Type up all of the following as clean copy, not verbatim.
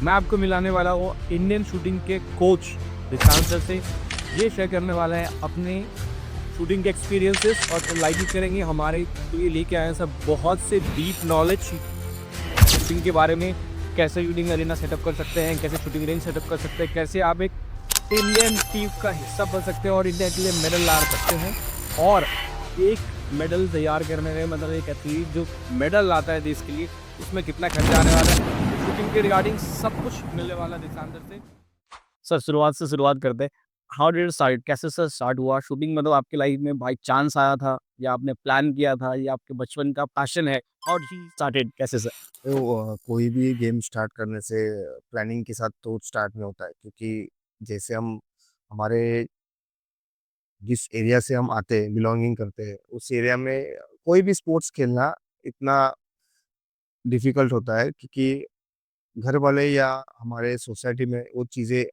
मैं आपको मिलाने वाला हूँ इंडियन शूटिंग के कोच दिशांत सर से। ये शेयर करने वाला है अपने शूटिंग के एक्सपीरियंसेस और लाइव भी करेंगे हमारे लिए लेके आए हैं सब बहुत से डीप नॉलेज शूटिंग के बारे में। कैसे शूटिंग अरेना सेटअप कर सकते हैं, कैसे शूटिंग रेंज सेटअप कर सकते हैं, कैसे आप एक इंडियन टीम का हिस्सा बन सकते हैं और इंडिया के लिए मेडल ला सकते हैं। और एक मेडल तैयार करने में मतलब एक एथलीट जो मेडल लाता है देश के लिए, उसमें कितना खर्चा आने वाला है, शूटिंग के रिगार्डिंग सब कुछ मिलने वाला है दिशांतर से। सर शुरुआत से शुरुआत करते हैं। हाउ डिड स्टार्ट, कैसे सर स्टार्ट हुआ शूटिंग? मतलब आपकी लाइफ में बाय चांस आया था या आपने प्लान किया था या आपके बचपन का पैशन है? हाउ डिड ही स्टार्टेड, कैसे सर? तो कोई भी गेम स्टार्ट करने से प्लानिंग के साथ तो स्टार्ट में होता है, क्योंकि जैसे हम हमारे जिस एरिया से हम आते हैं, बिलोंगिंग करते हैं, उस एरिया में कोई भी स्पोर्ट्स खेलना इतना डिफिकल्ट होता है, क्योंकि घर वाले या हमारे सोसाइटी में वो चीज़ें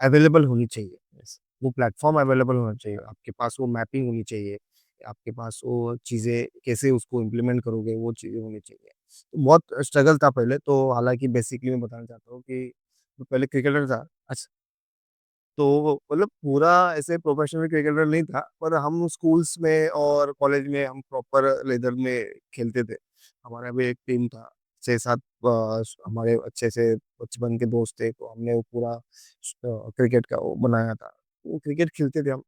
अवेलेबल होनी चाहिए। यस। वो प्लेटफॉर्म अवेलेबल होना चाहिए, आपके पास वो मैपिंग होनी चाहिए, आपके पास वो चीज़ें कैसे उसको इम्प्लीमेंट करोगे वो चीज़ें होनी चाहिए। तो बहुत स्ट्रगल था पहले तो, हालाँकि बेसिकली मैं बताना चाहता हूँ कि मैं पहले क्रिकेटर था। अच्छा। तो मतलब पूरा ऐसे प्रोफेशनल क्रिकेटर नहीं था, पर हम स्कूल्स में और कॉलेज में हम प्रॉपर लेदर में खेलते थे। हमारा भी एक टीम था, 6-7 हमारे अच्छे से बचपन के दोस्त थे, तो हमने वो पूरा क्रिकेट का वो बनाया था। वो क्रिकेट खेलते थे हम।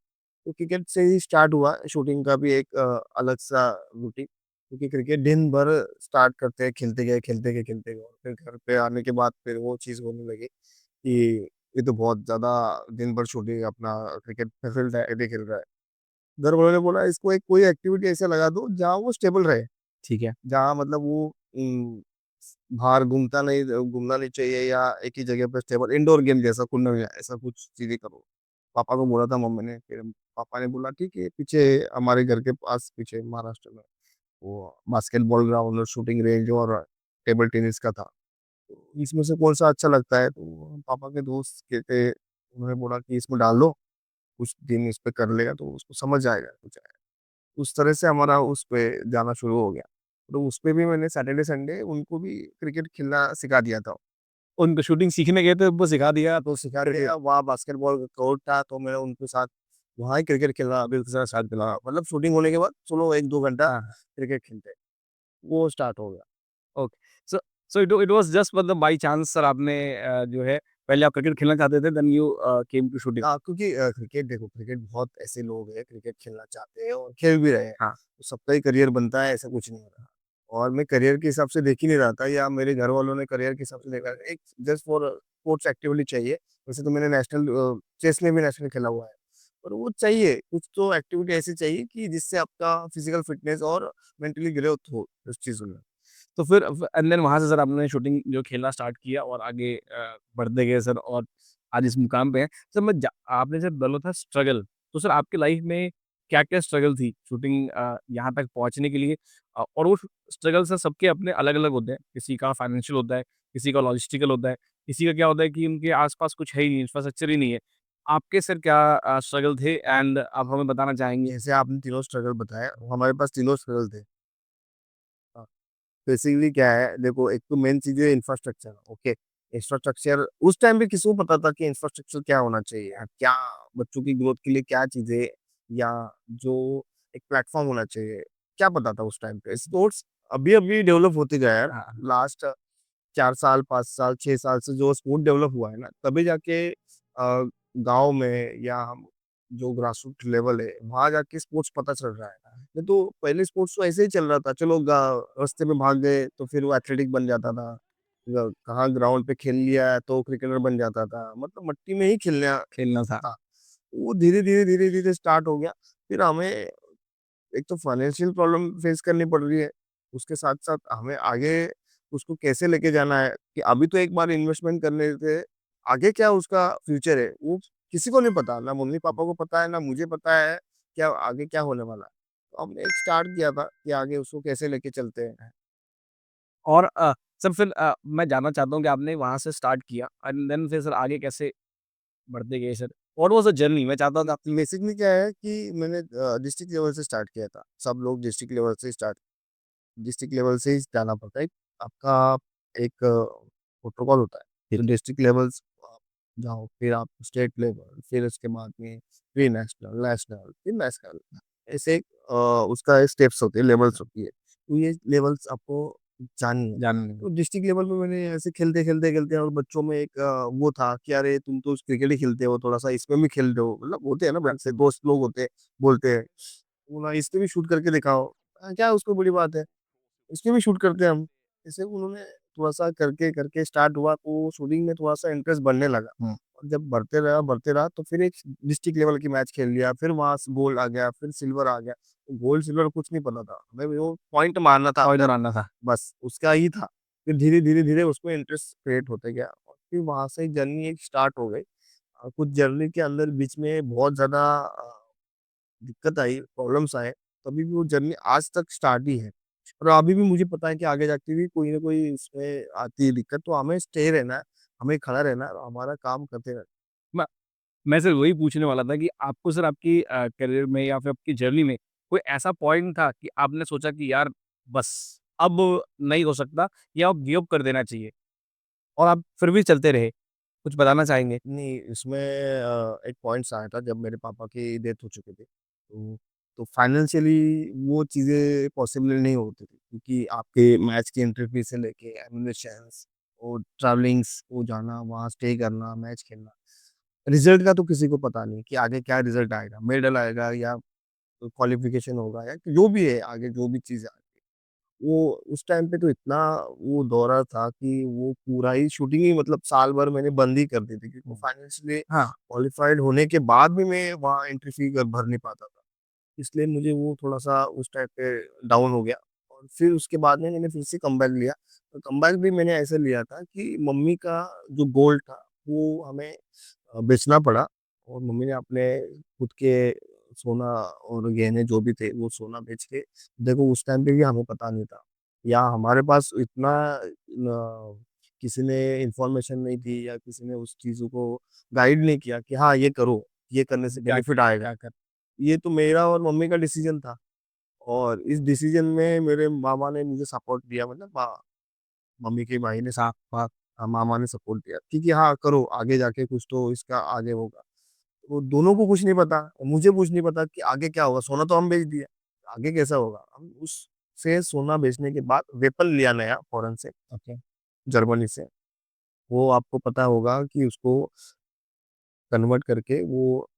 तो क्रिकेट से ही स्टार्ट हुआ शूटिंग का भी एक अलग-सा रूटीन, क्योंकि क्रिकेट दिन भर स्टार्ट करते हैं, खेलते गए और फिर घर पे आने के बाद फिर वो चीज़ होने लगी कि ये तो बहुत ज़्यादा दिन भर शूटिंग अपना क्रिकेट में फील्ड है, ये खेल रहा है। घर वालों ने बोला इसको एक कोई एक्टिविटी ऐसे लगा दो जहाँ वो स्टेबल रहे, ठीक है। जहाँ मतलब वो बाहर घूमना नहीं चाहिए, या एक ही जगह पे स्टेबल इंडोर गेम जैसा कुछ नहीं है, ऐसा कुछ चीज़ें करो। पापा को बोला था मम्मी ने, फिर पापा ने बोला ठीक है, पीछे हमारे घर के पास पीछे महाराष्ट्र में वो बास्केटबॉल ग्राउंड और शूटिंग रेंज और टेबल टेनिस का था। तो इसमें से कौन-सा अच्छा लगता है? तो पापा के दोस्त कहते, उन्होंने बोला कि इसमें डाल दो, कुछ दिन इस पे कर लेगा तो उसको समझ आएगा कुछ आएगा। उस तरह से हमारा उस पे जाना शुरू हो गया। तो उस पे भी मैंने सैटरडे संडे उनको भी क्रिकेट खेलना सिखा दिया था। उनको शूटिंग सीखने गए थे, वो सिखा दिया तो सिखा फिर? दिया, वहाँ बास्केटबॉल का कोर्ट था, तो मैं उनके साथ वहाँ ही क्रिकेट खेलना अभी उसके साथ स्टार्ट करा। मतलब शूटिंग होने के बाद चलो 1-2 घंटा हाँ। क्रिकेट खेलते हैं, वो स्टार्ट हो गया। Okay. So so it was just मतलब बाय चांस सर आपने जो है पहले आप क्रिकेट खेलना चाहते थे then you came to shooting. क्योंकि क्रिकेट देखो, क्रिकेट बहुत ऐसे लोग हैं क्रिकेट खेलना चाहते हैं और खेल भी रहे हैं। हाँ। तो सबका ही करियर बनता है, ऐसा कुछ नहीं हो रहा। और मैं करियर के हिसाब से देख ही नहीं रहा था, या मेरे घर वालों ने करियर के हिसाब से देखा। एक जस्ट फॉर स्पोर्ट्स एक्टिविटी चाहिए। वैसे तो मैंने नेशनल चेस में भी नेशनल खेला हुआ है। पर वो चाहिए, कुछ तो एक्टिविटी ऐसी चाहिए कि जिससे आपका फिजिकल फिटनेस और मेंटली ग्रोथ हो उस चीज़ों में। तो फिर एंड देन वहाँ से सर आपने शूटिंग जो खेलना स्टार्ट किया और आगे बढ़ते गए सर और आज इस मुकाम पे हैं। सर आपने जब बोला था स्ट्रगल, तो सर आपकी लाइफ में क्या-क्या स्ट्रगल थी शूटिंग यहाँ तक पहुँचने के लिए? और वो स्ट्रगल सर सबके अपने अलग-अलग होते हैं। किसी का फाइनेंशियल होता है, किसी का लॉजिस्टिकल होता है, किसी का क्या होता है कि उनके आस-पास कुछ है ही नहीं, इंफ्रास्ट्रक्चर ही नहीं है। आपके सर क्या स्ट्रगल थे एंड आप हमें बताना चाहेंगे? जैसे आपने तीनों स्ट्रगल बताया, हमारे पास तीनों स्ट्रगल थे। हाँ। बेसिकली क्या है, देखो एक तो मेन चीज़ है इंफ्रास्ट्रक्चर, ओके। इंफ्रास्ट्रक्चर उस टाइम पे किसी को पता था कि इंफ्रास्ट्रक्चर क्या होना चाहिए, क्या बच्चों की ग्रोथ के लिए क्या चीज़ें, या जो एक प्लेटफ़ॉर्म होना चाहिए, क्या पता था उस टाइम पे? स्पोर्ट्स अभी-अभी डेवलप होते गया है यार। हाँ। लास्ट 4 साल, 5 साल, 6 साल से जो स्पोर्ट डेवलप हुआ है ना, तभी जाके गाँव में या हम जो ग्रासरूट लेवल है, वहाँ जाके स्पोर्ट्स पता चल रहा है। नहीं तो पहले स्पोर्ट्स तो ऐसे ही चल रहा था, चलो रास्ते में भाग गए तो फिर वो एथलेटिक बन जाता था। कहाँ ग्राउंड पे खेल लिया तो क्रिकेटर बन जाता था, मतलब मिट्टी में ही खेलना खेलना था। था। वो धीरे-धीरे स्टार्ट हो गया। फिर हमें एक तो फाइनेंशियल प्रॉब्लम फेस करनी पड़ रही है, उसके साथ-साथ हमें आगे उसको कैसे लेके जाना है, कि अभी तो एक बार इन्वेस्टमेंट करने से आगे क्या उसका फ्यूचर है, वो किसी को नहीं पता, ना मम्मी-पापा को पता है, ना मुझे पता है, क्या आगे क्या होने वाला है। तो हमने एक स्टार्ट किया था कि आगे उसको कैसे लेके चलते हैं। और सर फिर मैं जानना चाहता हूँ कि आपने वहाँ से स्टार्ट किया एंड देन फिर सर आगे कैसे बढ़ते गए sir? What was the journey? मैं चाहता था बेसिकली क्या है कि मैंने डिस्ट्रिक्ट लेवल से स्टार्ट किया था। सब लोग डिस्ट्रिक्ट लेवल से ही जाना पड़ता है। आपका एक प्रोटोकॉल होता है। फिर डिस्ट्रिक्ट लेवल्स आप जाओ, फिर आप स्टेट लेवल, फिर उसके बाद में प्री नेशनल, नेशनल, फिर नेशनल। ऐसे उसका स्टेप्स होते हैं, लेवल्स होती है। तो ये लेवल्स आपको जाननी है। जानने में। तो डिस्ट्रिक्ट लेवल पे मैंने ऐसे खेलते और बच्चों में एक वो था कि अरे तुम तो क्रिकेट ही खेलते हो, थोड़ा सा इसमें भी खेल दो, मतलब होते हैं ना बहुत से दोस्त लोग होते हैं, बोलते हैं बोला इसमें भी शूट करके दिखाओ। क्या उसको बड़ी बात है, इसमें भी शूट करते हैं हम। जैसे उन्होंने थोड़ा सा करके करके स्टार्ट हुआ तो शूटिंग में थोड़ा सा इंटरेस्ट बढ़ने लगा। और जब बढ़ते रहा तो फिर एक डिस्ट्रिक्ट लेवल की मैच खेल लिया, फिर वहां से गोल्ड आ गया, फिर सिल्वर आ गया। गोल्ड सिल्वर कुछ नहीं पता था हमें, वो पॉइंट मारना था पॉइंट अपना, मारना था। बस उसका ही था। फिर धीरे धीरे धीरे उसमें इंटरेस्ट क्रिएट होते गया और फिर वहां से जर्नी एक स्टार्ट हो गई। कुछ जर्नी के अंदर बीच में बहुत ज्यादा दिक्कत आई, प्रॉब्लम्स आए, तभी भी वो जर्नी आज तक स्टार्ट ही है। और अभी भी मुझे पता है कि आगे जाके भी कोई ना कोई इसमें आती है दिक्कत, तो हमें स्टे रहना है, हमें खड़ा रहना है और हमारा काम करते रहना मैं मैं सर वही पूछने वाला था कि आपको सर आपकी करियर में या फिर आपकी जर्नी में कोई ऐसा पॉइंट था कि आपने सोचा कि यार बस अब नहीं हो सकता या अब गिव अप कर देना चाहिए और आप फिर भी चलते रहे? कुछ बताना चाहेंगे? है। नहीं, इसमें एक पॉइंट्स आया था जब मेरे पापा की डेथ हो चुकी थी, तो फाइनेंशियली वो चीज़ें पॉसिबल नहीं होती थी, क्योंकि आपके मैच की एंट्री फीस से लेके एम्यूनेशंस और ट्रैवलिंग्स को जाना, वहाँ स्टे करना, मैच खेलना। रिजल्ट का तो किसी को पता नहीं कि आगे क्या रिजल्ट आएगा, मेडल आएगा या क्वालिफिकेशन होगा या जो भी है आगे जो भी चीज़ आएगी। वो उस टाइम पे तो इतना वो दौरा था कि वो पूरा ही शूटिंग ही मतलब साल भर मैंने बंद ही कर दी थी, क्योंकि फाइनेंशियली हाँ। क्वालिफाइड होने के बाद भी मैं वहाँ एंट्री फी भर नहीं पाता था। इसलिए मुझे वो थोड़ा-सा उस टाइम पे डाउन हो गया और फिर उसके बाद में मैंने फिर से कमबैक लिया। तो कमबैक भी मैंने ऐसे लिया था कि मम्मी का जो गोल्ड था, वो हमें बेचना पड़ा और मम्मी ने अपने खुद के सोना और गहने जो भी थे, वो सोना बेच के, देखो उस टाइम पे भी हमें पता नहीं था या हमारे पास इतना किसी ने इन्फॉर्मेशन नहीं दी या किसी ने उस चीज़ों को गाइड नहीं किया कि हाँ, ये करो, ये करने से क्या बेनिफिट आएगा। क्या कर ये तो मेरा और मम्मी का डिसीजन था और इस डिसीजन में मेरे मामा ने मुझे सपोर्ट दिया, मतलब मम्मी के भाई ने मामा ने सपोर्ट दिया कि हाँ, करो आगे जाके कुछ तो इसका आगे होगा। तो दोनों को कुछ नहीं पता और मुझे कुछ नहीं पता कि आगे क्या होगा, सोना तो हम बेच दिया, आगे कैसा होगा? हम उससे सोना बेचने के बाद वेपन लिया नया फॉरेन से, ओके। जर्मनी से। वो आपको पता होगा कि उसको कन्वर्ट करके वो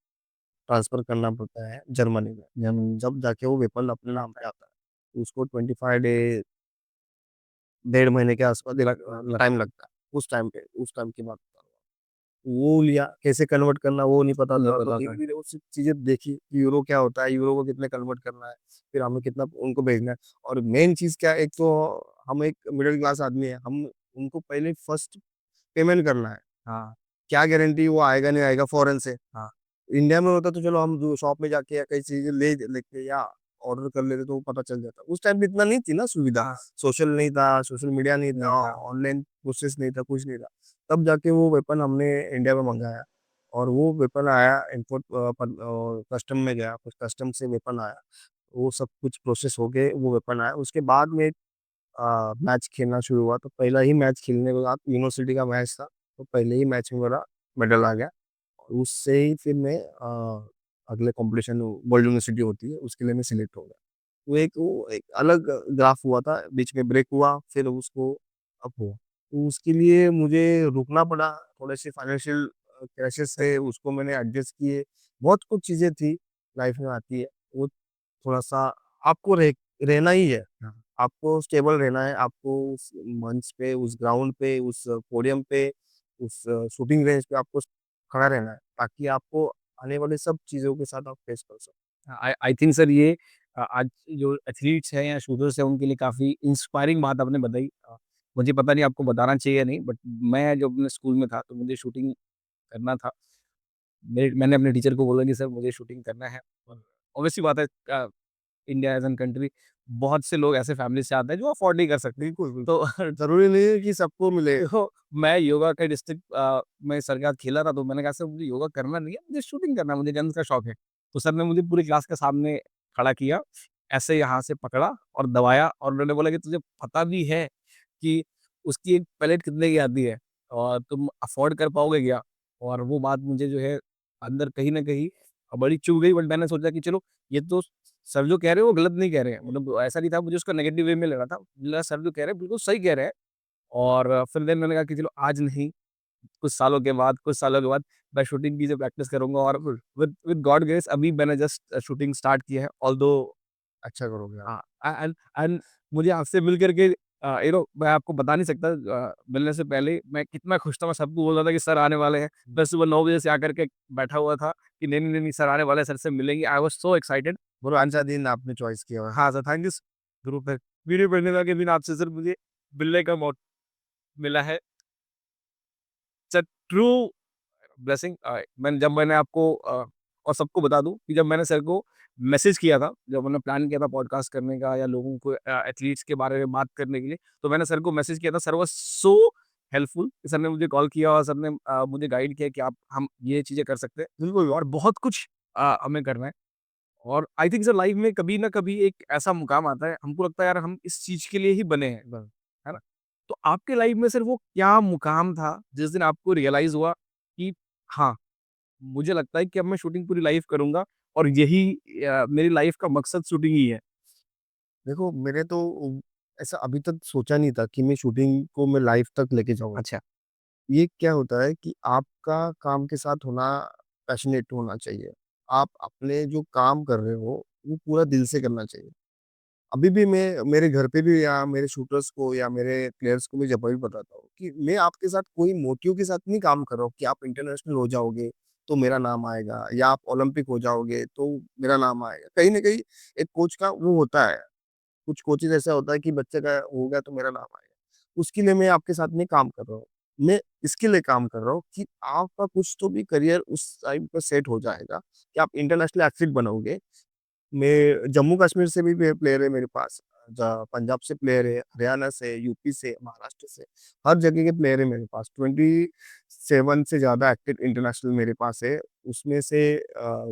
ट्रांसफ़र करना पड़ता है जर्मनी में। जब जाके वो वेपन अपने नाम पे आता है, तो उसको 25 डे, डेढ़ महीने के आसपास टाइम लगता है। उस टाइम की बात बता रहा हूँ। वो लिया, कैसे कन्वर्ट करना वो नहीं पता नहीं था, तो पता था। धीरे-धीरे वो सब चीज़ें देखी कि यूरो क्या होता है, यूरो को कितने कन्वर्ट करना है, फिर हमें कितना उनको भेजना है। और मेन चीज़ क्या है, एक तो हम एक मिडल क्लास आदमी हैं, हम उनको पहले फर्स्ट पेमेंट करना है। हाँ, क्या गारंटी वो आएगा नहीं आएगा फ़ॉरेन से। हाँ। इंडिया में होता तो चलो हम जो शॉप में जाके या कई चीज़ें ले लेके या ऑर्डर कर लेते तो पता चल जाता। उस टाइम पे इतना नहीं थी ना सुविधा, हाँ, सोशल नहीं था, सोशल मीडिया नहीं था, नहीं था। ऑनलाइन प्रोसेस नहीं था, कुछ नहीं था। तब जाके वो वेपन हमने इंडिया में मँगाया और वो वेपन आया इम्पोर्ट कस्टम में गया, कुछ कस्टम से वेपन आया। वो सब कुछ प्रोसेस हो के वो वेपन आया। उसके बाद में मैच खेलना शुरू हुआ, तो पहला ही मैच खेलने के बाद यूनिवर्सिटी का मैच था, तो पहले ही मैच में मेरा मेडल आ गया। और उससे ही फिर मैं अगले कॉम्पिटिशन वर्ल्ड यूनिवर्सिटी होती है, उसके लिए मैं सिलेक्ट हो गया। वो एक अलग ग्राफ हुआ था, बीच में ब्रेक हुआ, फिर उसको अप हुआ। तो उसके लिए मुझे रुकना पड़ा, थोड़े-से फाइनेंशियल क्राइसिस थे, उसको मैंने एडजस्ट किए। बहुत कुछ चीज़ें थी, लाइफ में आती है, वो थोड़ा-सा आपको रहना ही है। हाँ। आपको स्टेबल रहना है, आपको उस मंच पे, उस ग्राउंड पे, उस पोडियम पे, उस शूटिंग रेंज पे आपको खड़ा रहना है, ताकि आपको आने वाली सब चीज़ों के साथ आप फेस कर सको। आई आई थिंक सर ये आज जो एथलीट्स हैं या शूटर्स हैं उनके लिए काफ़ी इंस्पायरिंग बात आपने बताई। मुझे पता नहीं आपको बताना चाहिए या नहीं बट मैं जब अपने स्कूल में था तो मुझे शूटिंग करना था। मैंने अपने टीचर को बोला कि सर मुझे शूटिंग करना है और ऑब्वियस सी बात है इंडिया एज़ एन कंट्री बहुत से लोग ऐसे फैमिली से आते हैं जो अफोर्ड नहीं कर सकते। बिल्कुल, बिल्कुल। तो ज़रूरी नहीं है कि सबको मिले। देखो, मैं योगा के डिस्ट्रिक्ट में सर के साथ खेला था, तो मैंने कहा सर मुझे योगा करना नहीं है, मुझे शूटिंग करना है, मुझे डांस का शौक है। तो सर ने मुझे पूरी क्लास के सामने खड़ा किया, ऐसे यहाँ से पकड़ा और दबाया और उन्होंने बोला कि तुझे पता भी है कि उसकी एक पैलेट कितने की आती है? और तुम अफ़ोर्ड कर पाओगे क्या? और वो बात मुझे जो है अंदर कहीं न कहीं बड़ी चुभ गई, बट मैंने सोचा कि चलो ये तो सर जो कह रहे हैं वो गलत नहीं कह रहे हैं। मतलब ऐसा नहीं था, मुझे उसका नेगेटिव वे में ले रहा था। मुझे लगा सर जो कह रहे हैं बिल्कुल सही कह रहे हैं। और फिर देन मैंने कहा कि चलो आज नहीं, कुछ सालों के बाद मैं शूटिंग की जो प्रैक्टिस करूँगा, और विद विद गॉड ग्रेस अभी मैंने जस्ट शूटिंग स्टार्ट की है। ऑल्दो अच्छा करोगे आप। हाँ, एंड मुझे आपसे मिल कर के मैं आपको बता नहीं सकता, मिलने से पहले मैं कितना खुश था। मैं सबको बोल रहा था कि सर आने वाले हैं। मैं सुबह 9 बजे से आकर के बैठा हुआ था कि नहीं, नहीं, नहीं, नहीं, सर आने वाले हैं, सर से मिलेंगे। I was so excited. बहुत एंड अच्छा दिन आपने चॉइस किया हुआ है। हाँ सर, थैंक यू स ग्रुप है। वीडियो बनने के दिन आपसे सर मुझे मिलने का मौका मिला है। It's a true blessing. मैंने आपको और सबको बता दूँ कि जब मैंने सर को मैसेज किया था, जब मैंने प्लान किया था पॉडकास्ट करने का या लोगों को एथलीट्स के बारे में बात करने के लिए, तो मैंने सर को मैसेज किया था। Sir was so helpful. Sir ने मुझे कॉल किया और सर ने मुझे गाइड किया कि आप हम ये चीज़ें कर सकते हैं। बिल्कुल, और बहुत कुछ हमें करना है। और आई थिंक सर लाइफ में कभी ना कभी एक ऐसा मुकाम आता है, हमको लगता है यार हम इस चीज़ के लिए ही बने हैं, है ना? तो आपके लाइफ में सर वो क्या मुकाम था जिस दिन आपको रियलाइज़ हुआ कि हाँ, मुझे लगता है कि अब मैं शूटिंग पूरी लाइफ करूँगा और यही मेरी लाइफ का मकसद शूटिंग ही है। देखो मैंने तो ऐसा अभी तक सोचा नहीं था कि मैं शूटिंग को मैं लाइफ़ तक लेके जाऊँगा। अच्छा। ये क्या होता है कि आपका काम के साथ होना पैशनेट होना चाहिए। आप अपने जो काम कर रहे हो, वो पूरा दिल से करना चाहिए। अभी भी मैं मेरे घर पे भी या मेरे शूटर्स को या मेरे प्लेयर्स को मैं जब भी बताता हूँ कि मैं आपके साथ कोई मोटिव के साथ नहीं काम कर रहा हूँ कि आप इंटरनेशनल हो जाओगे, तो मेरा नाम आएगा या आप ओलंपिक हो जाओगे, तो मेरा नाम आएगा। कहीं न कहीं एक कोच का वो होता है, कुछ कोचेज़ ऐसा होता है कि बच्चे का हो गया तो मेरा नाम आएगा। उसके लिए मैं आपके साथ नहीं काम कर रहा हूँ। मैं इसके लिए काम कर रहा हूँ कि आपका कुछ तो भी करियर उस टाइम पे सेट हो जाएगा कि आप इंटरनेशनल एथलीट बनोगे। मैं जम्मू कश्मीर से भी प्लेयर है मेरे पास, पंजाब से प्लेयर है, हरियाणा से, यूपी से, महाराष्ट्र से, हर जगह के प्लेयर है मेरे पास। 27 से ज़्यादा एक्टिव इंटरनेशनल मेरे पास है। उसमें से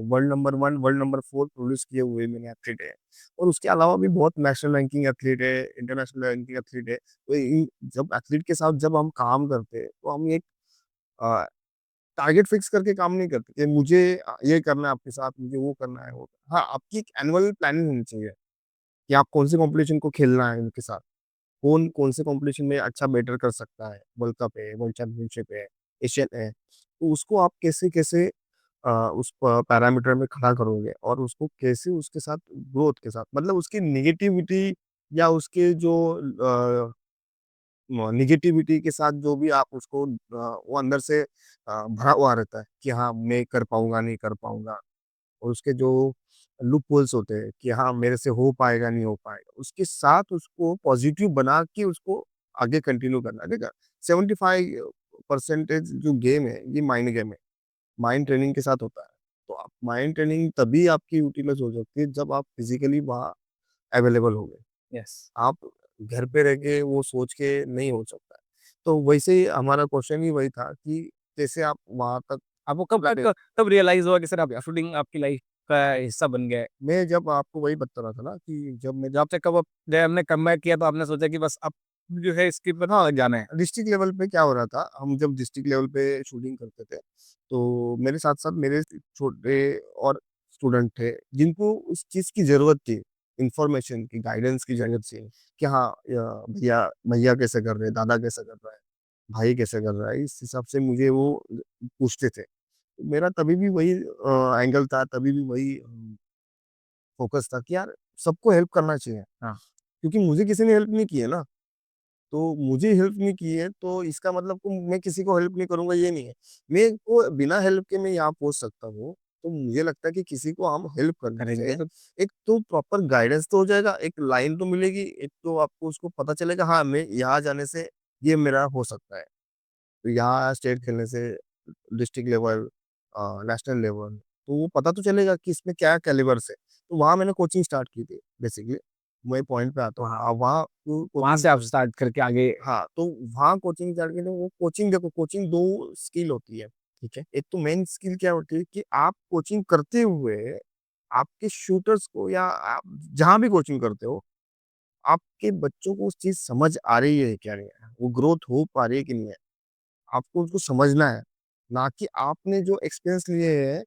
world number 1, world number 4 produce किए हुए मैंने एथलीट है। और उसके अलावा भी बहुत नेशनल रैंकिंग एथलीट है, इंटरनेशनल रैंकिंग एथलीट है। तो इन जब एथलीट के साथ जब हम काम करते हैं, तो हम एक अ, टारगेट फिक्स करके काम नहीं करते कि मुझे ये करना है आपके साथ, मुझे वो करना है, वो हाँ, आपकी एक एनुअल प्लानिंग होनी चाहिए कि आप कौन से कॉम्पिटिशन को खेलना है उनके साथ। कौन कौन से कॉम्पिटिशन में अच्छा बेटर कर सकता है, वर्ल्ड कप है, वर्ल्ड चैंपियनशिप है, एशियन है। तो उसको आप कैसे-कैसे उस प पैरामीटर में खड़ा करोगे और उसको कैसे उसके साथ ग्रोथ के साथ मतलब उसकी नेगेटिविटी या उसके जो नेगेटिविटी के साथ जो भी आप उसको वो अंदर से भरा हुआ रहता है कि हाँ, मैं कर पाऊँगा, नहीं कर पाऊँगा। और उसके जो लूप होल्स होते हैं कि हाँ, मेरे से हो पाएगा, नहीं हो पाएगा। उसके साथ उसको पॉज़िटिव बना के उसको आगे कंटिन्यू करना है। देखा 75% जो गेम है, ये माइंड गेम है। माइंड ट्रेनिंग के साथ होता है। तो आप माइंड ट्रेनिंग तभी आपकी यूटिलाइज़ हो सकती है जब आप फिज़िकली वहाँ अवेलेबल होंगे। यस। आप घर पे रह के वो सोच के नहीं हो सकता है। तो वैसे ही हमारा क्वेश्चन ही वही था कि कैसे आप वहाँ तक आपको कब प्लान कब रियलाइज़ हुआ कि सर अब शूटिंग आपकी लाइफ का हिस्सा बन गया है? मैं जब आपको वही बता रहा था ना कि जब मैं जब से कब अब जब हमने कमबैक किया तो आपने सोचा कि बस अब जो है इसके ऊपर हाँ, जाना है? डिस्ट्रिक्ट लेवल पे क्या हो रहा था, हम जब डिस्ट्रिक्ट लेवल पे शूटिंग करते थे, तो मेरे साथ-साथ मेरे छोटे और स्टूडेंट थे, जिनको उस चीज़ की ज़रूरत थी, इन्फॉर्मेशन की, गाइडेंस की ज़रूरत थी कि हाँ, भैया भैया कैसे कर रहे हैं, दादा कैसे कर रहा है, भाई कैसे कर रहा है, इस हिसाब से मुझे वो पूछते थे। मेरा तभी भी वही एंगल था, तभी भी वही फ़ोकस था कि यार सबको हेल्प करना चाहिए, हाँ। क्योंकि मुझे किसी ने हेल्प नहीं की है ना। तो मुझे हेल्प नहीं की है, तो इसका मतलब को मैं किसी को हेल्प नहीं करूँगा ये नहीं है। मैं को बिना हेल्प के मैं यहाँ पहुँच सकता हूँ, तो मुझे लगता है कि किसी को हम हेल्प करनी करेंगे चाहिए। तो एक तो प्रॉपर गाइडेंस तो हो जाएगा, एक लाइन तो मिलेगी, एक तो आपको उसको पता चलेगा हाँ, मैं यहाँ जाने से ये मेरा हो सकता है। तो यहाँ स्टेट खेलने से डिस्ट्रिक्ट लेवल नेशनल लेवल, तो वो पता तो चलेगा कि इसमें क्या कैलिबर्स है। तो वहाँ मैंने कोचिंग स्टार्ट की थी बेसिकली, वही पॉइंट पे आता हूँ। वहाँ वहाँ वहाँ कोचिंग से आप स्टार्ट करके आगे हाँ, तो वहाँ कोचिंग जाके ना वो कोचिंग देखो कोचिंग 2 स्किल होती है, ठीक है? एक तो मेन स्किल क्या होती है कि आप कोचिंग करते हुए आपके शूटर्स को या आप जहाँ भी कोचिंग करते हो, आपके बच्चों को उस चीज़ समझ आ रही है क्या नहीं है? वो ग्रोथ हो पा रही है कि नहीं है? आपको उसको समझना है, ना कि आपने जो एक्सपीरियंस लिए हैं,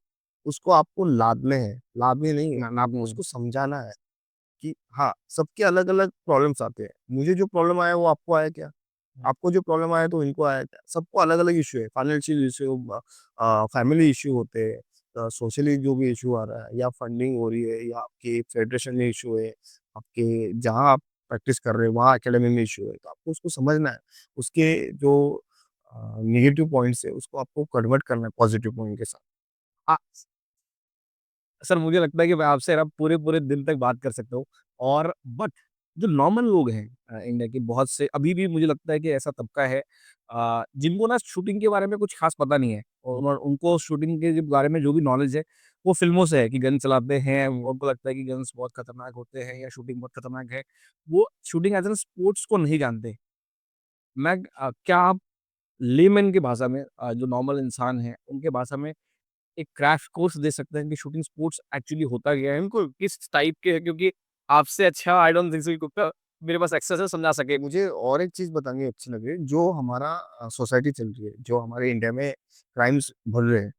उसको आपको लादने हैं, लादने नहीं, ना ना उसको समझाना है कि हाँ, सबके अलग-अलग प्रॉब्लम्स आते हैं। मुझे जो प्रॉब्लम आया वो आपको आया क्या? आपको जो प्रॉब्लम आया तो इनको आया क्या? सबको अलग-अलग इश्यू है, फाइनेंशियल इश्यू फैमिली इश्यू होते हैं, सोशली जो भी इश्यू आ रहा है या फंडिंग हो रही है या आपके फेडरेशन में इश्यू है, आपके जहाँ आप प्रैक्टिस कर रहे हो वहाँ एकेडमी में इश्यू है, तो आपको उसको समझना है। उसके जो नेगेटिव पॉइंट्स है उसको आपको कन्वर्ट करना है पॉजिटिव पॉइंट के साथ। आ, सर मुझे लगता है कि मैं आपसे ना पूरे-पूरे दिन तक बात कर सकता हूँ और बट जो नॉर्मल लोग हैं इंडिया के बहुत से अभी भी मुझे लगता है कि ऐसा तबका है जिनको ना शूटिंग के बारे में कुछ ख़ास पता नहीं है और उनको शूटिंग के जो बारे में जो भी नॉलेज है, वो फ़िल्मों से है कि गन चलाते हैं, उनको लगता है कि गन्स बहुत खतरनाक होते हैं या शूटिंग बहुत खतरनाक है। वो शूटिंग एज़ एन स्पोर्ट्स को नहीं जानते। क्या आप लेमैन की भाषा में जो नॉर्मल इंसान है, उनके भाषा में एक क्रैश कोर्स दे सकते हैं कि शूटिंग स्पोर्ट्स एक्चुअली होता क्या है? उनको किस टाइप के है क्योंकि आपसे अच्छा आई डोंट थिंक सो कि कोई मेरे पास एक्सेस है समझा सके। मुझे और एक चीज़ बतानी अच्छी लगी, जो हमारा सोसाइटी चल रही है, जो हमारे इंडिया में क्राइम्स बढ़ रहे हैं,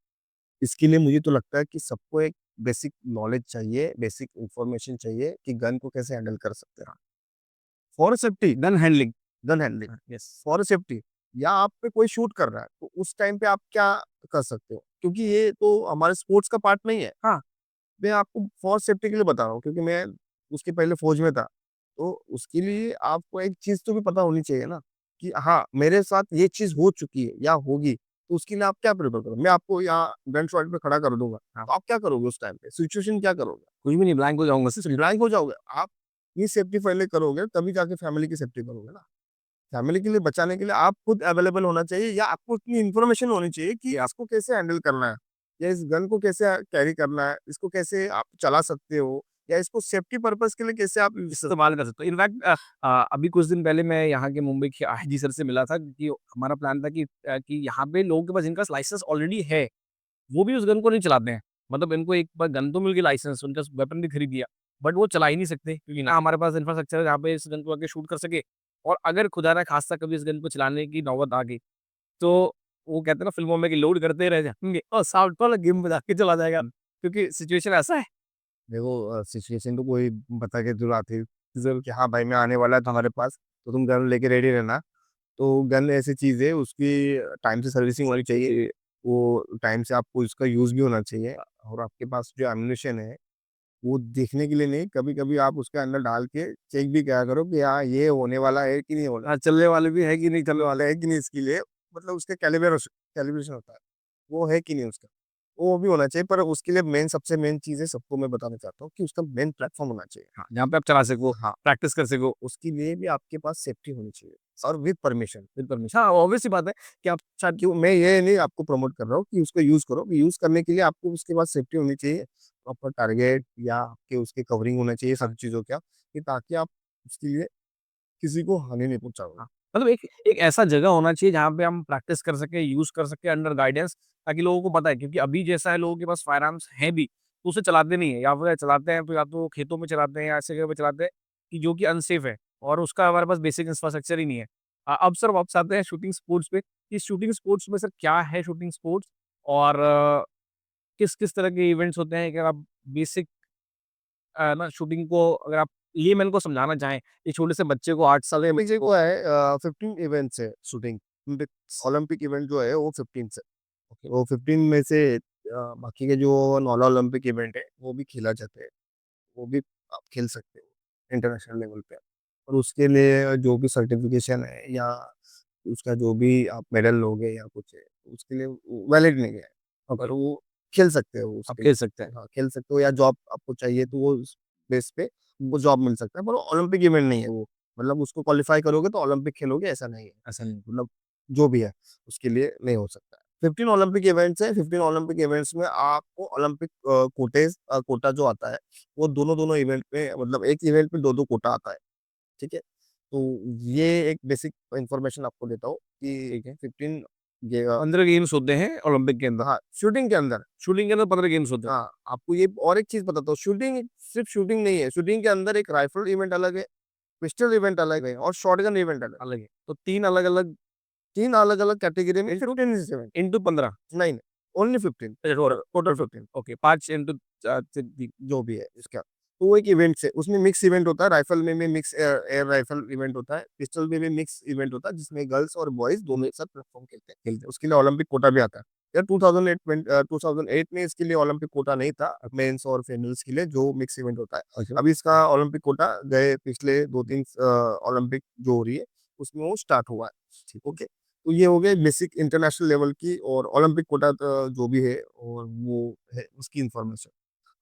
इसके लिए मुझे तो लगता है कि सबको एक बेसिक नॉलेज चाहिए, बेसिक इन्फॉर्मेशन चाहिए कि गन को कैसे हैंडल कर सकते हैं। For safety, gun handling gun handling, yes. For safety, या आप पे कोई शूट कर रहा है, तो उस टाइम पे आप क्या कर सकते हो? क्योंकि ये तो हमारे स्पोर्ट्स का पार्ट नहीं है। हाँ, मैं आपको फॉर सेफ्टी के लिए बता रहा हूँ क्योंकि मैं उसके पहले फ़ौज में था। तो उसके लिए आपको एक चीज़ तो भी पता होनी चाहिए ना कि हाँ, मेरे साथ ये चीज़ हो चुकी है या होगी, तो उसके लिए आप क्या प्रिपेयर करोगे? मैं आपको यहाँ गन शॉट पे खड़ा कर दूँगा, हाँ, तो आप क्या करोगे उस टाइम पे? सिचुएशन क्या करोगे? कुछ भी नहीं ब्लैंक हो जाऊँगा सिर्फ ब्लैंक हो जाओगे। आप ये सेफ्टी पहले करोगे, तभी जाके फैमिली की सेफ्टी करोगे ना। फैमिली के लिए बचाने के लिए आप खुद अवेलेबल होना चाहिए या आपको इतनी इन्फॉर्मेशन होनी चाहिए कि इसको कैसे हैंडल करना है या इस गन को कैसे कैरी करना है, इसको कैसे आप चला सकते हो या इसको सेफ्टी पर्पस के लिए कैसे आप इस्तेमाल कर सकते हो। इनफैक्ट अभी कुछ दिन पहले मैं यहाँ के मुंबई के आईजी सर से मिला था क्योंकि हमारा प्लान था कि यहाँ पे लोगों के पास जिनका लाइसेंस ऑलरेडी है, वो भी उस गन को नहीं चलाते हैं। मतलब इनको एक बार गन तो मिल गई लाइसेंस, उनका वेपन भी खरीद लिया, बट वो चला ही नहीं सकते क्योंकि ना हमारे पास इंफ्रास्ट्रक्चर है जहाँ पे इस गन को आके शूट कर सके और अगर खुदा ना खास्ता कभी इस गन को चलाने की नौबत आ गई, तो वो कहते हैं ना फ़िल्मों में कि लोड करते रह जाएँगे और साउंड वाला गेम बजा के चला जाएगा क्योंकि सिचुएशन ऐसा है। देखो सिचुएशन तो कोई बता के जरूर आती है ज़रूर कि हाँ भाई मैं आने वाला है तुम्हारे पास, तो तुम गन लेके रेडी रहना। तो गन ऐसी चीज़ है उसकी टाइम से सर्विसिंग होनी चाहिए, वो टाइम से आपको इसका यूज़ भी होना चाहिए और आपके पास जो एम्यूनेशन है वो देखने के लिए नहीं, कभी-कभी आप उसके अंदर डाल के चेक भी किया करो कि हाँ, ये होने वाला है कि नहीं होने वाला। चलने वाले भी है कि नहीं चलने चलने वाला है कि नहीं इसके लिए मतलब उसके कैलिब्रेशन होता है, वो है कि नहीं उसका, वो भी होना चाहिए पर उसके लिए मेन सबसे मेन चीज़ है सबको मैं बताना चाहता हूँ कि उसका मेन प्लेटफ़ॉर्म होना चाहिए। हाँ, जहाँ पे आप चला सको, हाँ, प्रैक्टिस कर सको उसके लिए भी आपके पास सेफ्टी होनी चाहिए और विद परमिशन। With permission. हाँ, ऑब्वियस सी बात है कि आप शायद क्यों मैं ये नहीं आपको प्रमोट कर रहा हूँ कि उसको यूज़ करो, यूज़ करने के लिए आपको उसके पास सेफ्टी होनी चाहिए, प्रॉपर टारगेट या आपके उसके कवरिंग होना चाहिए सब चीज़ों का, कि ताकि आप उसके लिए किसी को हानि नहीं पहुँचाओगे। हाँ, मतलब एक एक ऐसा जगह होना चाहिए जहाँ पे हम प्रैक्टिस कर सकें, यूज़ कर सकें अंडर गाइडेंस ताकि लोगों को पता है क्योंकि अभी जैसा है लोगों के पास फायर आर्म्स हैं भी, तो उसे चलाते नहीं है या फिर चलाते हैं तो या तो खेतों में चलाते हैं या ऐसी जगह पे चलाते हैं कि जो कि अनसेफ है और उसका हमारे पास बेसिक इंफ्रास्ट्रक्चर ही नहीं है। अब सर वापस आते हैं शूटिंग स्पोर्ट्स पे, कि शूटिंग स्पोर्ट्स में सर क्या है शूटिंग स्पोर्ट्स और किस-किस तरह के इवेंट्स होते हैं? अगर आप बेसिक ना शूटिंग को अगर आप लेमैन को समझाना चाहें, एक छोटे से बच्चे को 8 साल में देखिए वो है 15 इवेंट्स है शूटिंग, ओलंपिक इवेंट जो है वो 15 से, ओके, तो 15 में से बाकी के जो नॉन ओलंपिक इवेंट है वो भी खेला जाता है, वो भी आप खेल सकते हो इंटरनेशनल लेवल पे। और उसके लिए जो भी सर्टिफ़िकेशन है या उसका जो भी आप मेडल लोगे या कुछ है, उसके लिए वैलिड नहीं है। ओके, पर वो खेल सकते हो आप उसके खेल सकते हैं। लिए। हाँ, खेल सकते हो या जॉब आपको चाहिए तो वो उस बेस पे वो जॉब मिल सकता है, पर ओलंपिक इवेंट नहीं है वो। मतलब उसको क्वालीफाई करोगे तो ओलंपिक खेलोगे ऐसा नहीं है। ऐसा नहीं मतलब जो भी है उसके लिए नहीं हो सकता है। 15 ओलंपिक इवेंट्स हैं, 15 ओलंपिक इवेंट्स में आपको ओलंपिक कोटा जो आता है, वो दोनों-दोनों इवेंट में मतलब एक इवेंट में 2-2 कोटा आता है, ठीक है? तो ये एक बेसिक इन्फॉर्मेशन आपको देता हूँ कि ठीक है। 15 ये 15 गेम्स होते हैं ओलंपिक के अंदर। हाँ, शूटिंग के अंदर शूटिंग के अंदर 15 गेम्स होते हैं। हाँ, आपको ये और एक चीज़ बताता हूँ, शूटिंग सिर्फ शूटिंग नहीं है, शूटिंग के अंदर एक राइफल इवेंट अलग है, पिस्टल इवेंट अलग है और शॉटगन इवेंट अलग है। अलग है। तो 3 अलग-अलग 3 अलग-अलग कैटेगरी में 15 इज इवेंट। इंटू 15। नहीं, नहीं, ओनली 15, टोटल 15 ओके, 5 इंटू जो भी है इसका। तो वो एक इवेंट्स है, उसमें मिक्स इवेंट होता है, राइफल में भी mix air air rifle event होता है, पिस्टल में भी मिक्स इवेंट होता है, जिसमें गर्ल्स और बॉयज़ दोनों एक साथ प्लेटफ़ॉर्म खेलते हैं। उसके लिए ओलंपिक कोटा भी आता है। यार 2008 में इसके लिए ओलंपिक कोटा नहीं था, मेंस और फीमेल्स के लिए जो मिक्स इवेंट होता है। अच्छा। अभी इसका ओलंपिक कोटा गए पिछले 2-3 ओलंपिक जो हो रही है, उसमें वो स्टार्ट हुआ है। ओके। तो ये हो गए बेसिक इंटरनेशनल लेवल की और ओलंपिक कोटा जो भी है और वो है उसकी इन्फॉर्मेशन।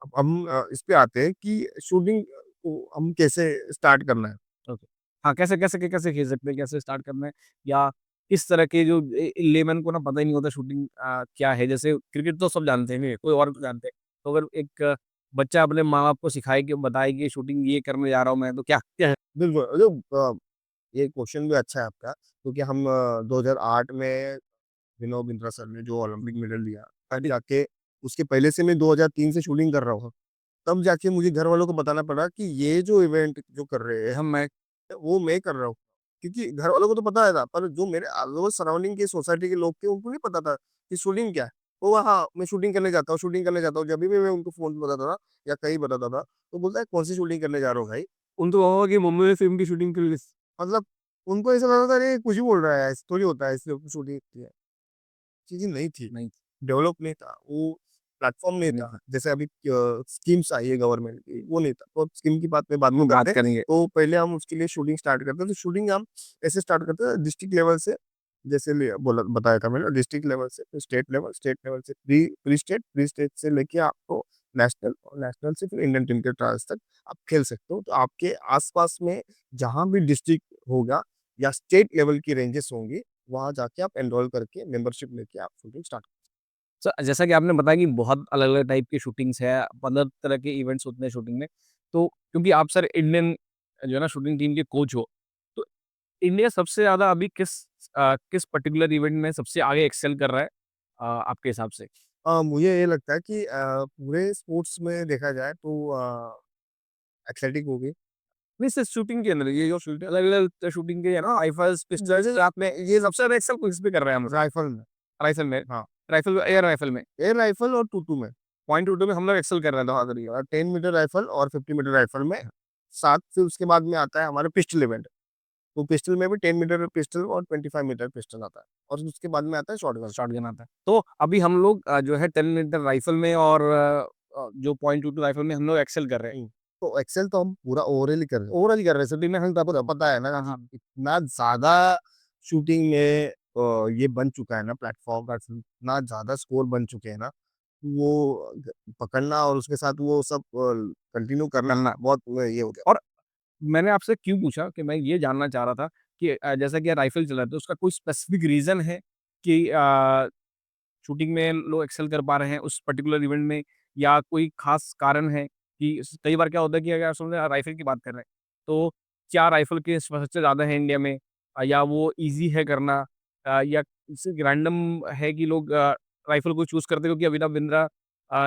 अब हम इस पे आते हैं कि शूटिंग को हम कैसे स्टार्ट करना है। ओके। हाँ, कैसे खेल सकते हैं, कैसे स्टार्ट करना है या किस तरह के जो लेमैन को ना पता ही नहीं होता शूटिंग क्या है? जैसे क्रिकेट तो सब जानते हैं, कोई और तो जानते हैं। तो अगर एक बच्चा अपने माँ-बाप को सिखाए कि बताए कि शूटिंग ये करने जा रहा हूँ मैं, तो क्या क्या है? बिल्कुल, जो ये क्वेश्चन भी अच्छा है आपका क्योंकि हम 2008 में विनोद बिंद्रा सर ने जो ओलंपिक मेडल लिया, तब जाके उसके पहले से मैं 2003 से शूटिंग कर रहा हूँ। तब जाके मुझे घर वालों को बताना पड़ा कि ये जो इवेंट जो कर रहे हैं हम मैं वो मैं कर रहा हूँ। क्योंकि घर वालों को तो पता है था, पर जो मेरे आस-पास सराउंडिंग के सोसाइटी के लोग थे उनको नहीं पता था कि शूटिंग क्या है। वो हाँ, मैं शूटिंग करने जाता हूँ, शूटिंग करने जाता हूँ। जब भी मैं उनको फ़ोन पे बताता था या कहीं बताता था, तो बोलता है, "कौन सी शूटिंग करने जा रहे हो भाई?" उनको होगा कि मुंबई में फ़िल्म की शूटिंग के लिए मतलब उनको ऐसा लगता था, "अरे! कुछ भी बोल रहा है, ऐसे थोड़ी होता है, इसलिए शूटिंग होती है।" चीज़ें नहीं थी, नहीं, डेवलप नहीं था, वो प्लेटफ़ॉर्म नहीं नहीं था। जैसे अभी स्कीम्स आई है गवर्नमेंट की, वो नहीं था। तो स्कीम की बात मैं बाद में बात करते हैं। करेंगे। तो पहले हम उसके लिए शूटिंग स्टार्ट करते हैं, तो शूटिंग हम ऐसे स्टार्ट करते हैं डिस्ट्रिक्ट लेवल से, जैसे ले बोला बताया था मैंने डिस्ट्रिक्ट लेवल से, फिर स्टेट लेवल से प्री स्टेट से लेके आपको नेशनल और नेशनल से फिर इंडियन टीम के ट्रायल्स तक आप खेल सकते हो। तो आपके आस-पास में जहाँ भी डिस्ट्रिक्ट होगा या स्टेट लेवल की रेंजेस होंगी, वहाँ जाके आप एनरोल करके मेंबरशिप लेके आप शूटिंग स्टार्ट जैसा कि आपने बताया कि बहुत अलग-अलग टाइप की शूटिंग्स है, 15 तरह के इवेंट्स होते हैं शूटिंग में। तो क्योंकि आप सर इंडियन जो है ना शूटिंग टीम के कोच हो, तो इंडिया सबसे ज़्यादा अभी किस पर्टिकुलर इवेंट में सबसे आगे एक्सेल कर रहा है आपके हिसाब से? मुझे ये लगता है कि पूरे स्पोर्ट्स में देखा जाए तो एथलेटिक हो गई। नहीं सिर्फ शूटिंग के अंदर, ये जो अलग-अलग शूटिंग के है ना राइफल्स, पिस्टल्स, ट्रैप में ये सबसे ज़्यादा एक्सेल किस पे कर रहे हैं हम लोग? राइफल में, राइफल में, हाँ, एयर राइफल में। एयर राइफल और टू-टू में। पॉइंट टू टू में हम लोग एक्सेल कर रहे हैं तो हाँ, करिए। 10 मीटर राइफल और 50 मीटर राइफल में, साथ फिर उसके बाद में आता है हमारा पिस्टल इवेंट। तो पिस्टल में भी 10 मीटर पिस्टल और 25 मीटर पिस्टल आता है और उसके बाद में आता है शॉटगन। शॉटगन आता है। तो अभी हम लोग जो है 10 मीटर राइफल में और जो .22 राइफल में हम लोग एक्सेल कर रहे हैं। तो एक्सेल तो हम पूरा ओवरऑल ही कर रहे हैं। ओवरऑल ही कर रहे हैं, सभी में हमें आपको पता है ना, हाँ, इतना ज़्यादा शूटिंग में ये बन चुका है ना प्लेटफ़ॉर्म का, इतना ज़्यादा स्कोर बन चुके हैं ना, वो पकड़ना और उसके साथ वो सब कंटिन्यू करना करना बहुत ये हो गया। और मैंने आपसे क्यों पूछा कि मैं ये जानना चाह रहा था कि जैसा कि राइफल चला रहे थे, उसका कोई स्पेसिफिक रीज़न है कि शूटिंग में लोग एक्सेल कर पा रहे हैं उस पर्टिकुलर इवेंट में या कोई ख़ास कारण है कि कई बार क्या होता है कि अगर समझे राइफल की बात कर रहे हैं, तो क्या राइफल के सबसे ज़्यादा है इंडिया में या वो ईज़ी है करना या सिर्फ़ रैंडम है कि लोग राइफल को चूज़ करते हैं क्योंकि अभिनव बिंद्रा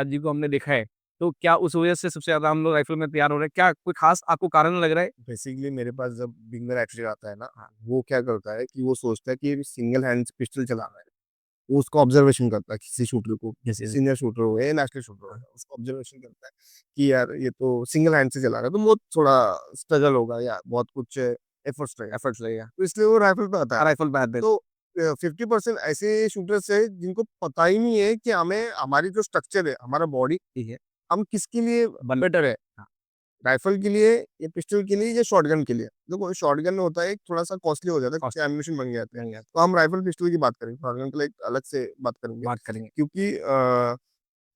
जी को हमने देखा है। तो क्या उस वजह से सबसे ज़्यादा हम लोग राइफल में तैयार हो रहे हैं? क्या कोई ख़ास आपको कारण लग रहा है? बेसिकली मेरे पास जब बिगिनर एक्चुअली आता है ना, वो क्या करता है कि वो सोचता है कि सिंगल हैंड से पिस्टल चलाना है। वो उसको ऑब्जर्वेशन करता है किसी शूटर को, यस, यस। सीनियर शूटर हो या नेशनल शूटर हो, उसको ऑब्जर्वेशन करता है कि यार ये तो सिंगल हैंड से चला रहा है, तो बहुत थोड़ा स्ट्रगल होगा या बहुत कुछ एफर्ट्स लगेगा। एफर्ट्स लगेगा। तो इसलिए वो राइफल पे आता है। राइफल पे आते हैं। तो 50% ऐसे शूटर्स है जिनको पता ही नहीं है कि हमें हमारी जो स्ट्रक्चर है, हमारा बॉडी ठीक है। हम किसके लिए बन बेटर है। हाँ, राइफल के लिए या पिस्टल के लिए या शॉटगन के लिए। देखो शॉटगन में होता है एक थोड़ा-सा कॉस्टली हो जाता है, कॉस्ट कुछ एम्यूनेशन बन जाते हैं। नहीं आता, तो हम राइफल पिस्टल की बात करेंगे, शॉटगन के लिए एक अलग से बात करेंगे। बात करेंगे। क्योंकि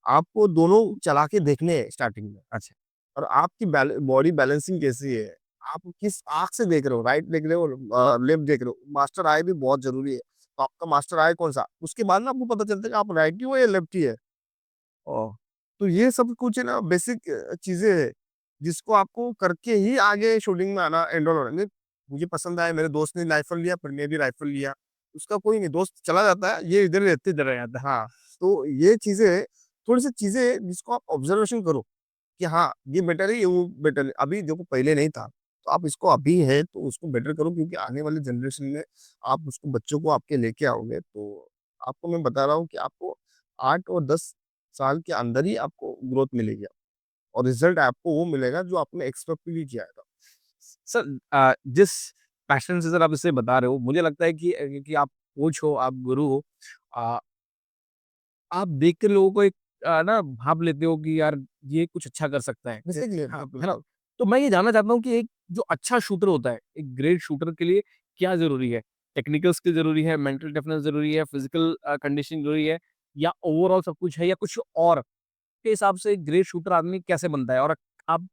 आपको दोनों चला के देखने हैं स्टार्टिंग में अच्छा, और आपकी बॉडी बैलेंसिंग कैसी है, आप किस आँख से देख रहे हो, राइट देख रहे हो लेफ्ट देख रहे हो। मास्टर आई भी बहुत ज़रूरी है। तो आपका मास्टर आई कौन-सा? उसके बाद ना आपको पता चलता है कि आप राइटी हो या लेफ्टी है। ओह! तो ये सब कुछ है ना बेसिक चीज़ें हैं, जिसको आपको करके ही आगे शूटिंग में आना एनरोल होना। नहीं, मुझे पसंद आया, मेरे दोस्त ने राइफ़ल लिया, फिर मैं भी राइफ़ल लिया। उसका कोई नहीं, दोस्त चला जाता है, ये इधर ही रहते इधर आ जाता है। हाँ, तो ये चीज़ें थोड़ी-सी चीज़ें हैं जिसको आप ऑब्ज़र्वेशन करो कि हाँ, ये बेटर है, ये वो बेटर है। अभी देखो पहले नहीं था। तो आप इसको अभी है तो उसको बेटर करो, क्योंकि आने वाले जनरेशन में आप उसको बच्चों को आपके लेके आओगे तो आपको मैं बता रहा हूँ कि आपको 8 और 10 साल के अंदर ही आपको ग्रोथ मिलेगी और रिजल्ट आपको वो मिलेगा जो आपने एक्सपेक्ट भी नहीं किया था। सर जिस पैशन से सर आप इसे बता रहे हो, मुझे लगता है कि आप कोच हो, आप गुरु हो, अ, आप देख के लोगों को एक ना भाप लेते हो कि यार ये कुछ अच्छा कर सकता है। बेसिकली हाँ, हाँ, है ना? बिल्कुल। तो मैं ये जानना चाहता हूँ कि एक जो अच्छा शूटर होता है, एक ग्रेट शूटर के लिए क्या ज़रूरी है? टेक्निकल स्किल ज़रूरी है, मेंटल टफनेस ज़रूरी है, फिज़िकल कंडीशनिंग ज़रूरी है या ओवरऑल सब कुछ है या कुछ और? के हिसाब से एक ग्रेट शूटर आदमी कैसे बनता है? और आप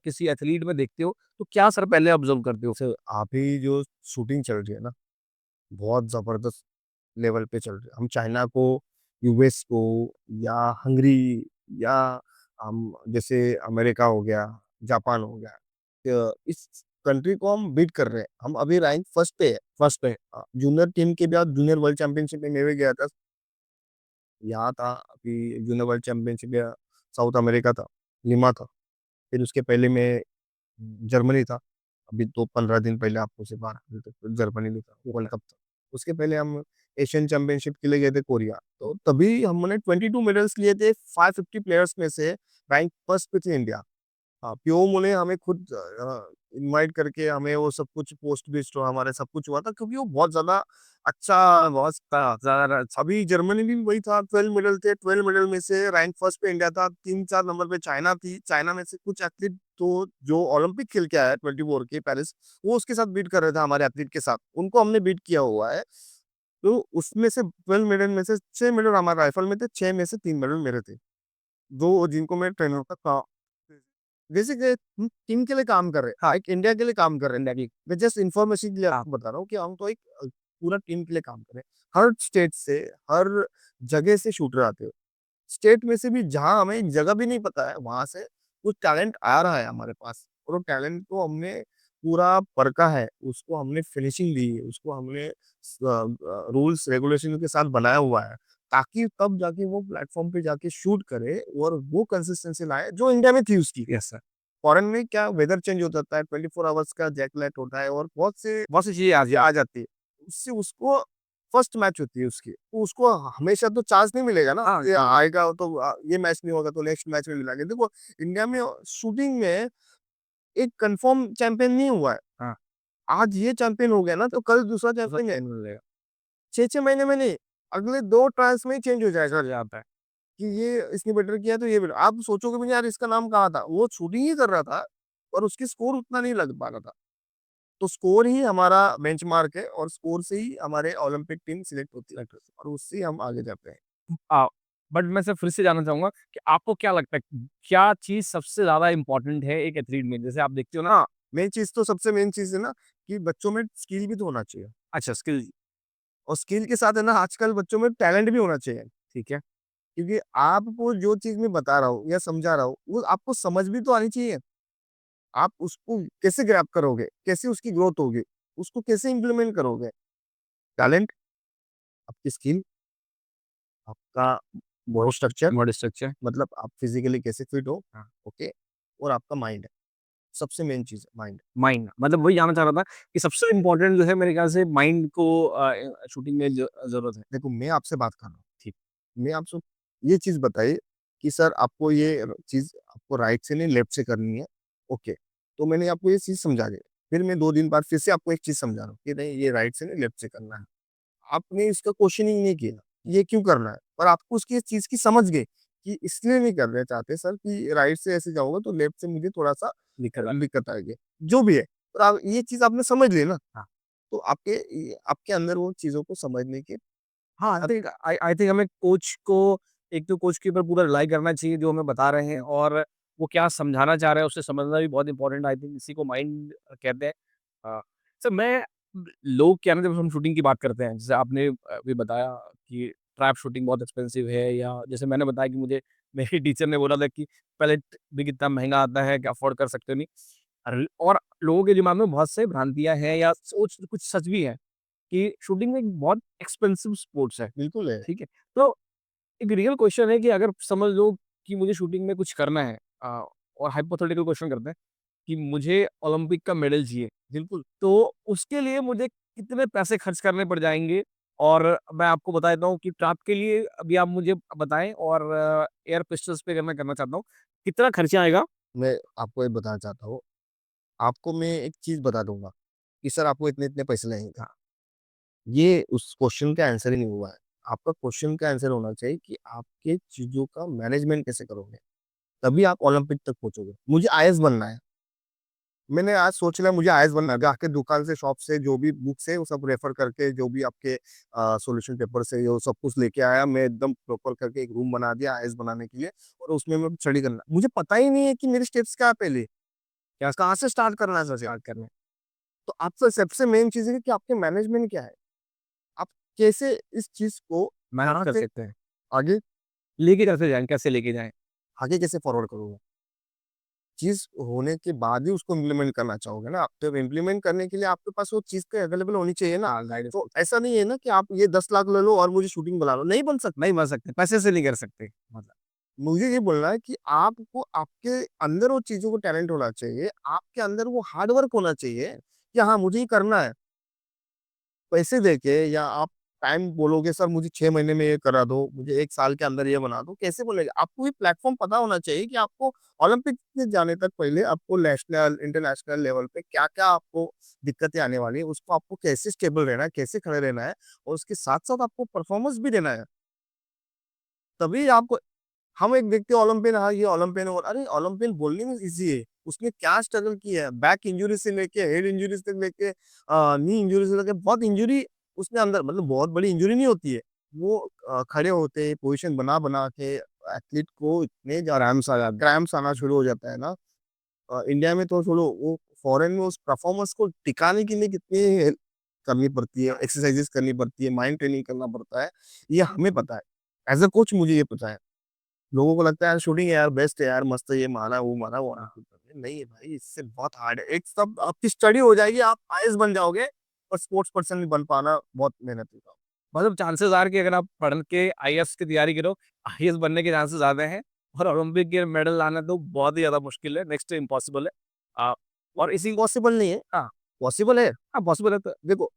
किसी एथलीट में देखते हो, तो क्या सर पहले ऑब्ज़र्व करते हो? सर अभी जो शूटिंग चल रही है ना, बहुत ज़बरदस्त लेवल पे चल रही है। हम चाइना को, यूएस को या हंगरी या हम जैसे अमेरिका हो गया, जापान हो गया, इस कंट्री को हम बीट कर रहे हैं। हम अभी रैंक फर्स्ट पे है। फर्स्ट पे जूनियर टीम के बाद जूनियर वर्ल्ड चैंपियनशिप में मैं भी गया था। यहाँ था अभी जूनियर वर्ल्ड चैंपियनशिप या साउथ अमेरिका था, लिमा था। फिर उसके पहले मैं जर्मनी था। अभी तो 15 दिन पहले आपको से 12 दिन तक जर्मनी में था, वर्ल्ड कप था। उसके पहले हम एशियन चैंपियनशिप के लिए गए थे कोरिया। तो तभी हमने 22 मेडल्स लिए थे, 550 प्लेयर्स में से रैंक फर्स्ट पे थी इंडिया। हाँ, पीओ ने हमें खुद इनवाइट करके हमें वो सब कुछ पोस्ट बेस्ड हमारे सब कुछ हुआ था, क्योंकि वो बहुत ज़्यादा अच्छा, बहुत ज़्यादा अभी जर्मनी भी वही था, 12 मेडल थे, 12 मेडल में से रैंक फर्स्ट पे इंडिया था, 3-4 नंबर पे चाइना थी। चाइना में से कुछ एथलीट तो जो ओलंपिक खेल के आया है 24 के पेरिस, वो उसके साथ बीट कर रहे थे हमारे एथलीट के साथ, उनको हमने बीट किया हुआ है। तो उसमें से 12 मेडल में से 6 मेडल हमारे राइफल में थे, 6 में से 3 मेडल मेरे थे। 2 जिनको मैं ट्रेनर का बेसिक हम टीम के लिए काम कर रहे हैं। हाँ, एक इंडिया के लिए काम कर रहे हैं, इंडिया की। मैं जस्ट इन्फॉर्मेशन के लिए आपको बता रहा हूँ कि हम तो एक पूरा टीम के लिए काम कर रहे हैं। हर स्टेट से, हर जगह से शूटर आते हैं। स्टेट में से भी जहाँ हमें एक जगह भी नहीं पता है, वहाँ से कुछ टैलेंट आ रहा है हमारे पास और वो टैलेंट को हमने पूरा परखा है, उसको हमने फिनिशिंग दी है, उसको हमने रूल्स रेगुलेशन के साथ बनाया हुआ है, ताकि तब जाके वो प्लेटफ़ॉर्म पे जाके शूट करे और वो कंसिस्टेंसी लाए जो इंडिया में थी उसकी। Yes sir. फॉरेन में क्या वेदर चेंज हो जाता है, 24 आवर्स का जेट लैग होता है और बहुत सी चीज़ें आ जाती है। उससे उसको फर्स्ट मैच होती है उसकी, तो उसको हमेशा तो चांस नहीं मिलेगा ना, हाँ, ये हाँ। आएगा तो ये मैच नहीं होगा तो नेक्स्ट मैच में मिलाएँगे। देखो, इंडिया में शूटिंग में एक कन्फर्म चैंपियन नहीं हुआ है। हाँ, आज ये चैंपियन हो गया ना तो कल दूसरा दूसरा चैंपियन है। चैन मिल जाएगा। 6-6 महीने में नहीं, अगले 2 ट्रायल्स में ही चेंज हो जाएगा सर जाता है। कि ये इसने बेटर किया तो ये बेटर। आप सोचोगे भी नहीं यार इसका नाम कहाँ था? वो शूटिंग ही कर रहा था और उसकी स्कोर उतना नहीं लग पा रहा था। तो स्कोर ही हमारा बेंचमार्क है और स्कोर से ही हमारे ओलंपिक टीम सिलेक्ट होती है और उससे ही हम आगे जाते हैं। अ, बट मैं सर फिर से जानना चाहूँगा कि आपको क्या लगता है, क्या चीज़ सबसे ज़्यादा इम्पोर्टेंट है एक एथलीट में? जैसे आप देखते हो ना हाँ, मेन चीज़ तो सबसे मेन चीज़ है ना कि बच्चों में स्किल भी तो होना चाहिए अच्छा स्किल और स्किल के साथ है ना आजकल बच्चों में टैलेंट भी होना चाहिए। ठीक है। क्योंकि आपको जो चीज़ मैं बता रहा हूँ या समझा रहा हूँ, वो आपको समझ भी तो आनी चाहिए। आप उसको कैसे ग्रैब करोगे? कैसे उसकी ग्रोथ होगी? उसको कैसे इम्प्लीमेंट करोगे? टैलेंट, आपकी स्किल, आपका बॉडी स्ट्रक्चर, बॉडी स्ट्रक्चर मतलब आप फिज़िकली कैसे फिट हो, हाँ, ओके? और आपका माइंड है, सबसे मेन चीज़ है माइंड। माइंड मतलब वही जानना चाह रहा था कि सबसे इम्पोर्टेंट जो है मेरे ख्याल से माइंड को शूटिंग में ज़रूरत है। देखो मैं आपसे बात कर रहा हूँ, ठीक, मैं आपसे ये चीज़ बताइए कि सर आपको ये चीज़ आपको राइट से नहीं लेफ्ट से करनी है, ओके। तो मैंने आपको ये चीज़ समझा दी, फिर मैं 2 दिन बाद फिर से आपको एक चीज़ समझा रहा हूँ कि नहीं ये राइट से नहीं लेफ्ट से करना है। आपने इसका क्वेश्चनिंग नहीं किया, ये क्यों करना है? पर आपको उसकी इस चीज़ की समझ गए कि इसलिए नहीं करना चाहते सर कि राइट से ऐसे जाऊँगा तो लेफ्ट से मुझे थोड़ा-सा दिक्कत है। दिक्कत आएगी। जो भी है, पर आप ये चीज़ आपने समझ ली ना, हाँ। तो आपके अंदर वो चीज़ों को समझने की हाँ, आई थिंक हमें कोच को एक तो कोच के ऊपर पूरा रिलाई करना चाहिए जो हमें बता रहे हैं और वो क्या समझाना चाह रहे हैं उसे समझना भी बहुत इम्पोर्टेंट आई थिंक इसी को माइंड कहते हैं। सर मैं लोग क्या है ना जब हम शूटिंग की बात करते हैं जैसे आपने अभी बताया कि ट्रैप शूटिंग बहुत एक्सपेंसिव है या जैसे मैंने बताया कि मुझे मेरे टीचर ने बोला था कि पैलेट भी कितना महँगा आता है कि अफ़ोर्ड कर सकते हो नहीं। और लोगों के दिमाग में बहुत से भ्रांतियाँ हैं या सोच कुछ सच भी है। कि शूटिंग एक बहुत एक्सपेंसिव स्पोर्ट्स है, बिल्कुल है। ठीक है? तो एक रियल क्वेश्चन है कि अगर समझ लो कि मुझे शूटिंग में कुछ करना है और हाइपोथेटिकल क्वेश्चन करते हैं, कि मुझे ओलंपिक का मेडल चाहिए। बिल्कुल। तो उसके लिए मुझे कितने पैसे खर्च करने पड़ जाएँगे? और मैं आपको बता देता हूँ कि ट्रैप के लिए अभी आप मुझे बताएँ और एयर पिस्टल्स पे अगर मैं करना चाहता हूँ, कितना खर्चा आएगा? मैं आपको ये बताना चाहता हूँ, आपको मैं एक चीज़ बता दूँगा कि सर आपको इतने-इतने पैसे लगेंगे। हाँ, ये उस क्वेश्चन का आंसर ही नहीं हुआ है। आपका क्वेश्चन का आंसर होना चाहिए कि आपके चीज़ों का मैनेजमेंट कैसे करोगे? तभी आप ओलंपिक तक पहुँचोगे। मुझे आईएएस बनना है। मैंने आज सोच लिया मुझे आईएएस बनना है। जाके दुकान से, शॉप से जो भी बुक्स है वो सब रेफर करके जो भी आपके सॉल्यूशन पेपर्स है वो सब कुछ लेके आया। मैं एकदम प्रॉपर करके एक रूम बना दिया आईएएस बनाने के लिए और उसमें मैं स्टडी करना। मुझे पता ही नहीं है कि मेरे स्टेप्स क्या है पहले, क्या कहाँ से स्टार्ट करना है सबसे स्टार्ट करना है। तो आपसे सबसे मेन चीज़ है कि आपके मैनेजमेंट क्या है? आप कैसे इस चीज़ को मैनेज यहाँ कर से सकते हैं। आगे लेके कैसे जाएँ, कैसे लेके जाएँ? आगे कैसे फॉरवर्ड करोगे? चीज़ होने के बाद ही उसको इम्प्लीमेंट करना चाहोगे ना आप। तो इम्प्लीमेंट करने के लिए आपके पास वो चीज़ तो अवेलेबल होनी चाहिए ना। हाँ, गाइडेंस तो ऐसा नहीं है ना कि आप ये 10 लाख ले लो और मुझे शूटिंग बना लो, नहीं बन सकता। नहीं बन सकते, पैसे से नहीं कर सकते मतलब। मुझे ये बोलना है कि आपको आपके अंदर वो चीज़ों को टैलेंट होना चाहिए, आपके अंदर वो हार्ड वर्क होना चाहिए कि हाँ, मुझे ये करना है। पैसे देके या आप टाइम बोलोगे सर मुझे 6 महीने में ये करा दो, मुझे 1 साल के अंदर ये बना दो, कैसे बोलेंगे? आपको ये प्लेटफ़ॉर्म पता होना चाहिए कि आपको ओलंपिक में जाने तक पहले आपको नेशनल, इंटरनेशनल लेवल पे क्या-क्या आपको दिक्कतें आने वाली है, उसको आपको कैसे स्टेबल रहना है, कैसे खड़े रहना है और उसके साथ-साथ आपको परफ़ॉर्मेंस भी देना है। तभी आपको हम एक देखते हैं ओलंपियन हाँ, ये ओलंपियन और अरे ओलंपियन बोलने में ईज़ी है। उसने क्या स्ट्रगल किया है, बैक इंजरी से लेके हेड इंजरीज़ तक लेके नी इंजरी से लेके बहुत इंजरी उसने अंदर मतलब बहुत बड़ी इंजरी नहीं होती है। वो खड़े होते हैं, पोज़ीशन बना-बना के एथलीट को इतने क्रैम्प्स आ जाते क्रैम्प्स आना शुरू हो जाता है ना इंडिया में तो छोड़ो वो फॉरेन में उस परफ़ॉर्मेंस को टिकाने के लिए कितनी हेल्प करनी पड़ती है, एक्सरसाइज़ेज़ करनी पड़ती है, माइंड ट्रेनिंग करना पड़ता है, ये हमें पता है। एज़ अ कोच मुझे ये पता है। लोगों को लगता है यार शूटिंग है यार बेस्ट है यार मस्त है ये मारा वो मारा वो हाँ। नहीं है भाई इससे बहुत हार्ड है। एक सब आपकी स्टडी हो जाएगी आप आईएएस बन जाओगे और स्पोर्ट्स पर्सन भी बन पाना बहुत मेहनत का काम। मतलब चांसेस आर कि अगर आप पढ़ के आईएएस की तैयारी करो, आईएएस बनने के चांसेस ज़्यादा हैं और ओलंपिक के मेडल लाना तो बहुत ही ज़्यादा मुश्किल है, नेक्स्ट टू इम्पॉसिबल है। और इसी पॉसिबल नहीं है, हाँ, पॉसिबल है। हाँ पॉसिबल है तो देखो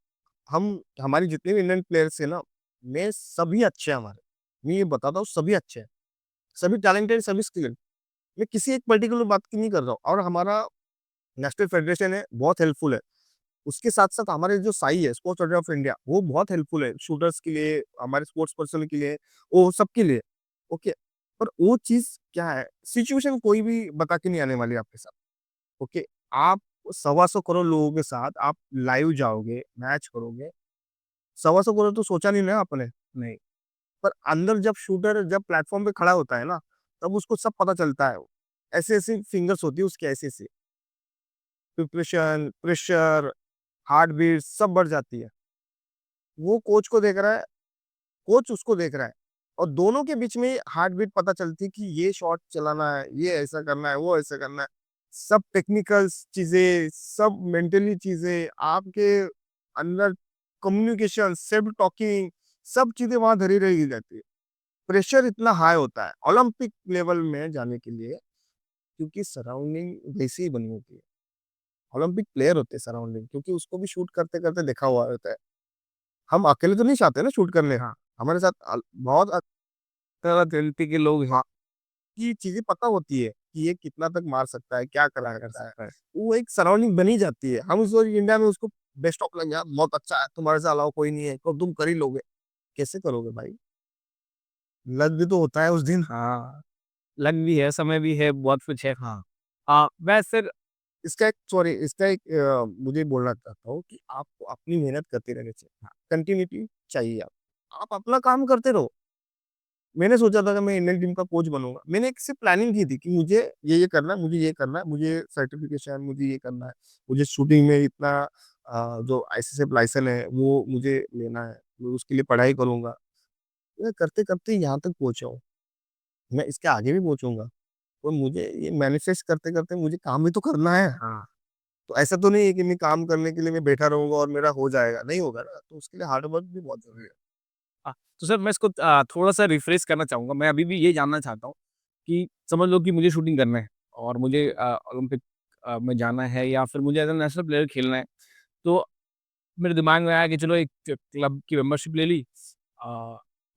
हम हमारी जितने भी इंडियन प्लेयर्स हैं ना, में सभी अच्छे हैं हमारे। मैं ये बताता हूँ सभी अच्छे हैं, सभी टैलेंटेड सभी स्किल्ड। मैं किसी एक पर्टिकुलर बात की नहीं कर रहा हूँ और हमारा नेशनल फेडरेशन है बहुत हेल्पफुल है। उसके साथ-साथ हमारे जो साई है, स्पोर्ट्स अथॉरिटी ऑफ इंडिया, वो बहुत हेल्पफुल है, शूटर्स के लिए, हमारे स्पोर्ट्स पर्सन के लिए, वो सबके लिए, ओके। पर वो चीज़ क्या है, सिचुएशन कोई भी बता के नहीं आने वाली आपके साथ, ओके। आप सवा सौ करोड़ लोगों के साथ आप लाइव जाओगे, मैच करोगे, सवा सौ करोड़ तो सोचा नहीं ना आपने, नहीं। पर अंदर जब शूटर जब प्लेटफ़ॉर्म पे खड़ा होता है ना, तब उसको सब पता चलता है। ऐसी-ऐसी फिंगर्स होती है उसकी ऐसी-ऐसी, प्रिपरेशन, प्रेशर, हार्ट बीट सब बढ़ जाती है। वो कोच को देख रहा है, कोच उसको देख रहा है और दोनों के बीच में हार्ट बीट पता चलती है कि ये शॉट चलाना है, ये ऐसा करना है, वो ऐसा करना है। सब टेक्निकल्स चीज़ें, सब मेंटली चीज़ें, आपके अंदर कम्युनिकेशन, सेल्फ टॉकिंग सब चीज़ें वहाँ धरी रही जाती है। प्रेशर इतना हाई होता है ओलंपिक लेवल में जाने के लिए क्योंकि सराउंडिंग वैसी ही बनी होती है। ओलंपिक प्लेयर होते हैं सराउंडिंग क्योंकि उसको भी शूट करते-करते देखा हुआ होता है। हम अकेले तो नहीं चाहते ना शूट करने। हाँ, हमारे साथ बहुत तरह गिनती के लोग हैं, हाँ, की चीज़ें पता होती है कि ये कितना तक मार सकता है, क्या कर क्या कर सकता है। सकता है। वो एक सराउंडिंग बनी जाती है। हम उसको इंडिया में उसको बेस्ट ऑफ लग यार बहुत अच्छा है, तुम्हारे से अलावा कोई नहीं है, तो तुम कर ही लोगे। कैसे करोगे भाई? लक भी तो होता है उस दिन। हाँ, लक भी है, समय भी है, बहुत कुछ है। हाँ। मैं सिर्फ इसका एक मुझे बोलना चाहता हूँ कि आपको अपनी मेहनत करते रहना चाहिए। हाँ, कंटिन्यूटी चाहिए आपको। आप अपना काम करते रहो। मैंने सोचा था कि मैं इंडियन टीम का कोच बनूँगा। मैंने एक सिर्फ़ प्लानिंग की थी कि मुझे ये करना है, मुझे ये करना है, मुझे सर्टिफ़िकेशन मुझे ये करना है, मुझे शूटिंग में इतना जो आईसीएसएफ लाइसेंस है, वो मुझे लेना है, मैं उसके लिए पढ़ाई करूँगा। मैं करते-करते यहाँ तक पहुँचा हूँ। मैं इसके आगे भी पहुँचूँगा और मुझे ये मैनिफेस्ट करते-करते मुझे काम भी तो करना है। हाँ। तो ऐसा तो नहीं है कि मैं काम करने के लिए मैं बैठा रहूँगा और मेरा हो जाएगा, नहीं होगा ना। तो उसके लिए हार्ड वर्क भी बहुत ज़रूरी है। तो सर मैं इसको थोड़ा-सा रिफ्रेश करना चाहूँगा। मैं अभी भी ये जानना चाहता हूँ कि समझ लो कि मुझे शूटिंग करना है और मुझे ओलंपिक में जाना है या फिर मुझे एज़ अ नेशनल प्लेयर खेलना है, तो मेरे दिमाग में आया कि चलो एक क्लब की मेंबरशिप ले ली,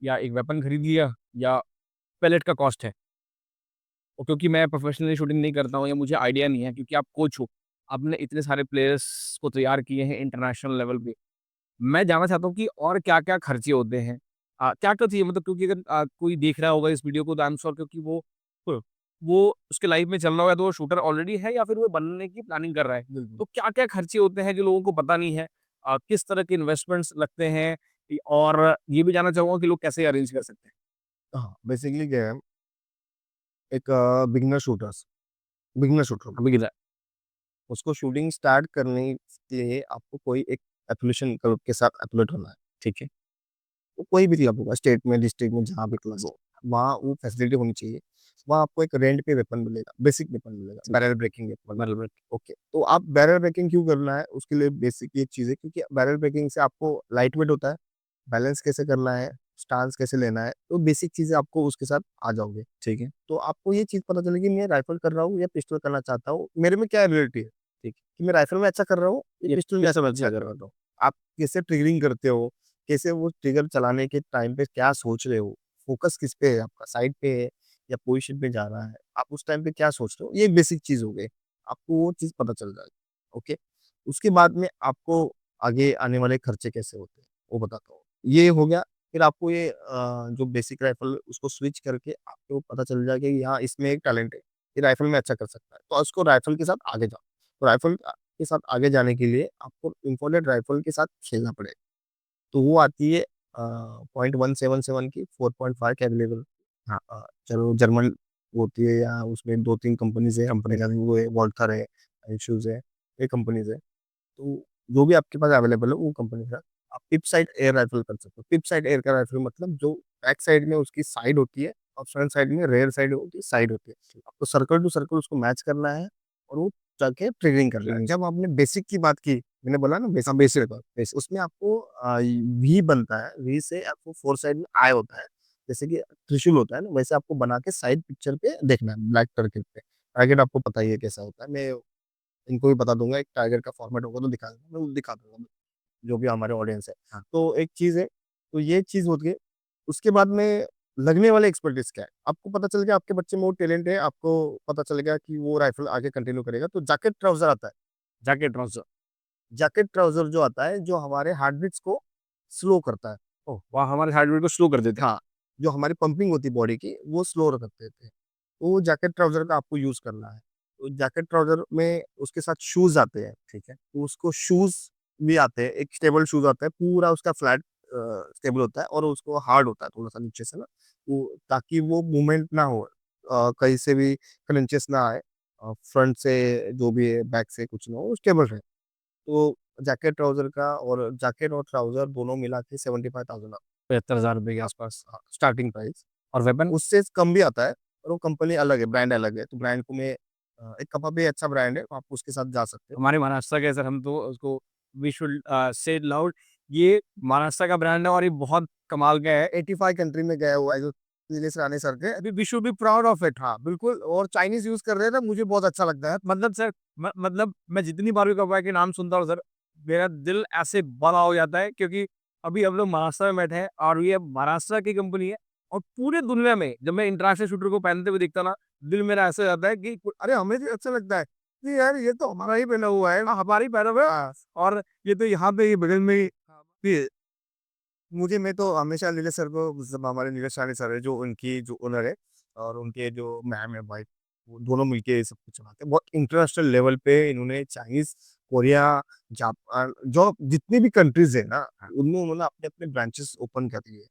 या एक वेपन खरीद लिया, या पैलेट का कॉस्ट है। और क्योंकि मैं प्रोफ़ेशनली शूटिंग नहीं करता हूँ या मुझे आइडिया नहीं है, क्योंकि आप कोच हो, आपने इतने सारे प्लेयर्स को तैयार किए हैं इंटरनेशनल लेवल पे। मैं जानना चाहता हूँ कि और क्या-क्या खर्चे होते हैं? क्या-क्या चाहिए, मतलब क्योंकि अगर कोई देख रहा होगा इस वीडियो को तो आई एम श्योर, क्योंकि वो उसके लाइफ़ में चल रहा होगा, तो वो शूटर ऑलरेडी है या फिर वो बनने की प्लानिंग कर रहा है। बिल्कुल। तो क्या-क्या खर्चे होते हैं जो लोगों को पता नहीं है? किस तरह के इन्वेस्टमेंट्स लगते हैं? और ये भी जानना चाहूँगा कि लोग कैसे अरेंज कर सकते हैं? हाँ, बेसिकली क्या है, एक बिगिनर शूटर अभी किधर? उसको शूटिंग स्टार्ट करने के लिए आपको कोई एक एफिलिएशन क्लब के साथ एफिलिएट होना है, ठीक है? वो कोई भी क्लब होगा, स्टेट में, डिस्ट्रिक्ट में, जहाँ भी क्लब हो, वहाँ वो फैसिलिटी होनी चाहिए। वहाँ आपको एक रेंट पे वेपन मिलेगा, बेसिक वेपन मिलेगा, बैरल ब्रेकिंग वेपन। मतलब ओके, तो आप बैरल ब्रेकिंग क्यों करना है, उसके लिए बेसिक एक चीज़ है, क्योंकि बैरल ब्रेकिंग से आपको लाइट वेट होता है, बैलेंस कैसे करना है, स्टांस कैसे लेना है, तो बेसिक चीज़ें आपको उसके साथ आ जाओगे, ठीक है? तो आपको ये चीज़ पता चलेगी, मैं राइफल कर रहा हूँ या पिस्टल करना चाहता हूँ, मेरे में क्या एबिलिटी है, ठीक है? कि मैं राइफल में अच्छा कर रहा हूँ, या ये पिस्टल में पिस्टल में अच्छा अच्छा कर कर रहा रहा था। हूँ। आप कैसे ट्रिगरिंग करते हो, कैसे वो ट्रिगर चलाने के टाइम पे क्या सोच रहे हो, फोकस किस पे है आपका, साइड पे है या पोजीशन पे जा रहा है, आप उस टाइम पे क्या सोच रहे हो, ये बेसिक चीज़ हो गई। आपको वो चीज़ पता चल जाएगी, ओके? उसके बाद में आपको आगे आने वाले खर्चे कैसे होते हैं, वो बताता हूँ। ये हो गया, फिर आपको ये जो बेसिक राइफल उसको स्विच करके आपको पता चल जाएगा कि हाँ, इसमें एक टैलेंट है, ये राइफल में अच्छा कर सकता है, तो उसको राइफल के साथ आगे जाओ। तो राइफल के साथ आगे जाने के लिए आपको इम्पोर्टेड राइफल के साथ खेलना पड़ेगा। तो वो आती है पॉइंट 177 की 4.5 के अवेलेबल। हाँ, चलो जर्मन होती है, या उसमें 2-3 कंपनीज़ है, कंपनी का वो है, वॉल्थर है, इश्यूज़ है, ये कंपनीज़ है। तो जो भी आपके पास अवेलेबल है वो कंपनी का आप पिप साइड एयर राइफल कर सकते हो। पिप साइड एयर का राइफल मतलब जो बैक साइड में उसकी साइड होती है और फ्रंट साइड में रेयर साइड होती है, साइड होती है। आपको सर्कल टू सर्कल उसको मैच करना है और वो जाके ट्रिगरिंग करना है। जब आपने बेसिक की बात की, मैंने बोला ना बेसिक बेसिक बेसिक उसमें आपको वी बनता है, वी से आपको 4 साइड में आई होता है। जैसे कि त्रिशूल होता है ना, वैसे आपको बना के साइड पिक्चर पे देखना है ब्लैक सर्किल पे। टारगेट आपको पता ही है कैसा होता है। मैं इनको भी बता दूँगा, एक टाइगर का फॉर्मेट होगा तो दिखा दूँगा, मैं वो दिखा दूँगा, जो भी हमारे ऑडियंस है। हाँ। तो एक चीज़ है, तो ये चीज़ होती है। उसके बाद में लगने वाले एक्सपर्टीज़ क्या है? आपको पता चल गया आपके बच्चे में वो टैलेंट है, आपको पता चल गया कि वो राइफ़ल आगे कंटिन्यू करेगा, तो जैकेट ट्राउज़र आता है। Jacket trouser. जैकेट ट्राउज़र जो आता है, जो हमारे हार्ट बीट्स को स्लो करता है। ओह! वाह! हमारे हार्ट बीट को स्लो कर देते हैं। हाँ, जो हमारी पंपिंग होती है बॉडी की, वो स्लो कर देते हैं। तो वो जैकेट ट्राउज़र का आपको यूज़ करना है। तो जैकेट ट्राउज़र में उसके साथ शूज़ आते हैं, ठीक है? तो उसको शूज़ भी आते हैं, एक स्टेबल शूज़ आता है, पूरा उसका फ्लैट स्टेबल होता है और उसको हार्ड होता है थोड़ा-सा नीचे से ना, वो ताकि वो मूवमेंट ना हो, कहीं से भी क्रंचेस ना आए, फ्रंट से जो भी है, बैक से कुछ ना हो, स्टेबल रहे। तो जैकेट ट्राउज़र का और जैकेट और ट्राउज़र दोनों मिला के 75,000 ₹75,000 के आस-पास। हाँ, स्टार्टिंग प्राइस। और वेपन? उससे कम भी आता है, और वो कंपनी अलग है, ब्रांड अलग है। तो ब्रांड को मैं एक कपा भी अच्छा ब्रांड है, आप उसके साथ जा सकते हो। हमारे महाराष्ट्र के सर, हम तो उसको we should say it loud, ये महाराष्ट्र का ब्रांड है और ये बहुत कमाल का है। 85 कंट्री में गया हुआ है जो नीलेश राणे सर के। We should be proud of it. हाँ, बिल्कुल, और चाइनीज़ यूज़ कर रहे हैं ना, मुझे बहुत अच्छा लगता है। मतलब सर, मतलब मैं जितनी बार भी कपड़ा के नाम सुनता हूँ सर, मेरा दिल ऐसे बड़ा हो जाता है, क्योंकि अभी हम लोग महाराष्ट्र में बैठे हैं और ये महाराष्ट्र की कंपनी है, और पूरे दुनिया में जब मैं इंटरनेशनल शूटर को पहनते हुए देखता ना, दिल मेरा ऐसा हो जाता है कि अरे, हमें भी अच्छा लगता है कि यार ये तो हमारा ही पहना हुआ है। हमारी पैरों में, हाँ, और ये तो यहाँ पे, ये बगल में ही। फिर मैं तो हमेशा नीलेश सर को, जब हमारे नीलेश राणे सर है, जो उनकी जो ओनर है, और उनके जो मैम है वाइफ, वो दोनों मिलके ये सब कुछ चलाते हैं। बहुत इंटरनेशनल लेवल पे इन्होंने चाइनीज़, कोरिया, जापान, जो जितनी भी कंट्रीज़ है ना, उनमें उन्होंने अपने-अपने ब्रांचेस ओपन कर दिए।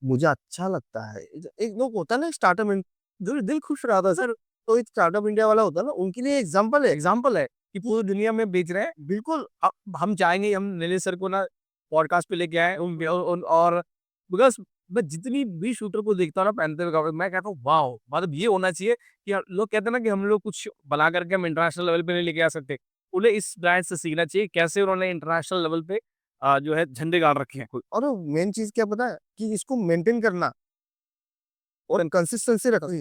मुझे अच्छा लगता है। एक लोग होता है ना स्टार्टअप इन, दिल दिल खुश रहता है सर। तो एक स्टार्टअप इंडिया वाला होता है ना, उनके लिए एग्ज़ाम्पल है कि पूरी दुनिया में बेच रहे हैं। बिल्कुल। हम चाहेंगे हम नीलेश सर को ना पॉडकास्ट पे लेके आएँ, और बिकॉज़ मैं जितनी भी शूटर को देखता हूँ ना पहनते हुए कपड़े, मैं कहता हूँ वाओ! मतलब ये होना चाहिए कि लोग कहते हैं ना कि हम लोग कुछ बना करके हम इंटरनेशनल लेवल पे नहीं लेके आ सकते। उन्हें इस ब्रांड से सीखना चाहिए, कैसे उन्होंने इंटरनेशनल लेवल पे जो है झंडे गाड़ रखे हैं। और मेन चीज़ क्या पता है? कि इसको मेंटेन करना और कंसिस्टेंसी रखनी,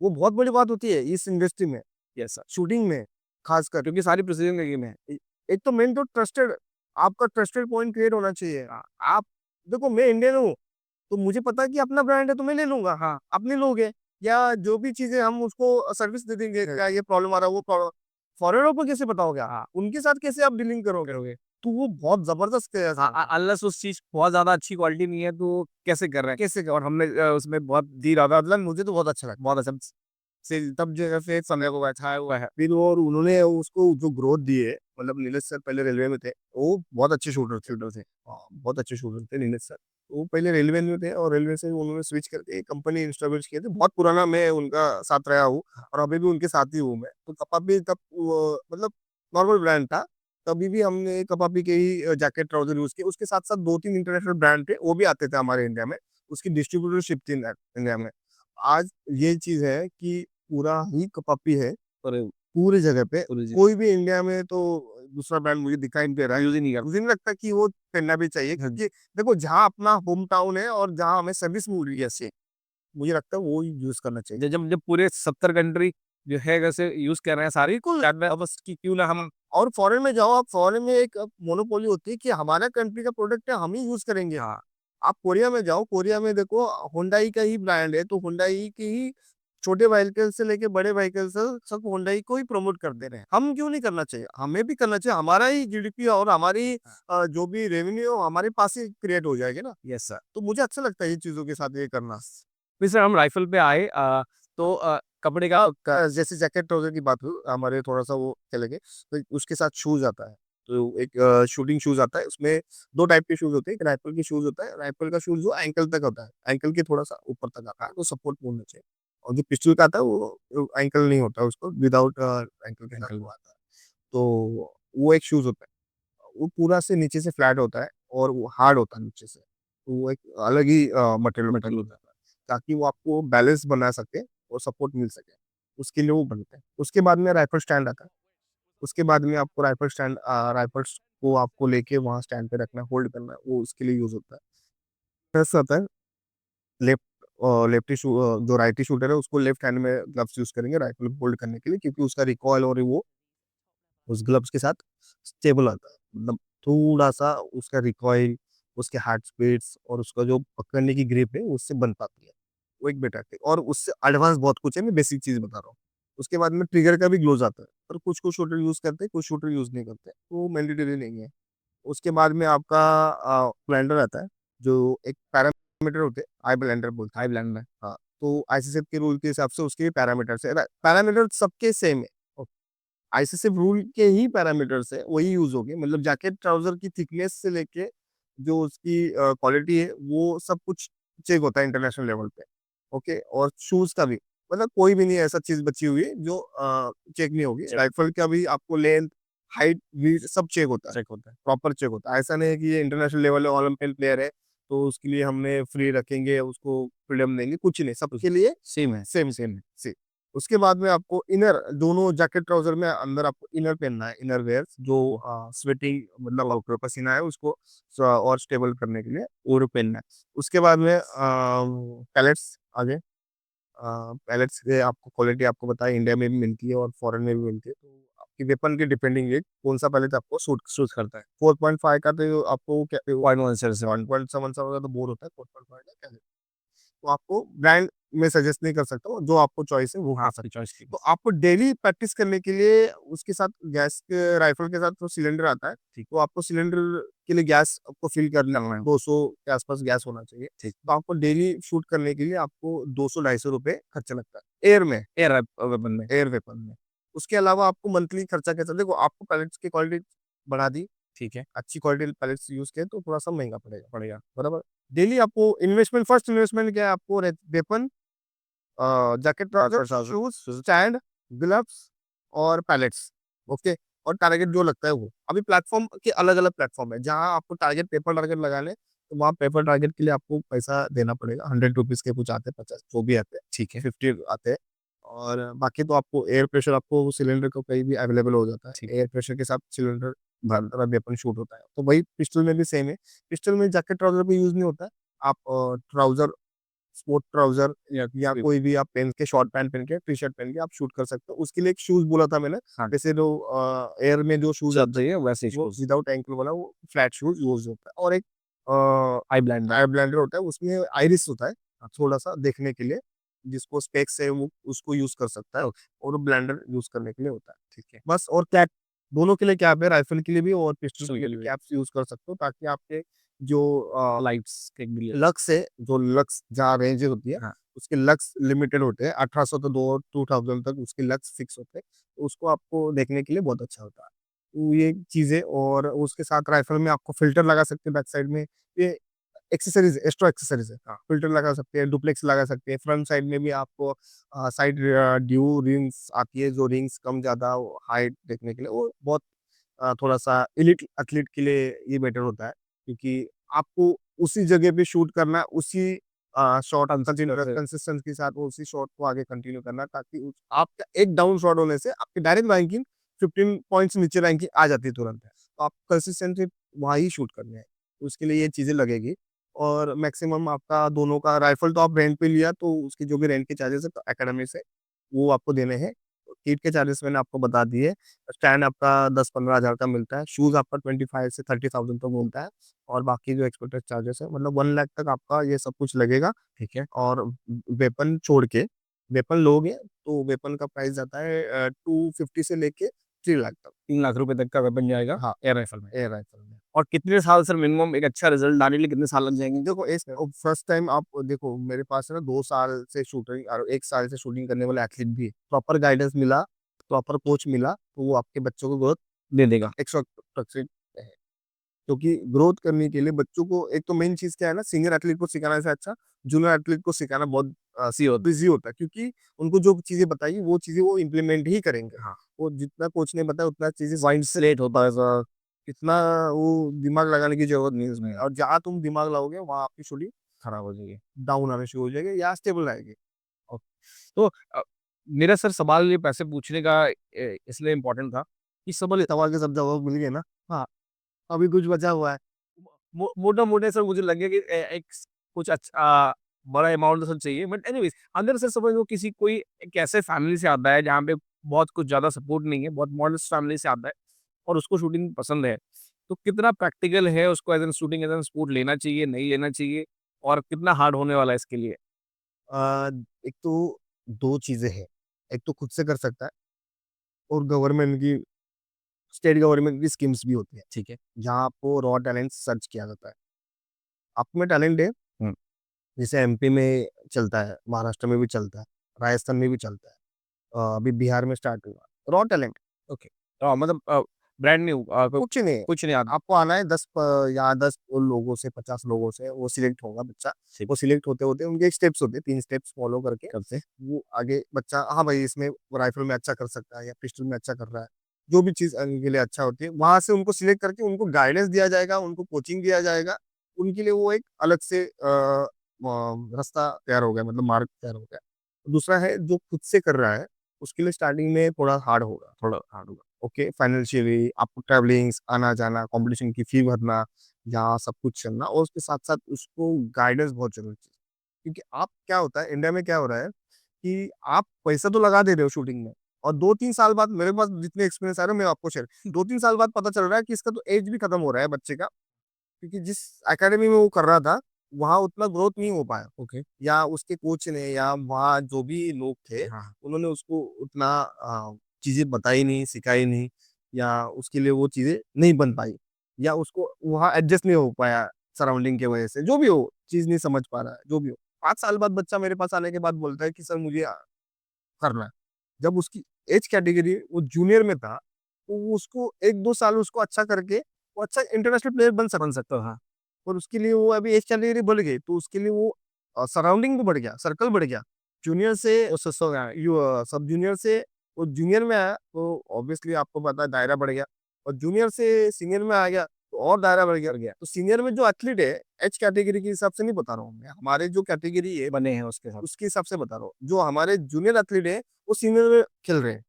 वो बहुत बड़ी बात होती है इस इंडस्ट्री में, यस सर। शूटिंग में। खासकर क्योंकि सारी प्रिसीजन का गेम है। एक तो मेन तो ट्रस्टेड, आपका ट्रस्टेड पॉइंट क्रिएट होना चाहिए। आप देखो, मैं इंडियन हूँ, तो मुझे पता है कि अपना ब्रांड है तो मैं ले लूँगा। हाँ। अपने लोग हैं, या जो भी चीज़ें हम उसको सर्विस दे देंगे, क्या ये प्रॉब्लम आ रहा है, वो प्रॉब्लम, फॉरेनर को कैसे पता होगा? हाँ। उनके साथ कैसे आप डीलिंग करोगे? करोगे। तो वो बहुत ज़बरदस्त है हाँ, ऐसा। अनलेस उस चीज़ बहुत ज़्यादा अच्छी क्वालिटी नहीं है तो कैसे कर रहे हैं? कैसे और हमने उसमें बहुत दी मतलब मुझे तो बहुत अच्छा लगा। बहुत अच्छा से तब जगह से समय को बैठाया हुआ हुआ है। है। फिर और उन्होंने उसको जो ग्रोथ दी है, मतलब नीरज सर पहले रेलवे में थे, वो बहुत अच्छे शूटर थे। हाँ, बहुत अच्छे शूटर थे नीरज सर। वो पहले रेलवे में थे और रेलवे से उन्होंने स्विच करके कंपनी एस्टेब्लिश किए थे। बहुत पुराना मैं उनका साथ रहा हूँ और अभी भी उनके साथ ही हूँ मैं। तो कपापी तब मतलब नॉर्मल ब्रांड था। तभी भी हमने कपापी के ही जैकेट ट्राउज़र यूज़ किए। उसके साथ-साथ 2-3 इंटरनेशनल ब्रांड थे, वो भी आते थे हमारे इंडिया में। उसकी डिस्ट्रीब्यूटरशिप थी इंडिया में। आज ये चीज़ है कि पूरा ही कपापी है और पूरी जगह पे। ओरिजिन कोई भी इंडिया में तो दूसरा ब्रांड मुझे दिखाई नहीं दे रहा है। यूज़ ही नहीं करते। मुझे नहीं लगता कि वो करना भी चाहिए, क्योंकि देखो जहाँ अपना होम टाउन है और जहाँ हमें सर्विस मिल रही है अच्छी, मुझे लगता है वो ही यूज़ करना चाहिए। जब जब पूरे 70 कंट्री जो है वैसे यूज़ कर रहे हैं सारी बिल्कुल। शायद मैं बस कि क्यों ना हम और फॉरेन में जाओ आप, फॉरेन में एक मोनोपोली होती है कि हमारा कंट्री का प्रोडक्ट है, हम ही यूज़ करेंगे। हाँ, आप कोरिया में जाओ, कोरिया में देखो हुंडई का ही ब्रांड है, तो हुंडई की ही छोटे व्हीकल से लेके बड़े व्हीकल से सब हुंडई को ही प्रमोट कर दे रहे हैं। हम क्यों नहीं करना चाहिए? हमें भी करना चाहिए। हमारा ही जीडीपी और हमारी हाँ। जो भी रेवेन्यू हमारे पास ही क्रिएट हो जाएगी ना। Yes sir. तो मुझे अच्छा लगता है ये चीज़ों के साथ ये करना। फिर सर हम राइफ़ल पे आए तो कपड़े का जैसे जैकेट ट्राउज़र की बात हुई, हमारे थोड़ा-सा वो चले गए, तो उसके साथ शूज़ आता है। तो एक शूटिंग शूज़ आता है, उसमें 2 टाइप के शूज़ होते हैं, एक राइफ़ल के शूज़ होता है, राइफ़ल का शूज़ जो एंकल तक होता है, एंकल के थोड़ा-सा ऊपर तक आता है, तो सपोर्ट होना चाहिए। और जो पिस्टल का आता है वो एंकल नहीं होता है, उसको विदाउट एंकल के साथ एंकल वो आता है। तो वो एक शूज़ होता है, वो पूरा से नीचे से फ्लैट होता है और वो हार्ड होता है नीचे से। तो वो एक अलग ही मटेरियल का यूज़ होता है, ताकि वो आपको बैलेंस बना सके और सपोर्ट मिल सके। उसके लिए वो बनते हैं। उसके बाद में राइफल स्टैंड आता है। उसके बाद में आपको राइफल्स को आपको लेके वहाँ स्टैंड पे रखना है, होल्ड करना है, वो उसके लिए यूज़ होता है। प्लस आता है लेफ्ट जो राइटी शूटर है उसको लेफ्ट हैंड में ग्लव्स यूज़ करेंगे राइफल को होल्ड करने के लिए, क्योंकि उसका रिकॉइल और वो उस ग्लव्स के साथ स्टेबल आता है। मतलब थोड़ा-सा उसका रिकॉइल, उसके हार्ट स्पीड्स और उसका जो पकड़ने की ग्रिप है, उससे बन पाती है। वो एक बेटर है और उससे एडवांस बहुत कुछ है, मैं बेसिक चीज़ बता रहा हूँ। उसके बाद में ट्रिगर का भी ग्लोव्स आता है, पर कुछ-कुछ शूटर यूज़ करते हैं, कुछ शूटर यूज़ नहीं करते। वो मैंडेटरी नहीं है। उसके बाद में आपका ब्लेंडर आता है, जो एक पैरामीटर होते हैं, आई ब्लेंडर बोलते हैं। हाई ब्लेंड में। हाँ, तो आईसीसीएफ के रूल के हिसाब से उसके पैरामीटर्स है। पैरामीटर सबके सेम है। आईसीसी रूल के ही पैरामीटर्स है, वही यूज़ होंगे। मतलब जैकेट ट्राउज़र की थिकनेस से लेके जो उसकी क्वालिटी है, वो सब कुछ चेक होता है इंटरनेशनल लेवल पे। ओके? और शूज़ का भी, मतलब कोई भी नहीं ऐसा चीज़ बची हुई है जो चेक नहीं होगी। चेक राइफल का भी आपको लेंथ, हाइट, विड्थ सब चेक होता है, चेक होता है। प्रॉपर चेक होता है। ऐसा नहीं है कि ये इंटरनेशनल लेवल है, ओलंपियन प्लेयर है, तो उसके लिए हमने फ्री रखेंगे, उसको फ्रीडम देंगे, कुछ नहीं, सबके लिए सेम है। सेम है, सेम। उसके बाद में आपको इनर, दोनों जैकेट ट्राउज़र में अंदर आपको इनर पहनना है, इनर वियर्स जो स्वेटिंग मतलब आपका पसीना है उसको और स्टेबल करने के लिए वो पहनना है। उसके बाद में पैलेट्स आ गए। पैलेट्स की आपको क्वालिटी आपको पता है, इंडिया में भी मिलती है और फॉरेन में भी मिलती है। तो आपकी वेपन के डिपेंडिंग है कौन-सा पैलेट आपको सूट करता है। 4.5 का तो आपको क्या 0.177 1.77 का तो बोर होता है, 4.5 का क्या है। तो आपको ब्रांड मैं सजेस्ट नहीं कर सकता हूँ, जो आपको चॉइस है वो खा आपकी सकते चॉइस की। हो। तो आपको डेली प्रैक्टिस करने के लिए उसके साथ गैस के राइफल के साथ तो सिलेंडर आता है, ठीक। तो आपको सिलेंडर के लिए गैस आपको फिल करना करना है, है। 200 के आसपास गैस होना चाहिए। ठीक। तो आपको डेली शूट करने के लिए आपको 200-250 रुपए खर्चा लगता है, एयर में, एयर वेपन में। एयर वेपन में। उसके अलावा आपको मंथली खर्चा कैसा, देखो आपको पैलेट्स की क्वालिटी बढ़ा दी, ठीक है। अच्छी क्वालिटी पैलेट्स यूज़ किए तो थोड़ा-सा महँगा पड़ेगा, बराबर? डेली आपको फर्स्ट इन्वेस्टमेंट क्या है, आपको weapon, jacket trouser, shoes, stand, gloves और पैलेट्स, ओके? और टारगेट जो लगता है वो। अभी प्लेटफ़ॉर्म के अलग-अलग प्लेटफ़ॉर्म है, जहाँ आपको पेपर टारगेट लगाने हैं, तो वहाँ पेपर टारगेट के लिए आपको पैसा देना पड़ेगा। ₹100 के कुछ आते हैं, 50 जो भी आते हैं, ठीक है। 50 आते हैं। और बाकी तो आपको एयर प्रेशर आपको सिलेंडर को कहीं भी अवेलेबल हो जाता है। ठीक। एयर प्रेशर के साथ सिलेंडर भरना वेपन शूट होता है। तो वही पिस्टल में भी सेम है। पिस्टल में जैकेट ट्राउज़र भी यूज़ नहीं होता है। आप ट्राउज़र स्पोर्ट ट्राउजर या या कोई भी आप पहन के, शॉर्ट पैंट पहन के, टी शर्ट पहन के आप शूट कर सकते हो। उसके लिए एक शूज बोला था मैंने, हाँ। जैसे जो एयर में जो शूज सब आते चाहिए वैसे हैं वो शूज, विदाउट एंकल वाला, वो फ्लैट शूज यूज होता है। और एक आई ब्लाइंडर। आई ब्लेंडर होता है, उसमें आइरिस होता है थोड़ा सा देखने के लिए, जिसको स्पेक्स है वो उसको यूज कर सकता है, और ब्लेंडर यूज करने के लिए होता है। ठीक है। बस, और कैप दोनों के लिए कैप है, राइफल के लिए भी और पिस्टल पिस्टल के के लिए लिए भी भी। कैप्स यूज कर सकते हो, ताकि आपके जो लाइट्स के लिए। लक्स है, जो लक्स जहाँ रेंज होती है, हाँ। उसके लक्स लिमिटेड होते हैं, 1800 तो 2000 तक उसके लक्स फिक्स होते हैं, तो उसको आपको देखने के लिए बहुत अच्छा होता है। तो ये चीजें, और उसके साथ राइफल में आपको फिल्टर लगा सकते हैं बैक साइड में, ये एक्सेसरीज, एक्स्ट्रा एक्सेसरीज है। हाँ, फिल्टर लगा सकते हैं, डुप्लेक्स लगा सकते हैं, फ्रंट साइड में भी आपको साइड ड्यू रिंग्स आती है, जो रिंग्स कम ज्यादा हाइट देखने के लिए, वो बहुत थोड़ा सा एलिट एथलीट के लिए ये बेटर होता है, क्योंकि आपको उसी जगह पे शूट करना है, उसी शॉट कंसिस्टेंसी के साथ उसी शॉट को आगे कंटिन्यू करना है, ताकि आपका एक डाउन शॉट होने से आपकी डायरेक्ट रैंकिंग 15 पॉइंट्स नीचे रैंकिंग आ जाती है तुरंत। तो आप कंसिस्टेंटली वहाँ ही शूट करने हैं, उसके लिए ये चीजें लगेगी। और मैक्सिमम आपका दोनों का, राइफल तो आप रेंट पे लिया तो उसकी जो भी रेंट के चार्जेस है तो एकेडमी से वो आपको देने हैं। किट के चार्जेस मैंने आपको बता दिए। स्टैंड आपका 10-15 हज़ार का मिलता है, शूज़ आपका 25 से 30,000 तक मिलता है, और बाकी जो एक्सपोर्टेड चार्जेस है मतलब 1 लाख तक आपका ये सब कुछ लगेगा। ठीक है। और वेपन छोड़ के, वेपन लोगे तो वेपन का प्राइस जाता है 250 से लेके 3 लाख तक। 3 लाख रुपए तक का वेपन जाएगा हाँ, एयर राइफल में। एयर राइफल में। और कितने साल सर मिनिमम एक अच्छा रिजल्ट लाने के लिए कितने साल लग जाएँगे? देखो इस फर्स्ट टाइम आप देखो, मेरे पास है ना 2 साल से शूटिंग और 1 साल से शूटिंग करने वाले एथलीट भी है। प्रॉपर गाइडेंस मिला, प्रॉपर कोच मिला, तो वो आपके बच्चों को ग्रोथ दे देगा। 100% है। क्योंकि ग्रोथ करने के लिए बच्चों को, एक तो मेन चीज़ क्या है ना, सीनियर एथलीट को सिखाने से अच्छा जूनियर एथलीट को सिखाना बहुत ईज़ी होता है, क्योंकि उनको जो चीज़ें बताई वो चीज़ें वो इम्प्लीमेंट ही करेंगे। हाँ। वो जितना कोच ने बताया उतना चीज़ें माइंड सेट होता है सर। इतना वो दिमाग लगाने की ज़रूरत नहीं है उसमें, नहीं, और जहाँ तुम दिमाग लगाओगे वहाँ आपकी शूटिंग खराब हो जाएगी। डाउन आना शुरू हो जाएगी या स्टेबल आएगी। तो मेरा सर सवाल ये पैसे पूछने का इसलिए इम्पोर्टेंट था कि सबल सवाल के सब जवाब मिल गए ना? हाँ, अभी कुछ बचा हुआ है। मोटा-मोटा सर मुझे लगे कि एक कुछ बड़ा अमाउंट तो सर चाहिए बट एनीवेज़ अगर सर समझ लो किसी कोई एक ऐसे फैमिली से आता है जहाँ पे बहुत कुछ ज़्यादा सपोर्ट नहीं है, बहुत मॉडस्ट फैमिली से आता है और उसको शूटिंग पसंद है, तो कितना प्रैक्टिकल है उसको शूटिंग एज़ एन स्पोर्ट लेना चाहिए, नहीं लेना चाहिए और कितना हार्ड होने वाला है इसके लिए? अ, एक तो 2 चीज़ें हैं, एक तो खुद से कर सकता है, और गवर्नमेंट की, स्टेट गवर्नमेंट की स्कीम्स भी होती हैं, ठीक है। जहाँ आपको रॉ टैलेंट सर्च किया जाता है। आप में टैलेंट है, हुँ, जैसे एमपी में चलता है, महाराष्ट्र में भी चलता है, राजस्थान में भी चलता है। अभी बिहार में स्टार्ट हुआ, रॉ टैलेंट ओके। मतलब ब्रांड न्यू कुछ नहीं है। कुछ नहीं आता। आपको आना है 10 या 10 लोगों से, 50 लोगों से वो सिलेक्ट होगा बच्चा। सिप वो सिलेक्ट होते-होते उनके स्टेप्स होते हैं, 3 स्टेप्स फॉलो करके कब से? वो आगे बच्चा, हाँ भाई इसमें राइफल में अच्छा कर सकता है या पिस्टल में अच्छा कर रहा है। जो भी चीज़ के लिए अच्छा होती है, वहाँ से उनको सिलेक्ट करके उनको गाइडेंस दिया जाएगा, उनको कोचिंग दिया जाएगा। उनके लिए वो एक अलग से रास्ता तैयार हो गया, मतलब मार्ग तैयार हो गया। दूसरा है जो खुद से कर रहा है, उसके लिए स्टार्टिंग में थोड़ा हार्ड होगा। थोड़ा हार्ड होगा। ओके, फाइनेंशियली आपको ट्रैवलिंग्स, आना-जाना, कॉम्पिटिशन की फ़ी भरना, यहाँ सब कुछ करना, और उसके साथ-साथ उसको गाइडेंस बहुत ज़रूरी है। क्योंकि आप, क्या होता है इंडिया में क्या हो रहा है कि आप पैसा तो लगा दे रहे हो शूटिंग में, और 2-3 साल बाद, मेरे पास जितने एक्सपीरियंस आ रहे हैं मैं आपको शेयर, 2-3 साल बाद पता चल रहा है कि इसका तो एज भी खत्म हो रहा है बच्चे का, क्योंकि जिस एकेडमी में वो कर रहा था, वहाँ उतना ग्रोथ नहीं हो पाया, ओके। या उसके कोच ने या वहाँ जो भी लोग थे, हाँ। उन्होंने उसको उतना चीज़ें बताई नहीं, सिखाई नहीं, या उसके लिए वो चीज़ें नहीं बन पाई, या उसको वहाँ एडजस्ट नहीं हो पाया सराउंडिंग की वजह से, जो भी हो, चीज़ नहीं समझ पा रहा है, जो भी हो। 5 साल बाद बच्चा मेरे पास आने के बाद बोलता है कि सर मुझे करना है। जब उसकी एज कैटेगरी वो जूनियर में था, तो वो उसको 1-2 साल उसको अच्छा करके वो अच्छा इंटरनेशनल प्लेयर बन सकता है, हाँ। और उसके लिए वो अभी एज कैटेगरी बढ़ गई, तो उसके लिए वो सराउंडिंग भी बढ़ गया, सर्कल बढ़ गया। जूनियर से वो सस्ता हो गया है। सब जूनियर से वो जूनियर में आया, तो ऑब्वियसली आपको पता है दायरा बढ़ गया, और जूनियर से सीनियर में आ गया, तो और दायरा बढ़ गया। कर गया। तो सीनियर में जो एथलीट है, एज कैटेगरी के हिसाब से नहीं बता रहा हूँ मैं, हमारे जो कैटेगरी है, बने हैं उसके साथ। उसके हिसाब से बता रहा हूँ। जो हमारे जूनियर एथलीट है, वो सीनियर में खेल रहे हैं।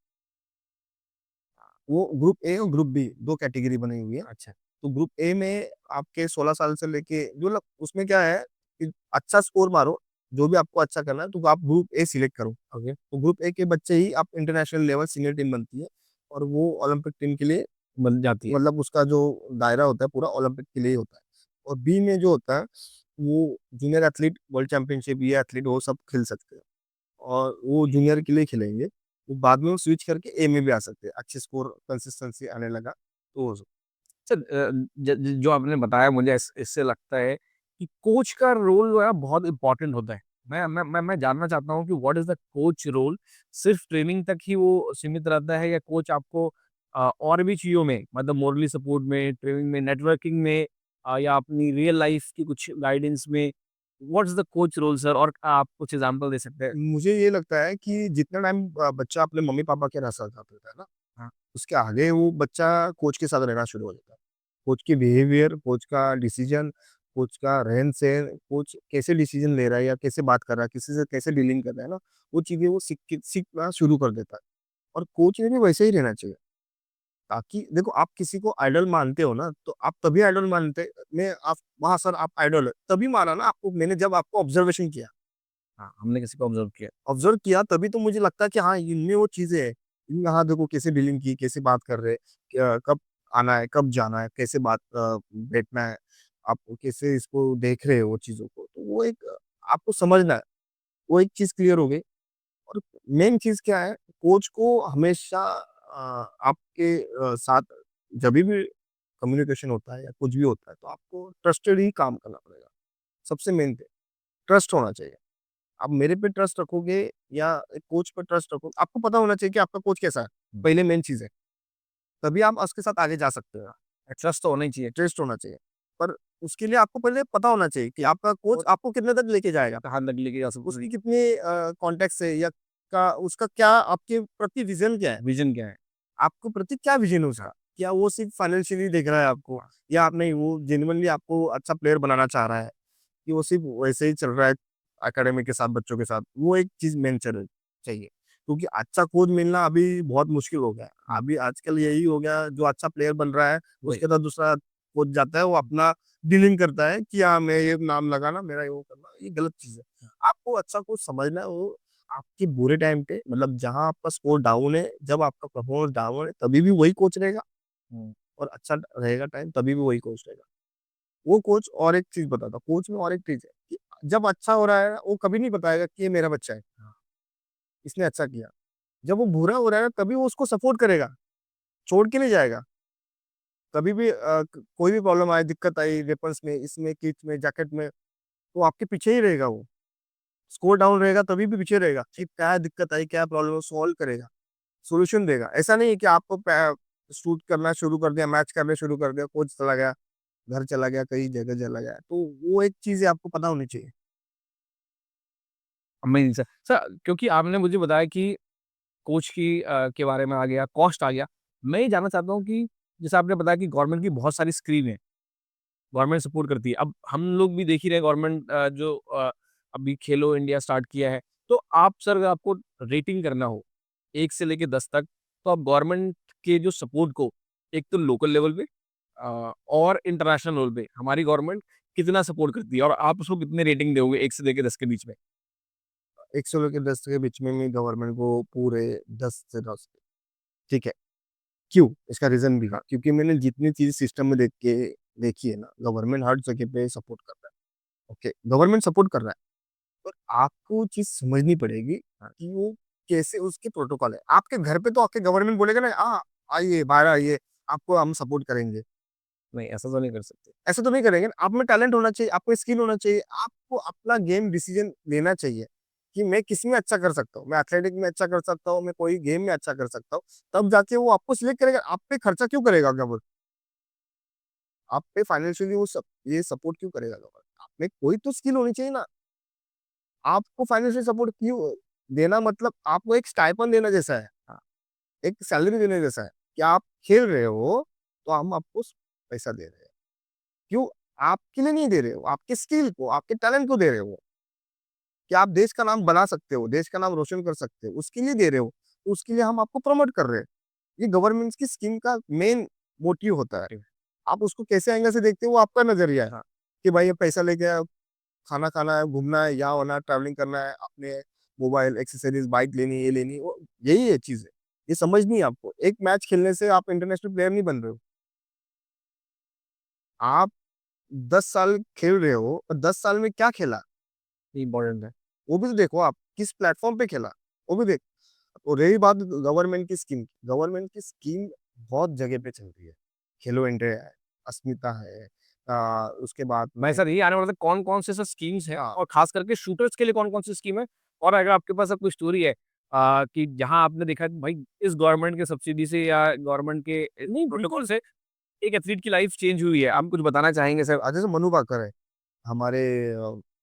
वो ग्रुप ए और ग्रुप बी 2 कैटेगरी बनी हुई है। अच्छा। तो ग्रुप ए में आपके 16 साल से लेके जो, उसमें क्या है कि अच्छा स्कोर मारो, जो भी आपको अच्छा करना है तो आप ग्रुप ए सिलेक्ट करो। ओके। तो ग्रुप ए के बच्चे ही आप इंटरनेशनल लेवल सीनियर टीम बनती है और वो ओलंपिक टीम के लिए बन जाती है। मतलब उसका जो दायरा होता है पूरा ओलंपिक के लिए ही होता है। और बी में जो होता है वो जूनियर एथलीट वर्ल्ड चैंपियनशिप ये एथलीट वो सब खेल सकते हैं और वो जूनियर के लिए खेलेंगे। वो बाद में वो स्विच करके ए में भी आ सकते हैं, अच्छे स्कोर कंसिस्टेंसी आने लगा तो हो सकता अच्छा, जो आपने बताया मुझे इससे लगता है कि कोच का रोल जो है बहुत इम्पोर्टेंट होता है। मैं जानना चाहता हूँ कि what is the coach role? सिर्फ़ ट्रेनिंग तक ही वो सीमित रहता है या कोच आपको और भी चीज़ों में मतलब मोरली सपोर्ट में, ट्रेनिंग में, नेटवर्किंग में या अपनी रियल लाइफ़ की कुछ गाइडेंस में, what is the coach role sir? और आप कुछ एग्ज़ाम्पल दे सकते हैं? है। मुझे ये लगता है कि जितना टाइम बच्चा अपने मम्मी-पापा के साथ रहता है ना, हाँ, उसके आगे वो बच्चा कोच के साथ रहना शुरू हो जाता है। कोच की बिहेवियर, कोच का डिसीजन, कोच का रहन-सहन, कोच कैसे डिसीजन ले रहा है या कैसे बात कर रहा है, किसी से कैसे डीलिंग कर रहा है ना, वो चीज़ें वो सीखना शुरू कर देता है। और कोच ने भी वैसे ही रहना चाहिए। ताकि देखो आप किसी को आइडल मानते हो ना, तो आप तभी आइडल मानते मैं आप वहाँ सर आप आइडल है, तभी माना ना आपको मैंने जब आपको ऑब्जर्वेशन किया। हाँ, हमने किसी को ऑब्ज़र्व किया। ऑब्जर्व किया तभी तो मुझे लगता है कि हाँ, इनमें वो चीज़ें हैं। इनमें हाँ, देखो कैसे डीलिंग की, कैसे बात कर रहे हैं, क्या कब आना है, कब जाना है, कैसे बैठना है, आप कैसे इसको देख रहे हो वो चीज़ों को। तो वो एक आपको समझना है, वो एक चीज़ क्लियर हो गई और मेन चीज़ क्या है, कोच को हमेशा आपके साथ जभी भी कम्युनिकेशन होता है या कुछ भी होता है, तो आपको ट्रस्टेड ही काम करना पड़ेगा। सबसे मेन थिंग ट्रस्ट होना चाहिए। आप मेरे पे ट्रस्ट रखोगे या एक कोच पे ट्रस्ट रखोगे, आपको पता होना चाहिए कि आपका कोच कैसा है, हुँ, पहले मेन चीज़ है। तभी आप उसके साथ आगे जा सकते हो। ट्रस्ट तो होना ही चाहिए। ट्रस्ट होना चाहिए। पर उसके लिए आपको पहले पता होना चाहिए कि आपका कोच और आपको कितने तक लेके जाएगा। कहाँ तक लेके जा सकते उसकी हैं? कितनी कॉन्टेक्ट है या का उसका क्या आपके प्रति विज़न क्या है? विज़न क्या है? आपको प्रति क्या विज़न है उसका? क्या वो सिर्फ़ फाइनेंशियली देख रहा है आपको या आप नहीं वो जेनुइनली आपको अच्छा प्लेयर बनाना चाह रहा है? कि वो सिर्फ़ वैसे ही चल रहा है एकेडमी के साथ, बच्चों के साथ, वो एक चीज़ मेन चाहिए। क्योंकि अच्छा कोच मिलना अभी बहुत मुश्किल हो गया है। हुँ, अभी आजकल यही हो गया जो अच्छा प्लेयर बन रहा है, वही। उसके साथ दूसरा कोच जाता है, वो अपना डीलिंग करता है कि हाँ, मैं ये नाम लगाना, मेरा ये वो करना, ये गलत चीज़ है। आपको अच्छा कोच समझना है वो आपके बुरे टाइम पे मतलब जहाँ आपका स्कोर डाउन है, जब आपका परफॉर्मेंस डाउन है, तभी भी वही कोच रहेगा हुँ, और अच्छा रहेगा टाइम, तभी भी वही कोच रहेगा। वो कोच और एक चीज़ बताता हूँ, कोच में और एक चीज़ है कि जब अच्छा हो रहा है, वो कभी नहीं बताएगा कि ये मेरा बच्चा है, हाँ, इसने अच्छा किया। जब वो बुरा हो रहा है, तभी वो उसको सपोर्ट करेगा, छोड़ के नहीं जाएगा। कभी भी कोई भी प्रॉब्लम आए, दिक्कत आई वेपन्स में, इसमें, किट में, जैकेट में, तो आपके पीछे ही रहेगा वो। स्कोर डाउन रहेगा, तभी भी पीछे रहेगा कि क्या दिक्कत आई, क्या प्रॉब्लम है, सॉल्व करेगा, सॉल्यूशन देगा। ऐसा नहीं है कि आपको शूट करना शुरू कर दिया, मैच करना शुरू कर दिया, कोच चला गया, घर चला गया, कहीं जगह चला गया। तो वो एक चीज़ आपको पता होनी चाहिए। Amazing sir. सर क्योंकि आपने मुझे बताया कि कोच के बारे में आ गया, कॉस्ट आ गया। मैं ये जानना चाहता हूँ कि जैसे आपने बताया कि गवर्नमेंट की बहुत सारी स्कीम है, गवर्नमेंट सपोर्ट करती है। अब हम लोग भी देख ही रहे हैं गवर्नमेंट अभी खेलो इंडिया स्टार्ट किया है। तो आप सर अगर आपको रेटिंग करना हो 1 से लेके 10 तक, तो आप गवर्नमेंट के जो सपोर्ट को एक तो लोकल लेवल पे और इंटरनेशनल लेवल पे हमारी गवर्नमेंट कितना सपोर्ट करती है और आप उसको कितने रेटिंग दोगे 1 से लेके 10 के बीच में? 1 से लेके 10 के बीच में मैं गवर्नमेंट को पूरे 10 से 10 ठीक है। क्यों? इसका रीज़न भी है, क्योंकि मैंने जितनी चीज़ सिस्टम में देखी है ना, गवर्नमेंट हर जगह पे सपोर्ट कर रहा है। ओके, गवर्नमेंट सपोर्ट कर रहा है, पर आपको चीज़ समझनी पड़ेगी कि वो कैसे उसके प्रोटोकॉल है। आपके घर पे तो आके गवर्नमेंट बोलेगा ना, आइए, बाहर आइए, आपको हम सपोर्ट करेंगे। नहीं, ऐसा तो नहीं कर सकते। ऐसा तो नहीं करेंगे ना, आप में टैलेंट होना चाहिए, आप में स्किल होना चाहिए, आपको अपना गेम डिसीजन लेना चाहिए कि मैं किसमें अच्छा कर सकता हूँ, मैं एथलेटिक में अच्छा कर सकता हूँ, मैं कोई गेम में अच्छा कर सकता हूँ, तब जाके वो आपको सिलेक्ट करेगा, आप पे खर्चा क्यों करेगा गवर्नमेंट? आप पे फाइनेंशियली वो सब ये सपोर्ट क्यों करेगा गवर्नमेंट? आप में कोई तो स्किल होनी चाहिए ना, आपको फाइनेंशियल सपोर्ट क्यों देना मतलब आपको एक स्टाइपेंड देना जैसा है, एक सैलरी देने जैसा है, कि आप खेल रहे हो, तो हम आपको पैसा दे रहे हैं। क्यों? आपके लिए नहीं दे रहे हो, आपके स्किल को, आपके टैलेंट को दे रहे हो, कि आप देश का नाम बना सकते हो, देश का नाम रोशन कर सकते हो, उसके लिए दे रहे हो। तो उसके लिए हम आपको प्रमोट कर रहे हैं। ये गवर्नमेंट की स्कीम का मेन मोटिव होता है। ठीक। आप उसको कैसे एंगल से देखते हो, वो आपका नज़रिया है, हाँ, कि भाई ये पैसा लेके खाना खाना है, घूमना है, यहाँ होना है, ट्रैवलिंग करना है, अपने मोबाइल, एक्सेसरीज, बाइक लेनी है, ये लेनी है, वो यही है चीज़ है। ये समझ नहीं है आपको। एक मैच खेलने से आप इंटरनेशनल प्लेयर नहीं बन रहे हो। आप 10 साल खेल रहे हो और 10 साल में क्या खेला? इम्पोर्टेंट है। वो भी तो देखो आप, किस प्लेटफ़ॉर्म पे खेला, वो भी देख। और रही बात गवर्नमेंट की स्कीम, गवर्नमेंट की स्कीम बहुत जगह पे चल रही है। खेलो इंडिया है, अस्मिता है, उसके बाद मैं में सर यही आने वाला था, कौन-कौन से सर स्कीम्स हैं हाँ, और खास करके शूटर्स के लिए कौन-कौन सी स्कीम है? और अगर आपके पास अब कोई स्टोरी है कि जहाँ आपने देखा कि भाई इस गवर्नमेंट के सब्सिडी से या गवर्नमेंट के नहीं प्रोटोकॉल से एक एथलीट की लाइफ चेंज हुई है। आप कुछ बताना चाहेंगे सर? जैसे मनु भाकर है, हमारे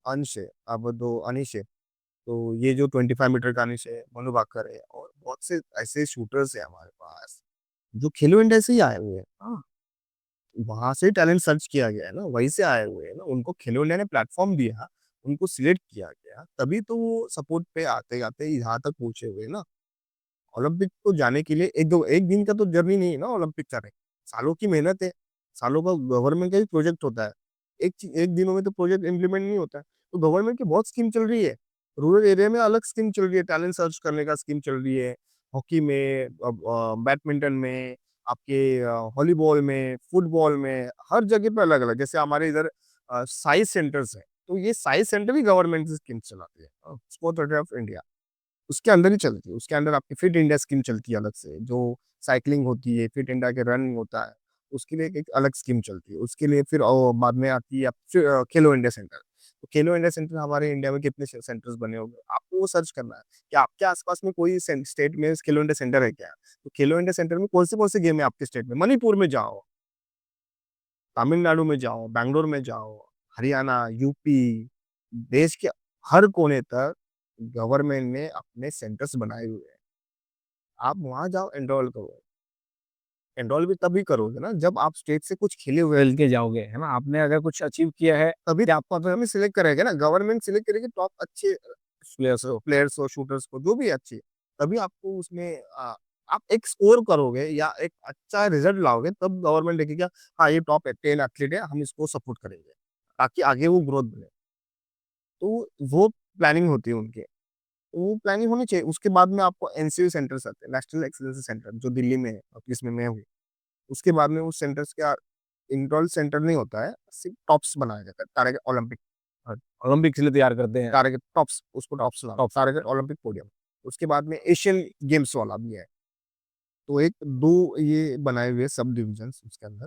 अंश है, अब तो अनीश है। तो ये जो 25 मीटर का अनीश है, मनु भाकर है और बहुत से ऐसे शूटर्स हैं हमारे पास, जो खेलो इंडिया से ही आए हुए हैं। हाँ, वहाँ से टैलेंट सर्च किया गया है ना, वहीं से आए हुए हैं ना, उनको खेलो इंडिया ने प्लेटफ़ॉर्म दिया, उनको सिलेक्ट किया गया, तभी तो वो सपोर्ट पे आते-आते यहाँ तक पहुँचे हुए हैं ना। ओलंपिक को जाने के लिए एक दिन का तो जर्नी नहीं है ना ओलंपिक जाने, सालों की मेहनत है, सालों का गवर्नमेंट का भी प्रोजेक्ट होता है। एक दिनों में तो प्रोजेक्ट इम्प्लीमेंट नहीं होता है। तो गवर्नमेंट की बहुत स्कीम चल रही है। रूरल एरिया में अलग स्कीम चल रही है, टैलेंट सर्च करने का स्कीम चल रही है। हॉकी में, बैडमिंटन में, आपके वॉलीबॉल में, फुटबॉल में, हर जगह पे अलग-अलग। जैसे हमारे इधर साइज सेंटर्स हैं, तो ये साइज सेंटर भी गवर्नमेंट की स्कीम चलाती है। Sports authority of India. उसके अंदर ही चलती है, उसके अंदर आपकी फिट इंडिया स्कीम चलती है अलग से, जो साइक्लिंग होती है, फिट इंडिया के रनिंग होता है, उसके लिए एक अलग स्कीम चलती है। उसके लिए फिर बाद में आती है खेलो इंडिया सेंटर। तो खेलो इंडिया सेंटर हमारे इंडिया में कितने सेंटर्स बने होंगे, आपको वो सर्च करना है कि आपके आसपास में कोई स्टेट में खेलो इंडिया सेंटर है क्या? तो खेलो इंडिया सेंटर में कौन से गेम है आपके स्टेट में? मणिपुर में जाओ, तमिलनाडु में जाओ, बैंगलोर में जाओ, हरियाणा, यूपी, देश के हर कोने तक गवर्नमेंट ने अपने सेंटर्स बनाए हुए हैं। आप वहाँ जाओ, एनरोल करो। एनरोल भी तभी करोगे ना जब आप स्टेट से कुछ खेले हुए खेल के जाओगे, है ना? आपने अगर कुछ अचीव किया है तभी आपको हमें सिलेक्ट करेगा ना, गवर्नमेंट सिलेक्ट करेगी टॉप अच्छे प्लेयर्स हो, शूटर्स को, जो भी अच्छे, तभी आपको उसमें आप एक स्कोर करोगे या एक अच्छा रिजल्ट लाओगे, तब गवर्नमेंट देखेगा, हाँ, ये टॉप 10 एथलीट है, हम इसको सपोर्ट करेंगे, ताकि आगे वो ग्रोथ बने। तो वो प्लानिंग होती है उनकी। तो वो प्लानिंग होनी चाहिए। उसके बाद में आपको एनसीयू सेंटर्स आते हैं, नेशनल एक्सीलेंस सेंटर, जो दिल्ली में है और जिसमें मैं हूँ। उसके बाद में उस सेंटर्स का इंडोर सेंटर नहीं होता है, सिर्फ टॉप्स बनाया जाता है, टारगेट ओलंपिक, ओलंपिक के लिए तैयार करते हैं। टारगेट टॉप्स, उसको टॉप्स नाम, टॉप टारगेट ओलंपिक पोडियम। उसके बाद में एशियन गेम्स वाला भी है। तो 1-2 ये बनाए हुए सब डिविजन्स उसके अंदर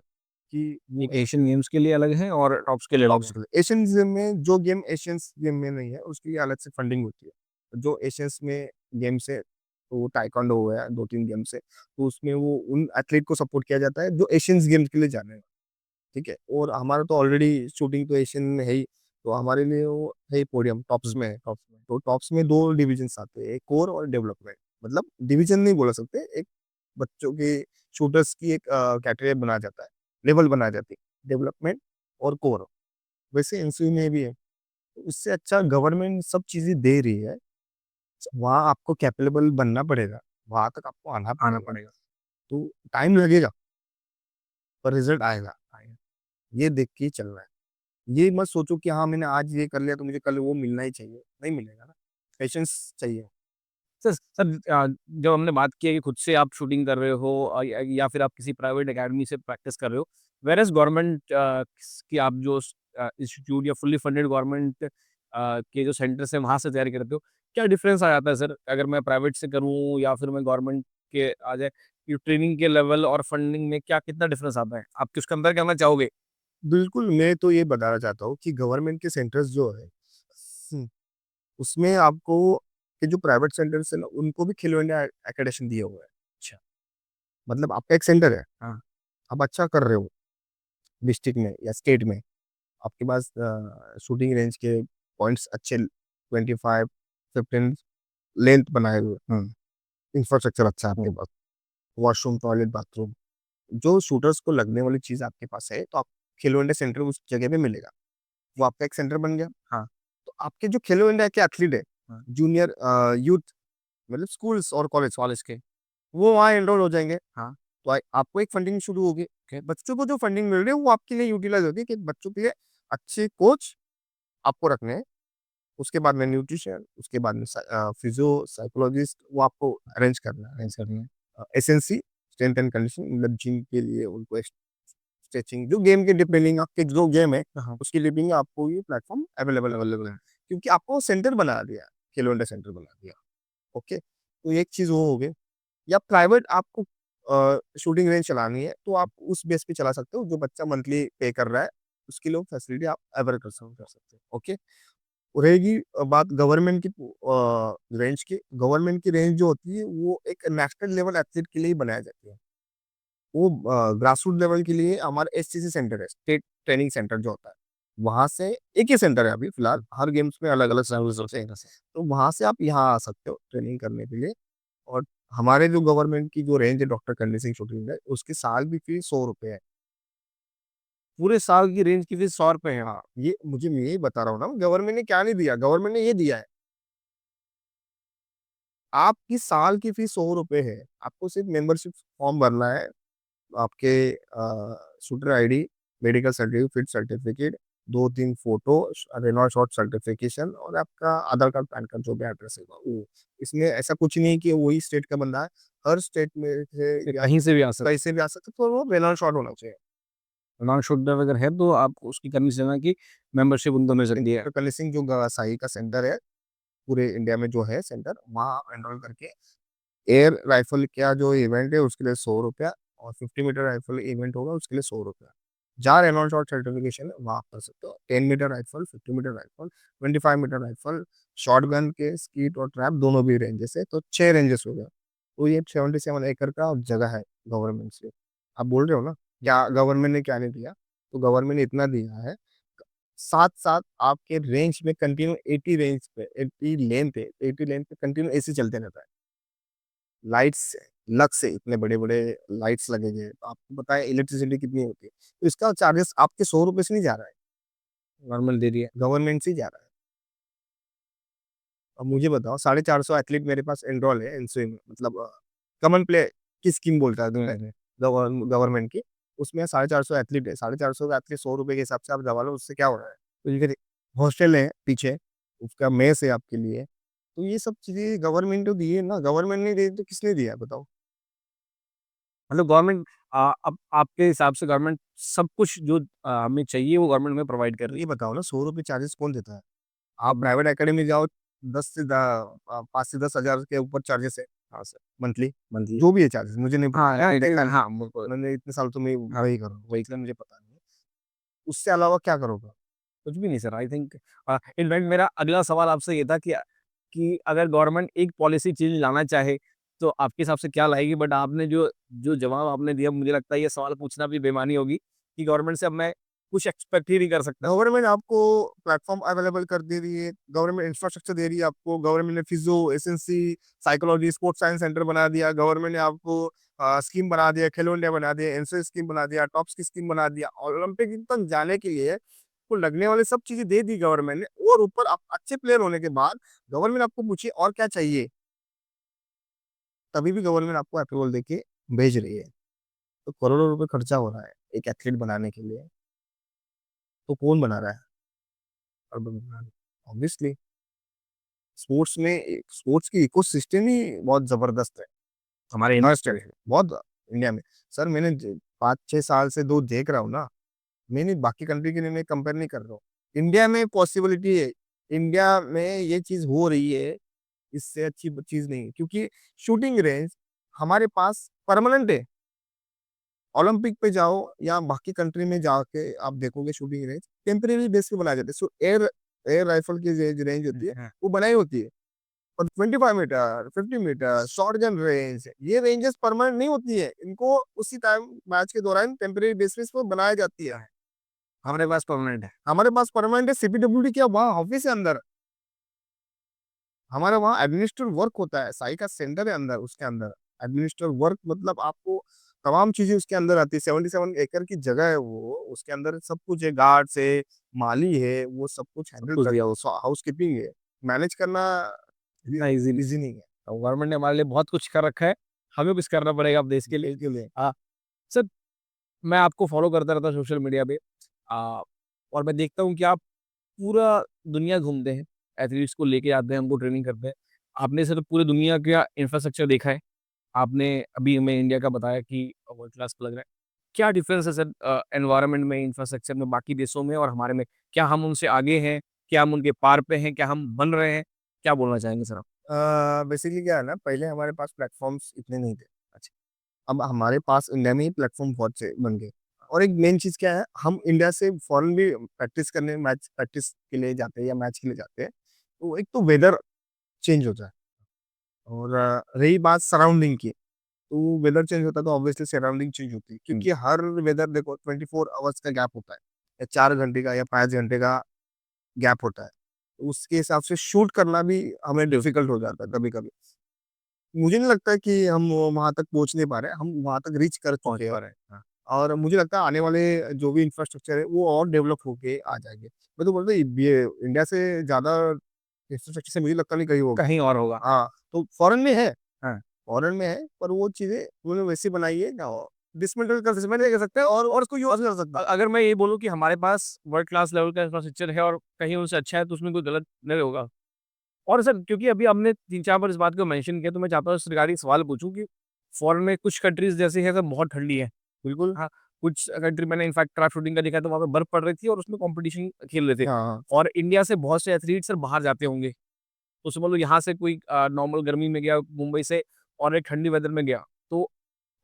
कि वो एक एशियन गेम्स के लिए अलग है और टॉप्स के लिए अलग टॉप्स है। के लिए। एशियन गेम में जो गेम एशियंस गेम में नहीं है, उसके लिए अलग से फंडिंग होती है। जो एशियंस में गेम्स है, तो वो ताइक्वांडो हो गया, 2-3 गेम्स है, तो उसमें वो उन एथलीट को सपोर्ट किया जाता है जो एशियंस गेम्स के लिए जाने हैं, ठीक है? और हमारा तो ऑलरेडी शूटिंग तो एशियन में है ही, तो हमारे लिए वो है ही पोडियम, टॉप्स में है। तो टॉप्स में 2 डिविजन्स आते हैं, एक कोर और डेवलपमेंट। मतलब डिवीजन नहीं बोल सकते, एक बच्चों के शूटर्स की एक कैटेगरी बनाया जाता है, लेवल बनाई जाती है, डेवलपमेंट और कोर। वैसे एनसीयू में भी है। तो इससे अच्छा गवर्नमेंट सब चीज़ें दे रही है, वहाँ आपको कैपेबल बनना पड़ेगा, वहाँ तक आपको आना आना पड़ेगा। पड़ेगा। तो टाइम लगेगा, पर रिज़ल्ट आएगा, ये देख के ही चलना है। ये मत सोचो कि हाँ, मैंने आज ये कर लिया तो मुझे कल वो मिलना ही चाहिए, नहीं मिलेगा ना, पेशेंस चाहिए। सर सर जब हमने बात की है कि खुद से आप शूटिंग कर रहे हो या फिर आप किसी प्राइवेट अकेडमी से प्रैक्टिस कर रहे हो, व्हेयरएज़ गवर्नमेंट की आप जो इंस्टीट्यूट या फुल्ली फंडेड गवर्नमेंट के जो सेंटर्स हैं वहाँ से तैयारी करते हो, क्या डिफरेंस आ जाता है सर? अगर मैं प्राइवेट से करूँ या फिर मैं गवर्नमेंट के आ जाए, ये ट्रेनिंग के लेवल और फंडिंग में क्या कितना डिफरेंस आता है? आप कुछ कंपेयर करना चाहोगे? बिल्कुल, मैं तो ये बताना चाहता हूँ कि गवर्नमेंट के सेंटर्स जो है, हुँ, उसमें आपको ये जो प्राइवेट सेंटर्स है ना, उनको भी खेलो इंडिया अक्रेडिटेशन दिया हुआ है। अच्छा, मतलब आपका एक सेंटर है, हाँ। आप अच्छा कर रहे हो डिस्ट्रिक्ट में या स्टेट में, आपके पास शूटिंग रेंज के पॉइंट्स अच्छे 25, 15 लेंथ बनाए हुए, इंफ्रास्ट्रक्चर अच्छा है आपके पास, वॉशरूम, टॉयलेट, बाथरूम, जो शूटर्स को लगने वाली चीज़ आपके पास है, तो आप खेलो इंडिया सेंटर उस जगह पे मिलेगा। वो आपका एक सेंटर बन गया। हाँ, तो आपके जो खेलो इंडिया के एथलीट है, हाँ। जूनियर यूथ, मतलब स्कूल्स और कॉलेज, कॉलेज के वो वहाँ एनरोल हो जाएँगे। हाँ, तो आपको एक फंडिंग शुरू होगी। ओके। बच्चों को जो फंडिंग मिल रही है, वो आपके लिए यूटिलाइज़ होती है कि बच्चों के लिए अच्छे कोच, आपको रखने हैं। उसके बाद में न्यूट्रिशन, उसके बाद में फिजियो, साइकोलॉजिस्ट वो आपको अरेंज करना है। अरेंज करनी है। एसएनसी, स्ट्रेंथ एंड कंडीशनिंग, मतलब जिम के लिए उनको स्ट्रेचिंग, जो गेम के डिपेंडिंग आपके जो गेम है, हाँ, उसके लिए भी आपको ये प्लेटफ़ॉर्म अवेलेबल है। क्योंकि आपको सेंटर बना दिया, खेलो इंडिया सेंटर बना दिया। ओके, तो एक चीज़ वो हो गई। या प्राइवेट आपको शूटिंग रेंज चलानी है, तो आप उस बेस पे चला सकते हो, जो बच्चा मंथली पे कर रहा है, उसके लिए वो फैसिलिटी आप अवेल कर सकते हो। ओके, रहेगी बात गवर्नमेंट की रेंज की। गवर्नमेंट की रेंज जो होती है, वो एक नेशनल लेवल एथलीट के लिए ही बनाई जाती है। वो ग्रासरूट लेवल के लिए हमारा एससीसी सेंटर है, स्टेट ट्रेनिंग सेंटर जो होता है। वहाँ से एक ही सेंटर है अभी फिलहाल, हर गेम्स में अलग-अलग सर्विस होते हैं। तो वहाँ से आप यहाँ आ सकते हो ट्रेनिंग करने के लिए। और हमारे जो गवर्नमेंट की जो रेंज है डॉक्टर करनी सिंह शूटिंग है, उसकी साल की फीस ₹100 है। पूरे साल की रेंज की फीस ₹100 है। हाँ, ये मुझे मैं यही बता रहा हूँ ना, गवर्नमेंट ने क्या नहीं दिया, गवर्नमेंट ने ये दिया है, आपकी साल की फीस ₹100 है। आपको सिर्फ मेंबरशिप फॉर्म भरना है। आपके shooter ID, medical certificate, fit certificate, 2-3 photo, renowned shot certification और आपका आधार कार्ड, पैन कार्ड जो भी एड्रेस होगा वो। इसमें ऐसा कुछ नहीं है कि वही स्टेट का बंदा है, हर स्टेट में से ये या कहीं से भी आ सकता कहीं से भी आ सकता है, तो वो रेनॉल्ड शॉट होना चाहिए। है। नॉन शूटर अगर है तो आप उसकी कंडीशन है कि मेंबरशिप उनको मिल सकती है। डॉक्टर कली सिंह जो साई का सेंटर है, पूरे इंडिया में जो है सेंटर, वहाँ आप एनरोल करके एयर राइफल का जो इवेंट है उसके लिए ₹100 और 50 मीटर राइफल इवेंट होगा उसके लिए ₹100। जहाँ रेनॉल्ड शॉट सर्टिफिकेशन है वहाँ आप कर सकते हो। 10 metre rifle, 50 metre rifle, 25 metre rifle, shotgun के स्कीट और ट्रैप दोनों भी रेंजेस है, तो 6 रेंजेस हो गया। तो ये 77 एकड़ का जगह है गवर्नमेंट से। आप बोल रहे हो ना क्या गवर्नमेंट ने क्या नहीं दिया? तो गवर्नमेंट ने इतना दिया है, साथ-साथ आपके रेंज में कंटिन्यू 80 रेंज पे 80 लेन पे कंटिन्यू एसी चलते रहता है। लाइट्स, लक्स से इतने बड़े-बड़े लाइट्स लगेंगे। तो आपको पता है इलेक्ट्रिसिटी कितनी होती है। तो इसका चार्जेस आपके ₹100 से नहीं जा रहा है, गवर्नमेंट दे रही है। गवर्नमेंट से ही जा रहा है। अब मुझे बताओ 450 एथलीट मेरे पास एनरोल है एनसीए में, मतलब कॉमन प्ले की स्कीम बोलता है दुनिया में गवर्नमेंट की। उसमें 450 एथलीट है। 450 का एथलीट ₹100 के हिसाब से आप दबा लो, उससे क्या हो रहा है? तो ये फिर हॉस्टल है पीछे, उसका मेस है आपके लिए। तो ये सब चीज़ें गवर्नमेंट तो दी है ना, गवर्नमेंट नहीं दी तो किसने दिया है बताओ? मतलब गवर्नमेंट अब आपके हिसाब से गवर्नमेंट सब कुछ जो हमें चाहिए वो गवर्नमेंट में प्रोवाइड कर रही ये है। बताओ ना ₹100 चार्जेस कौन देता है? आप प्राइवेट अकेडमी जाओ 5 से 10 हज़ार के ऊपर चार्जेस है। हाँ सर, मंथली, मंथली। जो भी है चार्जेस मुझे नहीं पता। हाँ, मैं यार टेक हाँ, बिल्कुल। मैंने इतने साल तो मैं हाँ, वही कर रहा हूँ, वही इसलिए मुझे पता नहीं है। उससे अलावा क्या करोगे? कुछ भी नहीं सर आई थिंक इनफैक्ट मेरा अगला सवाल आपसे ये था कि अगर गवर्नमेंट एक पॉलिसी चेंज लाना चाहे, तो आपके हिसाब से क्या लाएगी? बट आपने जो जो जवाब आपने दिया मुझे लगता है ये सवाल पूछना भी बेईमानी होगी कि गवर्नमेंट से अब मैं कुछ एक्सपेक्ट ही नहीं कर सकता। गवर्नमेंट आपको प्लेटफ़ॉर्म अवेलेबल कर दे रही है, गवर्नमेंट इंफ्रास्ट्रक्चर दे रही है आपको, गवर्नमेंट ने physio, SNC, psychology, sports science centre बना दिया, गवर्नमेंट ने आपको स्कीम बना दिया, खेलो इंडिया बना दिया, एनसीए स्कीम बना दिया, टॉप्स की स्कीम बना दिया, ओलंपिक तक जाने के लिए को लगने वाली सब चीज़ें दे दी गवर्नमेंट ने। और ऊपर आप अच्छे प्लेयर होने के बाद गवर्नमेंट आपको पूछिए और क्या चाहिए? तभी भी गवर्नमेंट आपको अप्रूवल देके भेज रही है। तो करोड़ों रुपए खर्चा हो रहा है एक एथलीट बनाने के लिए, तो कौन बना रहा है? ऑब्वियसली स्पोर्ट्स में स्पोर्ट्स की इकोसिस्टम ही बहुत ज़बरदस्त है। हमारे इन्वेस्टेड इन्वेस्टर है, बहुत इंडिया में। सर मैंने ज 5-6 साल से 2 देख रहा हूँ ना, मैंने बाकी कंट्री के लिए मैं कंपेयर नहीं कर रहा हूँ। इंडिया में पॉसिबिलिटी है, इंडिया में ये चीज़ हो रही है, इससे अच्छी ब चीज़ नहीं है क्योंकि शूटिंग रेंज हमारे पास परमानेंट है। ओलंपिक पे जाओ या बाकी कंट्री में जाके आप देखोगे शूटिंग रेंज टेम्परेरी बेस पे बनाए जाते हैं। सो एयर एयर राइफल की रेंज होती है, हाँ, वो बनाई होती है। और 25 metre, 50 metre, short gun range, ये रेंजेस परमानेंट नहीं होती है। इनको उसी टाइम मैच के दौरान टेम्परेरी बेसिस पे बनाई जाती है। हमारे पास परमानेंट है। हमारे पास परमानेंट है, सीपीडब्ल्यूडी क्या वहाँ ऑफिस है अंदर। हमारे वहाँ एडमिनिस्ट्रेटिव वर्क होता है, साई का सेंटर है अंदर, उसके अंदर। एडमिनिस्ट्रेटिव वर्क मतलब आपको तमाम चीज़ें उसके अंदर आती है। 77 एकड़ की जगह है वो, उसके अंदर सब कुछ है, गार्ड्स है, माली है, वो सब कुछ सब हैंडल कुछ कर दिया हो। हाउसकीपिंग है। मैनेज करना इतना ईज़ी नहीं ईज़ी नहीं है। है। गवर्नमेंट ने हमारे लिए बहुत कुछ कर रखा है, हमें भी कुछ करना पड़ेगा अब देश के लिए। बिल्कुल है। सर मैं आपको फ़ॉलो करता रहता हूँ सोशल मीडिया पे अ, और मैं देखता हूँ कि आप पूरा दुनिया घूमते हैं, एथलीट्स को लेके जाते हैं, उनको ट्रेनिंग करते हैं। आपने सिर्फ पूरी दुनिया का इंफ्रास्ट्रक्चर देखा है। आपने अभी हमें इंडिया का बताया कि वर्ल्ड क्लास लग रहा है। क्या डिफरेंस है सर एनवायरनमेंट में, इंफ्रास्ट्रक्चर में बाकी देशों में और हमारे में? क्या हम उनसे आगे हैं? क्या हम उनके पार पे हैं? क्या हम बन रहे हैं? क्या बोलना चाहेंगे सर आप? बेसिकली क्या है ना, पहले हमारे पास प्लेटफॉर्म्स इतने नहीं थे। अच्छा, अब हमारे पास इंडिया में ही प्लेटफॉर्म बहुत से बन गए। और एक मेन चीज़ क्या है, हम इंडिया से फॉरेन भी प्रैक्टिस करने, मैच प्रैक्टिस के लिए जाते हैं या मैच के लिए जाते हैं, तो एक तो वेदर चेंज होता है। और रही बात सराउंडिंग की, तो वेदर चेंज होता है तो ऑब्वियसली सराउंडिंग चेंज होती है, क्योंकि हर वेदर देखो 24 आवर्स का गैप होता है, या 4 घंटे का या 5 घंटे का गैप होता है। तो उसके हिसाब से शूट करना भी हमें डिफिकल्ट हो जाता है कभी-कभी। मुझे नहीं लगता कि हम वहाँ तक पहुँच नहीं पा रहे हैं, हम वहाँ तक रीच कर पहुँच चुके हैं। पा रहे हैं। हाँ। और मुझे लगता है आने वाले जो भी इंफ्रास्ट्रक्चर है वो और डेवलप होके आ जाएँगे। मैं तो बोलता हूँ ये इंडिया से ज़्यादा इंफ्रास्ट्रक्चर से मुझे लगता नहीं कहीं होगा। कहीं और होगा। हाँ, तो फॉरेन में है, हाँ। फॉरेन में है, पर वो चीज़ें उन्होंने वैसी बनाई है ना, डिसमेंटल कर डिसमेंटल कर सकते हैं और उसको यूज़ कर सकता है। अगर मैं ये बोलूँ कि हमारे पास वर्ल्ड क्लास लेवल का इंफ्रास्ट्रक्चर है और कहीं उनसे अच्छा है, तो उसमें कोई गलत नहीं होगा। और सर क्योंकि अभी आपने 3-4 बार इस बात को मेंशन किया, तो मैं चाहता हूँ इस रिगार्डिंग सवाल पूछूँ कि फॉरेन में कुछ कंट्रीज़ जैसे है, सब बहुत ठंडी है। बिल्कुल। हाँ, कुछ कंट्री मैंने इनफैक्ट ट्रैक शूटिंग का देखा है, तो वहाँ पे बर्फ पड़ रही थी और उसमें कॉम्पिटिशन खेल रहे थे। हाँ, हाँ। और इंडिया से बहुत से एथलीट्स सर बाहर जाते होंगे। तो समझ लो यहाँ से कोई नॉर्मल गर्मी में गया मुंबई से और एक ठंडी वेदर में गया, तो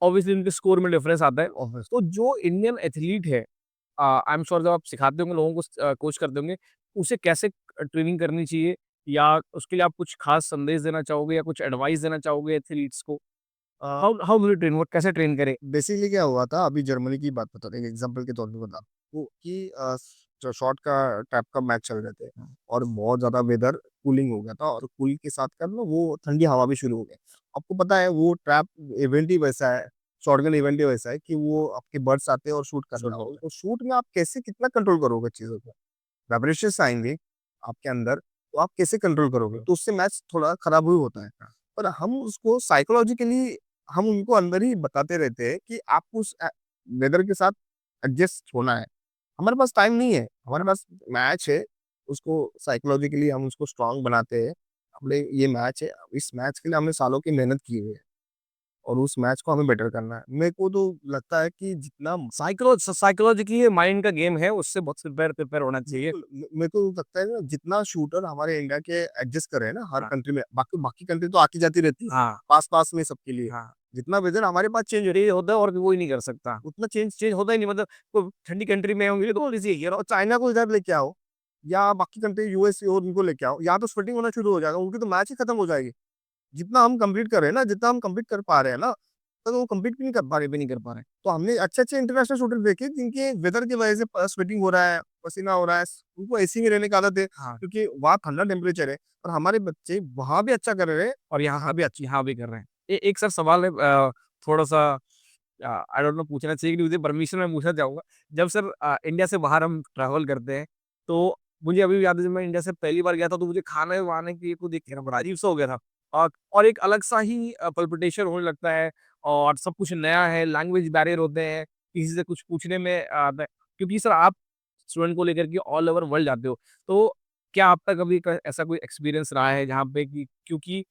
ऑब्वियसली उनके स्कोर में डिफरेंस आता है। ऑब्वियस तो जो इंडियन एथलीट है, आई एम श्योर जब आप सिखाते होंगे लोगों को, कोच करते होंगे, उसे कैसे ट्रेनिंग करनी चाहिए या उसके लिए आप कुछ खास संदेश देना चाहोगे या कुछ एडवाइस देना चाहोगे एथलीट्स को? Uh, how how do you train, वो कैसे ट्रेन करें? बेसिकली क्या हुआ था, अभी जर्मनी की बात बता रहे, एक एग्जांपल के तौर पे बता वो कि जो शॉट का ट्रैप का मैच चल रहे थे और बहुत ज़्यादा वेदर कूलिंग हो गया था, और कूलिंग के साथ का ना वो ठंडी हवा भी शुरू हो गई। आपको पता है वो ट्रैप इवेंट ही वैसा है, शॉटगन इवेंट ही वैसा है कि वो आपके बर्ड्स आते हैं और शूट करना हो, तो शूट में आप कैसे कितना कंट्रोल करोगे चीज़ों को? वाइब्रेशंस आएँगे आपके अंदर, तो आप कैसे कंट्रोल करोगे? तो उससे मैच थोड़ा खराब ही होता है। पर हम उसको साइकोलॉजिकली हम उनको अंदर ही बताते रहते हैं कि आपको उस वेदर के साथ एडजस्ट होना है। हमारे पास टाइम नहीं है, हमारे पास मैच है, उसको साइकोलॉजिकली हम उसको स्ट्रॉन्ग बनाते हैं। हमने ये मैच है, इस मैच के लिए हमने सालों की मेहनत की हुई है और उस मैच को हमें बेटर करना है। मेरे को तो लगता है कि जितना साइकोलॉजिकली ये माइंड का गेम है, उससे बहुत प्रिपेयर प्रिपेयर होना चाहिए। बिल्कुल, मेरे को लगता है ना, जितना शूटर हमारे इंडिया के एडजस्ट कर रहे हैं ना हर हाँ, कंट्री में, बाकी बाकी कंट्री तो आती-जाती रहती है, हाँ, पास-पास में सबके लिए। हाँ। जितना वेदर हमारे पास चेंज हो ये होता है और कोई नहीं कर सकता। उतना चेंज चेंज होता ही नहीं, मतलब कोई ठंडी कंट्री में होंगे तो लीजिए यार, और चाइना को इधर लेके आओ या बाकी कंट्री यूएस और उनको लेके आओ, यहाँ तो स्वेटिंग होना शुरू हो जाएगा, उनकी तो मैच ही खत्म हो जाएगी। जितना हम कंप्लीट कर रहे हैं ना, जितना हम कंप्लीट कर पा रहे हैं ना, तो वो कंप्लीट भी नहीं कर पा रहे। तो हमने अच्छे-अच्छे इंटरनेशनल शूटर देखे जिनके वेदर की वजह से स्वेटिंग हो रहा है, पसीना हो रहा है, उनको एसी में रहने की आदत है, हाँ, क्योंकि वहाँ ठंडा टेम्परेचर है और हमारे बच्चे वहाँ भी अच्छा कर रहे हैं। और यहाँ भी कर रहे हैं। एक सर सवाल है, थोड़ा-सा आई डोंट नो पूछना चाहिए कि नहीं, मुझे परमिशन मैं पूछना चाहूँगा। जब सर इंडिया से बाहर हम ट्रैवल करते हैं, तो मुझे अभी भी याद है जब मैं इंडिया से पहली बार गया था, तो मुझे खाने-वाने की को देख के ना बड़ा अजीब-सा हो गया था। और एक अलग-सा ही पल्पिटेशन होने लगता है और सब कुछ नया है, लैंग्वेज बैरियर होते हैं, किसी से कुछ पूछने में द क्योंकि सर आप स्टूडेंट को लेकर के ऑल ओवर वर्ल्ड जाते हो, तो क्या आपका कभी क ऐसा कोई एक्सपीरियंस रहा है जहाँ पे कि क्योंकि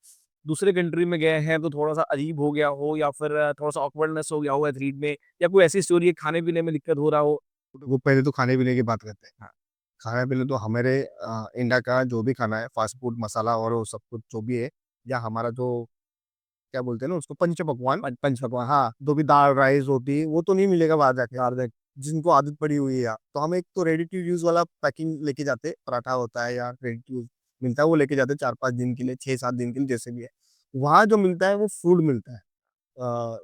दूसरे कंट्री में गए हैं तो थोड़ा-सा अजीब हो गया हो या फिर थोड़ा-सा ऑकवर्डनेस हो गया हो एथलीट में या कोई ऐसी स्टोरी है खाने-पीने में दिक्कत हो रहा हो? वो पहले तो खाने-पीने की बात करते हैं। हाँ, खाने-पीने तो हमारे इंडिया का जो भी खाना है, फास्ट फूड, मसाला और वो सब कुछ जो भी है, या हमारा जो क्या बोलते हैं ना उसको, पंच-पकवान। पंच पकवान, हाँ, जो भी दाल, राइस, रोटी, वो तो नहीं मिलेगा बाहर जाके। दाल देख जिनको आदत पड़ी हुई है, तो हम एक तो रेडी टू यूज़ वाला पैकिंग लेके जाते, पराठा होता है या रेडी टू यूज़ मिलता है, वो लेके जाते 4-5 दिन के लिए, 6-7 दिन के लिए, जैसे भी है। वहाँ जो मिलता है वो फूड मिलता है।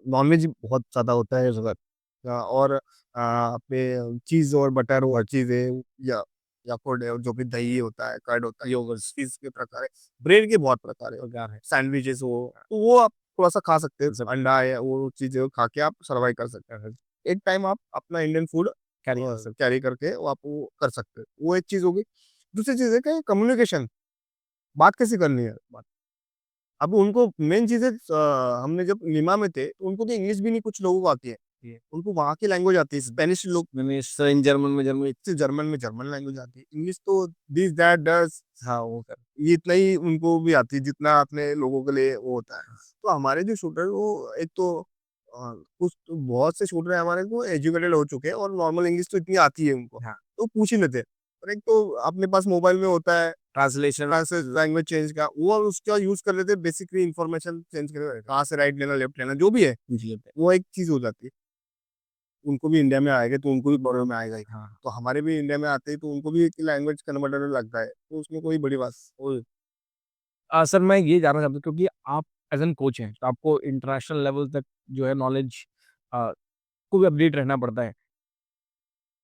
नॉन-वेज बहुत ज़्यादा होता है इस वक़्त, और पे चीज़ और बटर और हर चीज़ है, या फिर जो भी दही होता है, कर्ड होता है, योगर्ट, चीज़ के प्रकार है, ब्रेड के बहुत प्रकार है, वगैरह है। सैंडविचेज़ हो, तो वो आप थोड़ा-सा खा सकते हैं, सब अंडा है, वो चीज़ें खा के आप सर्वाइव कर सकते हैं। एक टाइम आप अपना इंडियन फूड कैरी कर सकते कैरी करके वो आप वो कर सकते हैं, वो एक चीज़ हो गई। दूसरी चीज़ है कि कम्युनिकेशन, बात कैसे करनी है? अब उनको मेन चीज़ है, हमने जब लिमा में थे, तो उनको तो इंग्लिश भी नहीं कुछ लोगों को आती है। आती है। उनको वहाँ की लैंग्वेज आती है, स्पेनिश लोग मैंने स जर्मन में जर्मन सिर्फ जर्मन में जर्मन लैंग्वेज आती है, इंग्लिश तो दिस दैट डज़ हाँ, वो कर ये इतना ही उनको भी आती है जितना अपने लोगों के लिए वो होता है। तो हमारे जो शूटर है वो एक तो कुछ तो बहुत से शूटर हैं हमारे को एजुकेटेड हो चुके हैं और नॉर्मल इंग्लिश तो इतनी आती है उनको, हाँ, तो पूछ ही लेते हैं। और एक तो अपने पास मोबाइल में होता है ट्रांसलेशन ट्रांसलेट लैंग्वेज चेंज का, वो उसका यूज़ कर लेते हैं बेसिकली इन्फॉर्मेशन चेंज करने कहाँ से राइट लेना, लेफ्ट लेना जो भी है, जी, वो एक चीज़ हो जाती है। उनको भी इंडिया में आएगा तो उनको भी प्रॉब्लम में आएगा ही। हाँ, तो हमारे भी इंडिया में आते ही तो उनको भी लैंग्वेज कन्वर्टर लगता है, तो उसमें कोई बड़ी बात वो सर मैं ये जानना चाहता हूँ क्योंकि आप एज़ एन कोच हैं, तो आपको इंटरनेशनल लेवल तक जो है नॉलेज अ, को भी अपडेट रहना पड़ता है।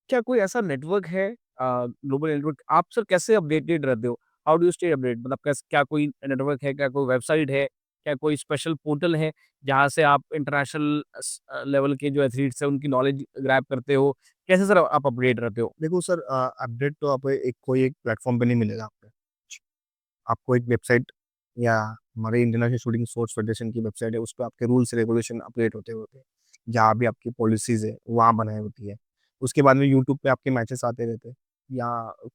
क्या कोई ऐसा नेटवर्क है ग्लोबल नेटवर्क आप सर कैसे अपडेटेड रहते हो? How do you stay update मतलब क्या कोई नेटवर्क है, क्या कोई वेबसाइट है, क्या कोई स्पेशल पोर्टल है, जहाँ से आप इंटरनेशनल लेवल के जो एथलीट्स हैं उनकी नॉलेज ग्रैब करते हो? कैसे सर आप अपडेट रहते हो? देखो सर अपडेट तो आप एक कोई एक प्लेटफ़ॉर्म पे नहीं मिलेगा आपको। आपको एक वेबसाइट या हमारे इंटरनेशनल शूटिंग स्पोर्ट्स फेडरेशन की वेबसाइट है, उस पे आपके रूल्स रेगुलेशन अपडेट होते होते हैं। जहाँ भी आपकी पॉलिसीज़ है, वहाँ बनाई होती है। उसके बाद में यूट्यूब पे आपके मैचेस आते रहते हैं या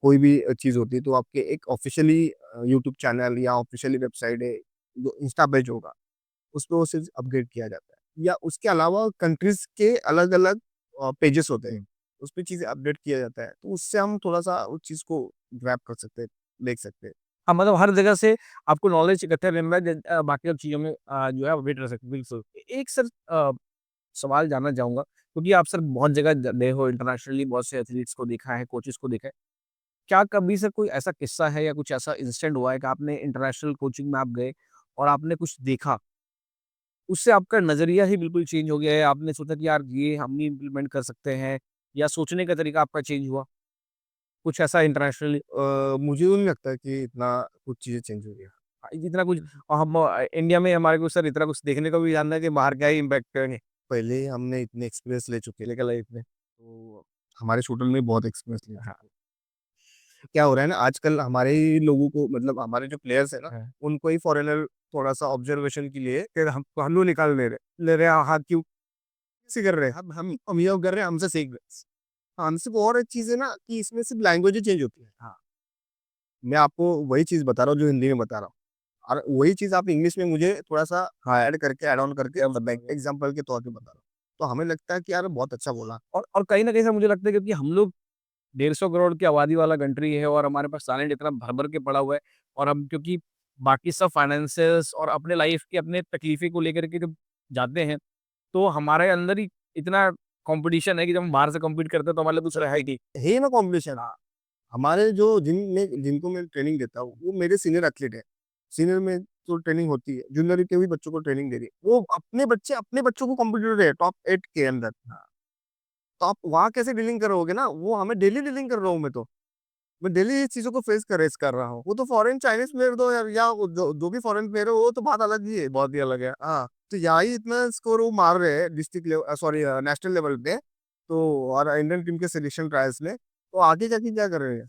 कोई भी चीज़ होती है तो आपके एक ऑफ़िशियली यूट्यूब चैनल या ऑफ़िशियली वेबसाइट है, जो इंस्टा पेज होगा, उस पे वो चीज़ अपडेट किया जाता है। या उसके अलावा कंट्रीज़ के अलग-अलग पेजेस होते हैं, उस पे चीज़ें अपडेट किया जाता है। तो उससे हम थोड़ा-सा उस चीज़ को ग्रैब कर सकते हैं, देख सकते हैं। हाँ, मतलब हर जगह से आपको नॉलेज इकट्ठा रहना है बाकी सब चीज़ों में जो है अपडेट रह सकते हैं, बिल्कुल। एक सर सवाल जानना चाहूँगा क्योंकि आप सर बहुत जगह गए हो इंटरनेशनली बहुत से एथलीट्स को देखा है, कोचेस को देखा है। क्या कभी सर कोई ऐसा किस्सा है या कुछ ऐसा इंसिडेंट हुआ है कि आपने इंटरनेशनल कोचिंग में आप गए और आपने कुछ देखा, उससे आपका नज़रिया ही बिल्कुल चेंज हो गया है, आपने सोचा कि यार ये हम भी इम्प्लीमेंट कर सकते हैं या सोचने का तरीका आपका चेंज हुआ? कुछ ऐसा इंटरनेशनली मुझे तो नहीं लगता कि इतना कुछ चीज़ें चेंज हुई है। इतना कुछ और हम इंडिया में हमारे को सर इतना कुछ देखने को भी जानना है कि बाहर क्या ही इम्पैक्ट करेंगे पहले ही हमने इतने एक्सपीरियंस ले चुके हैं, लेकर लाइफ में। तो हमारे शूटर ने बहुत एक्सपीरियंस लिया। हाँ, क्या हो रहा है ना आजकल हमारे ही लोगों को मतलब हमारे जो प्लेयर्स हैं ना, हाँ। उनको ही फॉरेनर थोड़ा-सा ऑब्जर्वेशन के लिए फिर हम लोग निकाल ले रहे हैं हाँ, क्यों? कैसे कर रहे हैं? हम ये कर रहे हैं, हमसे सीख रहे हैं। हाँ, हमसे वो और एक चीज़ है ना कि इसमें सिर्फ लैंग्वेज ही चेंज होती है। हाँ, मैं आपको वही चीज़ बता रहा हूँ जो हिंदी में बता रहा हूँ। और वही चीज़ आप इंग्लिश में मुझे थोड़ा-सा हाँ, ऐड करके ऐड ऑन करके क्या बताएँ बताएँगे? एग्ज़ाम्पल के तौर पे बता रहा हूँ। तो हमें लगता है कि यार बहुत अच्छा बोला। और कहीं न कहीं सर मुझे लगता है क्योंकि हम लोग 150 करोड़ की आबादी वाला कंट्री है और हमारे पास टैलेंट इतना भर-भर के पड़ा हुआ है और हम क्योंकि बाकी सब फाइनेंसेस और अपने लाइफ की अपने तकलीफ़ें को लेकर के जब जाते हैं, तो हमारे अंदर ही इतना कॉम्पिटिशन है कि जब हम बाहर से कम्पीट करते हैं तो हमारे लिए दूसरा है ही नहीं। है ही ना कॉम्पिटिशन। हमारे जो जिनको मैं ट्रेनिंग देता हूँ, वो मेरे सीनियर एथलीट हैं। सीनियर में जो ट्रेनिंग होती है, जूनियर के भी बच्चों को ट्रेनिंग दे रही है। वो अपने बच्चों को कॉम्पिटिटर है टॉप 8 के अंदर। तो आप वहाँ कैसे डीलिंग करोगे ना? वो हमें डेली डीलिंग कर रहा हूँ मैं तो। मैं डेली इस चीज़ों को फेस कर रहा हूँ। वो तो फॉरेन चाइनीज़ प्लेयर दो या वो जो भी फॉरेन प्लेयर है वो तो बात अलग ही है। बहुत ही अलग है। हाँ, तो यहाँ ही इतना स्कोर वो मार रहे हैं सॉरी नेशनल लेवल पे, तो और इंडियन टीम के सिलेक्शन ट्रायल्स में, तो आगे जाके क्या कर रहे हैं?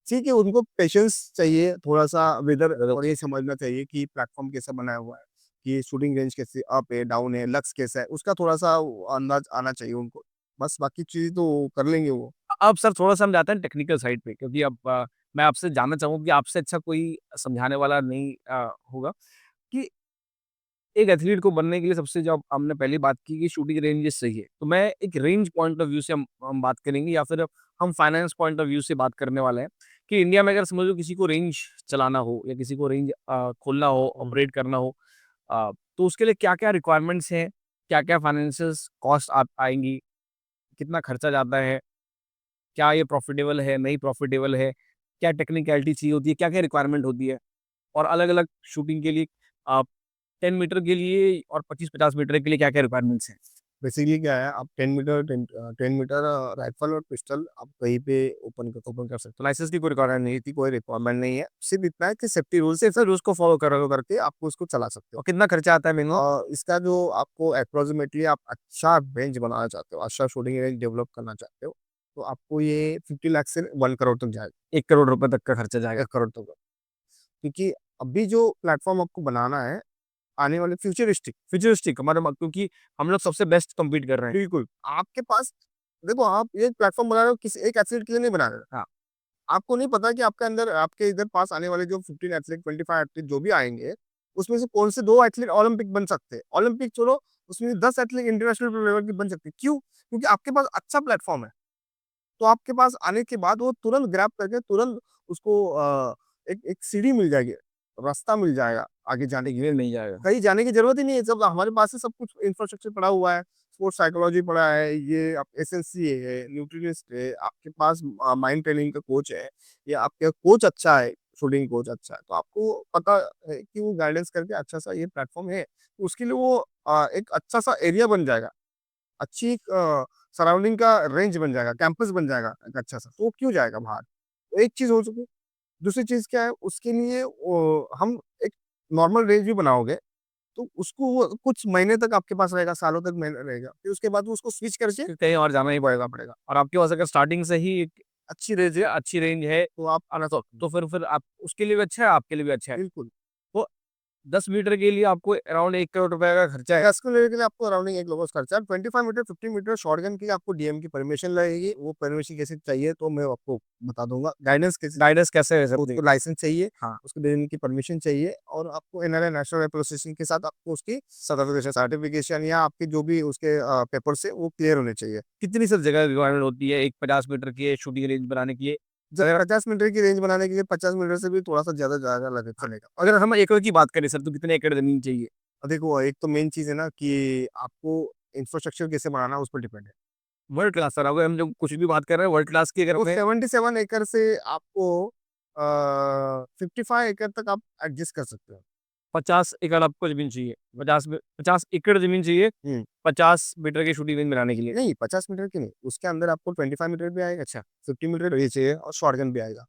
ठीक है, उनको पेशेंस चाहिए, थोड़ा-सा वेदर और ये समझना चाहिए कि प्लेटफ़ॉर्म कैसा बनाया हुआ है, कि शूटिंग रेंज कैसे अप है, डाउन है, लक्स कैसा है, उसका थोड़ा-सा अंदाज़ आना चाहिए उनको। बस बाकी चीज़ तो कर लेंगे वो। अब सर थोड़ा-सा हम जाते हैं टेक्निकल साइड पे क्योंकि अब मैं आपसे जानना चाहूँगा कि आपसे अच्छा कोई समझाने वाला नहीं होगा कि एक एथलीट को बनने के लिए सबसे जो हमने पहली बात की कि शूटिंग रेंजेस चाहिए। तो मैं एक रेंज पॉइंट ऑफ व्यू से हम बात करेंगे या फिर हम फाइनेंस पॉइंट ऑफ व्यू से बात करने वाले हैं कि इंडिया में अगर समझ लो किसी को रेंज चलाना हो या किसी को रेंज खोलना हो, हुँ। ऑपरेट करना हो तो उसके लिए क्या-क्या रिक्वायरमेंट्स हैं? क्या-क्या फाइनेंशियल कॉस्ट आएँगी? कितना खर्चा जाता है? क्या ये प्रॉफिटेबल है, नहीं प्रॉफिटेबल है? क्या टेक्निकैलिटी चाहिए होती है? क्या-क्या रिक्वायरमेंट होती है? और अलग-अलग शूटिंग के लिए आप 10 मीटर के लिए और 25-50 मीटर के लिए क्या-क्या रिक्वायरमेंट्स हैं? बेसिकली क्या है, आप 10 मीटर राइफ़ल और पिस्टल आप कहीं पे ओपन कर सकते तो हो। लाइसेंस की कोई रिक्वायरमेंट नहीं थी कोई रिक्वायरमेंट नहीं है, सिर्फ़ इतना है कि सेफ्टी रूल्स सिर्फ सर उसको फॉलो करो करके आपको उसको चला सकते हो। और कितना खर्चा आता है मिनिमम? इसका जो आपको एप्रोक्सिमेटली आप अच्छा रेंज बनाना चाहते हो, अच्छा शूटिंग रेंज डेवलप करना चाहते हो, तो आपको ये 50 लाख से 1 करोड़ तक जाएगा, 1 करोड़ रुपए तक का खर्चा जाएगा। 1 करोड़ तक। क्योंकि अभी जो प्लेटफ़ॉर्म आपको बनाना है, आने वाले फ्यूचरिस्टिक। फ्यूचरिस्टिक हमारा क्योंकि हम लोग सबसे बेस्ट कम्पीट कर रहे हैं। बिल्कुल, आपके पास देखो आप ये प्लेटफ़ॉर्म बना रहे हो किसी एक एथलीट के लिए नहीं बना रहे हो। हाँ। आपको नहीं पता कि आपके अंदर आपके इधर पास आने वाले जो 15 एथलीट, 25 एथलीट जो भी आएँगे, उसमें से कौन से 2 एथलीट ओलंपिक बन सकते हैं। ओलंपिक छोड़ो, उसमें 10 एथलीट इंटरनेशनल लेवल के बन सकते हैं। क्यों? क्योंकि आपके पास अच्छा प्लेटफ़ॉर्म है। तो आपके पास आने के बाद वो तुरंत ग्रैब करके तुरंत उसको एक एक सीढ़ी मिल जाएगी, रास्ता मिल जाएगा आगे जाने के लिए। ये नहीं जाएगा। कहीं जाने की ज़रूरत ही नहीं है, जब हमारे पास ही सब कुछ इंफ्रास्ट्रक्चर पड़ा हुआ है, स्पोर्ट्स साइकोलॉजी पड़ा है, ये आप एसएससी है, न्यूट्रिनिस्ट है, आपके पास माइंड ट्रेनिंग का कोच है, या आपका कोच अच्छा है, शूटिंग कोच अच्छा है, तो आपको पता है कि वो गाइडेंस करके अच्छा-सा ये प्लेटफ़ॉर्म है। तो उसके लिए वो एक अच्छा-सा एरिया बन जाएगा, अच्छी एक सराउंडिंग का रेंज बन जाएगा, कैंपस बन जाएगा एक अच्छा-सा, तो वो क्यों जाएगा बाहर? तो एक चीज़ हो चुकी। दूसरी चीज़ क्या है, उसके लिए हम एक नॉर्मल रेंज भी बनाओगे, तो उसको वो कुछ महीने तक आपके पास रहेगा, सालों तक महीने रहेगा। फिर उसके बाद वो उसको स्विच करके फिर कहीं और जाना ही पड़ेगा और आपके पास अगर स्टार्टिंग से ही एक अच्छी रेंज है तो आप आना तो फिर आप उसके लिए भी अच्छा है, आपके लिए भी अच्छा है। बिल्कुल। तो 10 मीटर के लिए आपको अराउंड 1 करोड़ रुपए का खर्चा है। 10 किलोमीटर के लिए आपको अराउंडिंग 1 लोगों का खर्चा है। 25 मीटर, 50 मीटर शॉटगन के लिए आपको डीएम की परमिशन लगेगी। वो परमिशन कैसे चाहिए तो मैं आपको बता दूँगा। गाइडेंस कैसे गाइडेंस कैसे है सर? उसको लाइसेंस चाहिए, हाँ। उसको देने की परमिशन चाहिए और आपको एनआरआई नेशनल एसोसिएशन के साथ आपको उसकी सर्टिफिकेशन या आपके जो भी उसके पेपर्स है वो क्लियर होने चाहिए। कितनी सर जगह रिक्वायरमेंट होती है एक 50 मीटर की शूटिंग रेंज बनाने के लिए? 50 मीटर की रेंज बनाने के लिए 50 मीटर से भी थोड़ा-सा ज़्यादा जगह लगे चलेगा। अगर हम एकड़ की बात करें सर तो कितने एकड़ ज़मीन चाहिए? देखो एक तो मेन चीज़ है ना कि आपको इंफ्रास्ट्रक्चर कैसे बनाना है उस पर डिपेंड है। वर्ल्ड क्लास सर अगर हम जो कुछ भी बात कर रहे हैं वर्ल्ड क्लास की अगर तो हमें 77 एकड़ से आपको 55 एकड़ तक आप एडजस्ट कर सकते हो। 50 एकड़ आपको ज़मीन चाहिए। 50 एकड़ ज़मीन चाहिए हुँ। 50 मीटर की शूटिंग रेंज बनाने के लिए। नहीं 50 मीटर की नहीं, उसके अंदर आपको 25 मीटर भी आएगा, अच्छा 50 मीटर ये चाहिए और शॉटगन भी आएगा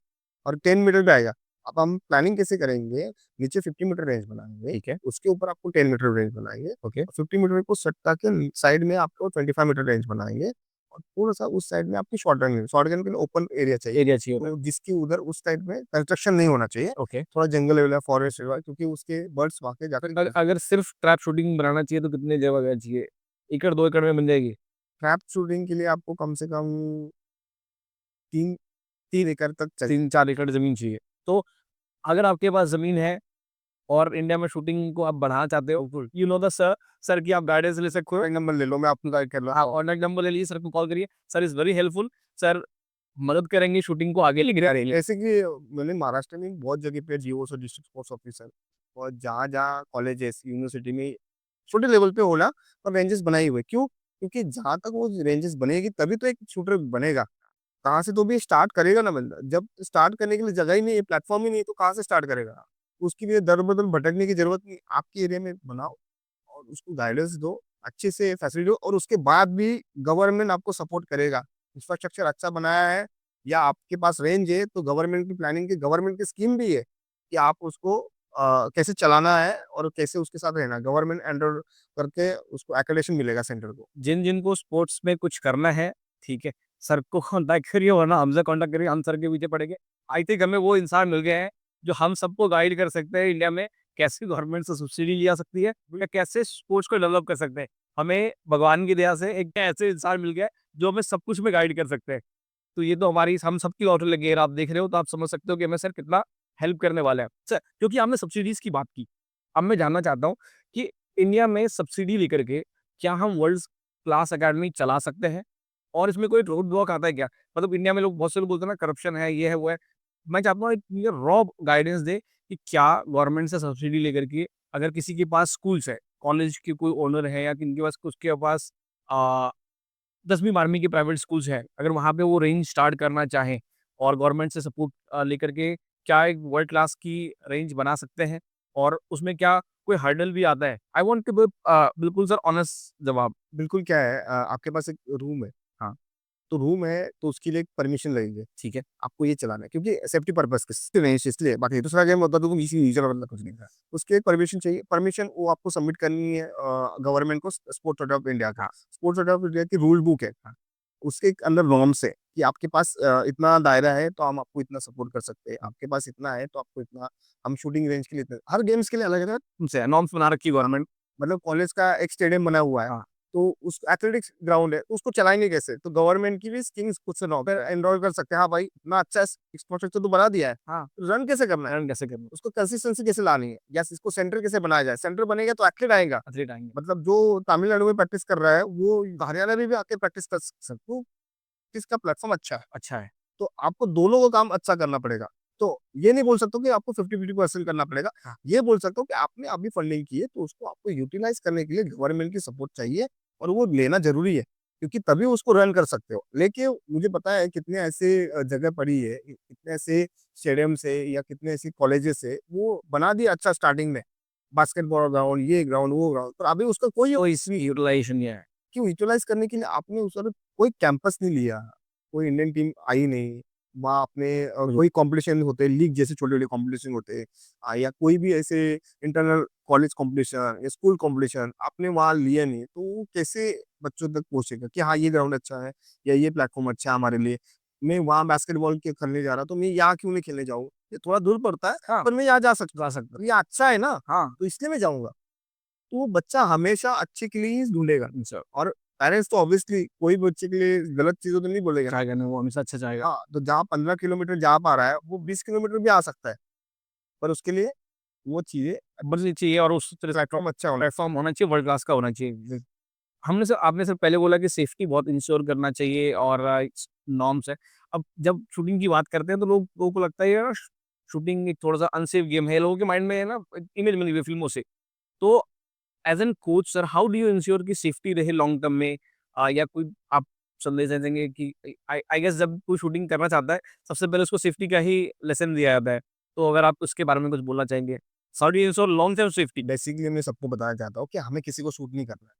और 10 मीटर भी आएगा। अब हम प्लानिंग कैसे करेंगे, नीचे 50 मीटर रेंज बनाएँगे, ठीक है, उसके ऊपर आपको 10 मीटर रेंज बनाएँगे, ओके। 50 मीटर को सट्टा के साइड में आपको 25 मीटर रेंज बनाएँगे और थोड़ा-सा उस साइड में आपकी शॉटगन शॉटगन के लिए ओपन एरिया चाहिए। एरिया चाहिए होगा। तो जिसकी उधर उस साइड में कंस्ट्रक्शन नहीं होना चाहिए, ओके। थोड़ा जंगल एरिया, फॉरेस्ट एरिया क्योंकि उसके बर्ड्स वहाँ पे अगर जाकर अगर सिर्फ ट्रैप शूटिंग बनाना चाहिए तो कितनी जगह चाहिए? एकड़ 2 एकड़ में बन जाएगी? ट्रैप शूटिंग के लिए आपको कम से कम 3 3 एकड़ तक चाहिए। 3-4 एकड़ ज़मीन चाहिए। तो अगर आपके पास ज़मीन है और इंडिया में शूटिंग को आप बढ़ाना चाहते हो, बिल्कुल, यू नो द सर की आप गाइडेंस ले सकते हो। कॉन्टैक्ट नंबर ले लो, मैं आपको गाइड कर हाँ, रहा हूँ। कॉन्टैक्ट नंबर ले लीजिए, सर को कॉल करिए। Sir is very helpful. Sir मदद करेंगे शूटिंग को आगे लेके करेंगे। जैसे कि मैंने महाराष्ट्र में बहुत जगह पे जीओस और डिस्ट्रिक्ट स्पोर्ट्स ऑफिसर और जहाँ-जहाँ कॉलेजेस, यूनिवर्सिटी में छोटे लेवल पे होला और रेंजेस बनाए हुए। क्यों? क्योंकि जहाँ तक वो रेंजेस बनेगी तभी तो एक शूटर बनेगा। कहाँ से तो भी स्टार्ट करेगा ना बंदा। जब स्टार्ट करने के लिए जगह ही नहीं है, प्लेटफ़ॉर्म ही नहीं है तो कहाँ से स्टार्ट करेगा? उसके लिए दर-बदर भटकने की ज़रूरत नहीं। आपके एरिया में बनाओ और उसको गाइडेंस दो, अच्छे से फैसिलिटी दो और उसके बाद भी गवर्नमेंट आपको सपोर्ट करेगा। इंफ्रास्ट्रक्चर अच्छा बनाया है या आपके पास रेंज है तो गवर्नमेंट की प्लानिंग की गवर्नमेंट की स्कीम भी है कि आप उसको कैसे चलाना है और कैसे उसके साथ रहना है। गवर्नमेंट एंडोर करके उसको एक्रेडिटेशन मिलेगा सेंटर को। जिनको स्पोर्ट्स में कुछ करना है, ठीक है, सर को कॉन्टैक्ट करिए वरना हमसे कॉन्टैक्ट करिए, हम सर के पीछे पड़ेंगे। आई थिंक हमें वो इंसान मिल गए हैं, जो हम सबको गाइड कर सकते हैं इंडिया में कैसे गवर्नमेंट से सब्सिडी लिया सकती है या कैसे स्पोर्ट्स को डेवलप कर सकते हैं। हमें भगवान की दया से एक ऐसे इंसान मिल गया है, जो हमें सब कुछ में गाइड कर सकते हैं। तो ये तो हमारी हम सबकी लॉटरी लगी है, आप देख रहे हो तो आप समझ सकते हो कि हमें सर कितना हेल्प करने वाले हैं। सर क्योंकि आपने सब्सिडीज़ की बात की, अब मैं जानना चाहता हूँ कि इंडिया में सब्सिडी लेकर के क्या हम वर्ल्ड क्लास अकेडमी चला सकते हैं? और इसमें कोई रोड ब्लॉक आता है क्या? मतलब इंडिया में लोग बहुत से लोग बोलते हैं ना करप्शन है, ये है, वो है। मैं चाहता हूँ एक क्लियर रॉ गाइडेंस दें कि क्या गवर्नमेंट से सब्सिडी लेकर के अगर किसी के पास स्कूल्स है, कॉलेज के कोई ओनर है या किनके पास उसके पास अ 10वीं 12वीं के प्राइवेट स्कूल्स हैं, अगर वहाँ पे वो रेंज स्टार्ट करना चाहें और गवर्नमेंट से सपोर्ट लेकर के क्या एक वर्ल्ड क्लास की रेंज बना सकते हैं? और उसमें क्या कोई हर्डल भी आता है? आई वांट टू बिल्कुल सर ऑनेस्ट जवाब। बिल्कुल क्या है आपके पास एक रूम है, हाँ, तो रूम है तो उसके लिए एक परमिशन लगेगी। ठीक है। आपको ये चलाना है क्योंकि सेफ्टी पर्पज़ के नहीं इसलिए बाकी दूसरा गेम होता तो तुम इसी नीचे मतलब कुछ नहीं था। उसके एक परमिशन चाहिए, परमिशन वो आपको सबमिट करनी है गवर्नमेंट को स्पोर्ट्स अथॉरिटी ऑफ इंडिया का। स्पोर्ट्स अथॉरिटी ऑफ इंडिया की रूल बुक है। उसके एक अंदर नॉर्म्स है कि आपके पास इतना दायरा है तो हम आपको इतना सपोर्ट कर सकते हैं, आपके पास इतना है तो आपको इतना, हम शूटिंग रेंज के लिए इतने, हर गेम्स के लिए अलग-अलग उनसे नॉर्म्स बना रखी है गवर्नमेंट। मतलब कॉलेज का एक स्टेडियम बना हुआ है, हाँ, तो उस एथलेटिक्स ग्राउंड है, तो उसको चलाएँगे कैसे? तो गवर्नमेंट की भी स्कीम्स खुद से नौ पे एनरोल कर सकते हैं, हाँ भाई, इतना अच्छा इंफ्रास्ट्रक्चर तो बना दिया है, हाँ, रन कैसे करना है? रन कैसे करना है? उसको कंसिस्टेंसी कैसे लानी है? या इसको सेंटर कैसे बनाया जाए? सेंटर बनेगा तो एथलीट आएगा। एथलीट आएँगे। मतलब जो तमिलनाडु में प्रैक्टिस कर रहा है, वो हरियाणा में भी आके प्रैक्टिस कर सकता है। तो इसका प्लेटफ़ॉर्म अच्छा है। अच्छा है। तो आपको दोनों को काम अच्छा करना पड़ेगा। तो ये नहीं बोल सकता हूँ कि आपको 50-50% करना पड़ेगा। हाँ, ये बोल सकता हूँ कि आपने अभी फंडिंग की है, तो उसको आपको यूटिलाइज़ करने के लिए गवर्नमेंट की सपोर्ट चाहिए और वो लेना ज़रूरी है, क्योंकि तभी उसको रन कर सकते हो। लेकिन मुझे पता है कितने ऐसे जगह पड़ी है, कितने ऐसे स्टेडियम्स है या कितने ऐसे कॉलेजेस है, वो बना दिया अच्छा स्टार्टिंग में, बास्केटबॉल ग्राउंड, ये ग्राउंड, वो ग्राउंड, पर अभी उसका कोई तो इसमें यूटिलाइज़ेशन नहीं है। क्यों यूटिलाइज़ करने के लिए आपने उस समय कोई कैंपस नहीं लिया, कोई इंडियन टीम आई नहीं, वहाँ आपने वही कॉम्पिटिशन होते हैं, लीग जैसे छोटे-छोटे कॉम्पिटिशन होते हैं या कोई भी ऐसे इंटरनल कॉलेज कॉम्पिटिशन या स्कूल कॉम्पिटिशन आपने वहाँ लिया नहीं, तो वो कैसे बच्चों तक पहुँचेगा कि हाँ, ये ग्राउंड अच्छा है या ये प्लेटफ़ॉर्म अच्छा है हमारे लिए। मैं वहाँ बास्केटबॉल के खेलने जा रहा हूँ, तो मैं यहाँ क्यों नहीं खेलने जाऊँ? ये थोड़ा दूर पड़ता है, हाँ, पर मैं यहाँ जा सकता जा सकता हूँ। ये अच्छा है ना, हाँ, तो इसलिए मैं जाऊँगा। तो वो बच्चा हमेशा अच्छे के लिए ही ढूँढेगा सर और पेरेंट्स तो ऑब्वियसली कोई बच्चे के लिए गलत चीज़ें तो नहीं बोलेगा ना। ट्राई करने वो हमेशा अच्छा जाएगा। हाँ, तो जहाँ 15 किलोमीटर जा पा रहा है, वो 20 किलोमीटर भी आ सकता है, पर उसके लिए वो चीज़ें बस ये चाहिए और उस तरह से प्लेटफ़ॉर्म अच्छा होना प्लेटफ़ॉर्म होना चाहिए, वर्ल्ड क्लास का होना चाहिए। हमने सर आपने सर पहले बोला कि सेफ्टी बहुत इंश्योर करना चाहिए और नॉर्म्स है। अब जब शूटिंग की बात करते हैं तो लोगों को लगता है यार शूटिंग एक थोड़ा-सा अनसेफ गेम है। लोगों के माइंड में है ना इमेज बनी हुई है फ़िल्मों से। तो as an coach sir how do you ensure कि सेफ्टी रहे लॉन्ग टर्म में या कोई आप संदेश दे देंगे कि आई आई गेस जब कोई शूटिंग करना चाहता है, सबसे पहले उसको सेफ्टी का ही लेसन दिया जाता है। तो अगर आप उसके बारे में कुछ बोलना चाहेंगे? How do you ensure long term safety? Basically मैं सबको बताना चाहता हूँ कि हमें किसी को शूट नहीं करना है।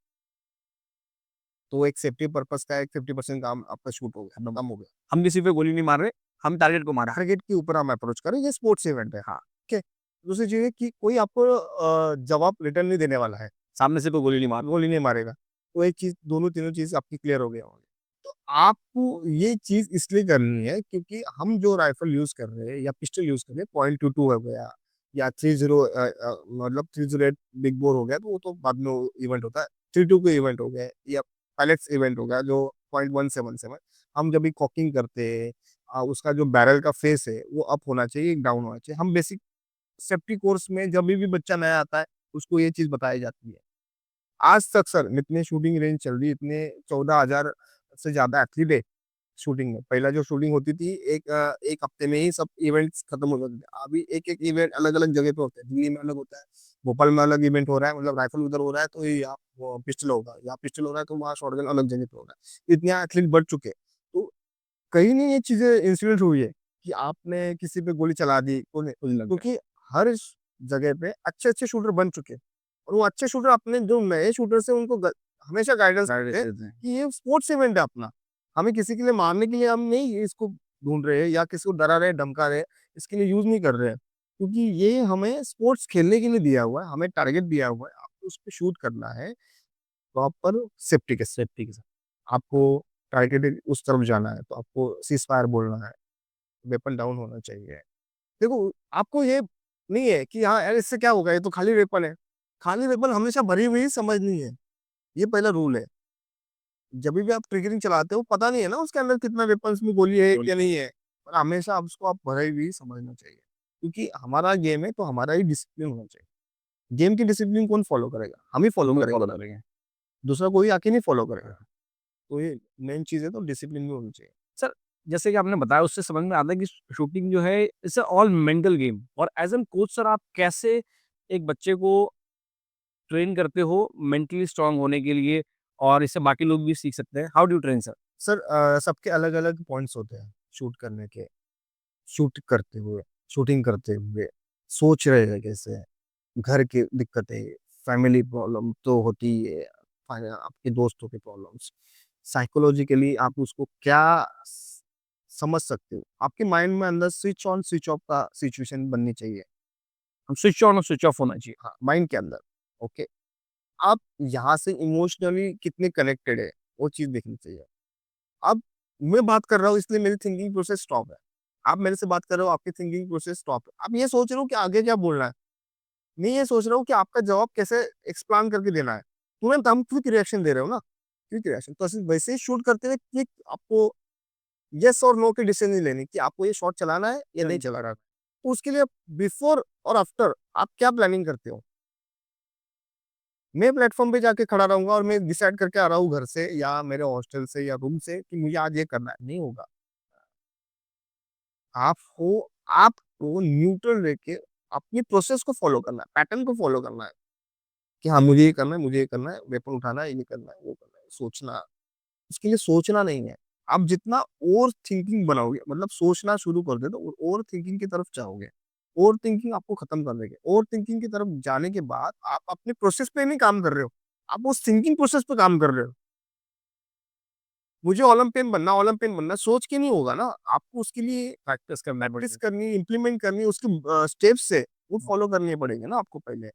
तो एक सेफ्टी पर्पज़ का एक 50% काम आपका शूट हो गया, खत्म हो गया। हम किसी पे गोली नहीं मार रहे, हम टारगेट को मार रहे हैं। टारगेट के ऊपर हम अप्रोच करें, ये स्पोर्ट्स इवेंट है। हाँ, ठीक है। दूसरी चीज़ है कि कोई आपको जवाब रिटर्न नहीं देने वाला है। सामने से कोई गोली नहीं मार गोली नहीं मारेगा। तो एक चीज़ दोनों तीनों चीज़ आपकी क्लियर हो गया होंगी। तो आपको ये चीज़ इसलिए करनी है क्योंकि हम जो राइफ़ल यूज़ कर रहे हैं या पिस्टल यूज़ कर रहे हैं, .22 हो गया या 30 मतलब 308 बिग बोर हो गया, तो वो तो बाद में वो इवेंट होता है। 32 का इवेंट हो गया या पायलट्स इवेंट हो गया जो .177 हम जब भी कॉकिंग करते हैं उसका जो बैरल का फेस है वो अप होना चाहिए, डाउन होना चाहिए। हम बेसिक सेफ्टी कोर्स में जब भी बच्चा नया आता है, उसको ये चीज़ बताई जाती है। आज तक सर इतने शूटिंग रेंज चल रही है, इतने 14,000 से ज़्यादा एथलीट है शूटिंग में। पहला जो शूटिंग होती थी 1 हफ्ते में ही सब इवेंट्स खत्म हो जाते थे। अभी एक-एक इवेंट अलग-अलग जगह पे होते हैं। दिल्ली में अलग होता है, भोपाल में अलग इवेंट हो रहा है, मतलब राइफल उधर हो रहा है तो ये यहाँ वो पिस्टल होगा, यहाँ पिस्टल हो रहा है तो वहाँ शॉटगन अलग जगह पे हो रहा है। इतने एथलीट बढ़ चुके हैं। तो कहीं नहीं ये चीज़ें इंसिडेंट हुई है कि आपने किसी पे गोली चला दी, मुझे लग रहा है। क्योंकि हर जगह पे अच्छे-अच्छे शूटर बन चुके हैं। और वो अच्छे शूटर अपने जो नए शूटर्स हैं उनको हमेशा गाइडेंस गाइडेंस करते हैं देते हैं। कि ये स्पोर्ट्स इवेंट है अपना। हमें किसी के लिए मारने के लिए हम नहीं इसको ढूँढ रहे हैं या किसी को डरा रहे हैं, धमका रहे हैं, इसके लिए यूज़ नहीं कर रहे हैं। क्योंकि ये हमें स्पोर्ट्स खेलने के लिए दिया हुआ है, हमें टारगेट दिया हुआ है, आपको उस पे शूट करना है, प्रॉपर सेफ्टी के साथ। सेफ्टी के साथ। आपको टारगेटेड उस तरफ जाना है, तो आपको सीज़ फायर बोलना है, वेपन डाउन होना चाहिए। देखो, आपको ये नहीं है कि हाँ यार इससे क्या होगा, ये तो खाली वेपन है। खाली वेपन हमेशा भरी हुई ही समझनी है, ये पहला रूल है। जभी भी आप ट्रिगरिंग चलाते हो, पता नहीं है ना उसके अंदर कितना वेपन्स में गोली है या नहीं है, पर हमेशा आप उसको आप भरी हुई ही समझना चाहिए। क्योंकि हमारा गेम है, तो हमारा ही डिसिप्लिन होना चाहिए। गेम की डिसिप्लिन कौन फॉलो करेगा? हम ही फॉलो हम फॉलो करेंगे ना, करेंगे। दूसरा कोई आके नहीं फॉलो करेगा। तो ये मेन चीज़ है, तो डिसिप्लिन भी होनी चाहिए। सर, जैसे कि आपने बताया उससे समझ में आता है कि शूटिंग जो है it's a all mental game और एज़ एन कोच सर आप कैसे एक बच्चे को ट्रेन करते हो मेंटली स्ट्रॉन्ग होने के लिए और इससे बाकी लोग भी सीख सकते हैं? How do you train sir? Sir सबके अलग-अलग पॉइंट्स होते हैं शूट करने के। शूट करते हुए, शूटिंग करते हुए, सोच रहे हैं कैसे, घर की दिक्कतें, फैमिली प्रॉब्लम तो होती ही है, आपके दोस्तों की प्रॉब्लम्स, साइकोलॉजिकली आप उसको क्या समझ सकते हो, आपके माइंड में अंदर स्विच ऑन स्विच ऑफ का सिचुएशन बननी चाहिए। हम स्विच ऑन और स्विच ऑफ होना चाहिए। हाँ, माइंड के अंदर। ओके, आप यहाँ से इमोशनली कितने कनेक्टेड है, वो चीज़ देखनी चाहिए। अब मैं बात कर रहा हूँ इसलिए मेरी थिंकिंग प्रोसेस स्टॉप है। आप मेरे से बात कर रहे हो, आपकी थिंकिंग प्रोसेस स्टॉप है। अब ये सोच रहे हो कि आगे क्या बोलना है। मैं ये सोच रहा हूँ कि आपका जवाब कैसे एक्सप्लेन करके देना है। तुरंत हम क्विक रिएक्शन दे रहे हो ना, क्विक रिएक्शन। तो ऐसे वैसे ही शूट करते हुए क्विक आपको येस और नो की डिसीजन नहीं लेनी कि आपको ये शॉट चलाना है या नहीं चलाना है। तो उसके लिए बिफोर और आफ्टर आप क्या प्लानिंग करते हो? मैं प्लेटफॉर्म पे जाके खड़ा रहूंगा और मैं डिसाइड करके आ रहा हूँ घर से या मेरे हॉस्टल से या रूम से कि मुझे आज ये करना है, नहीं होगा। आपको आपको न्यूट्रल रह के अपनी प्रोसेस को फॉलो करना है, पैटर्न को फॉलो करना है कि हाँ मुझे ये करना है, मुझे ये करना है, वेपन उठाना है, ये करना है, वो करना है, सोचना। उसके लिए सोचना नहीं है। आप जितना ओवर थिंकिंग बनाओगे, मतलब सोचना शुरू कर दे तो ओवर थिंकिंग की तरफ जाओगे। ओवर थिंकिंग आपको खत्म कर देंगे। ओवर थिंकिंग की तरफ जाने के बाद आप अपने प्रोसेस पे नहीं काम कर रहे हो, आप उस थिंकिंग प्रोसेस पे काम कर रहे हो। मुझे ओलंपियन बनना सोच के नहीं होगा ना, आपको उसके लिए प्रैक्टिस करनी, इम्प्लीमेंट करनी, उसके स्टेप्स से वो फॉलो करने पड़ेंगे ना आपको पहले।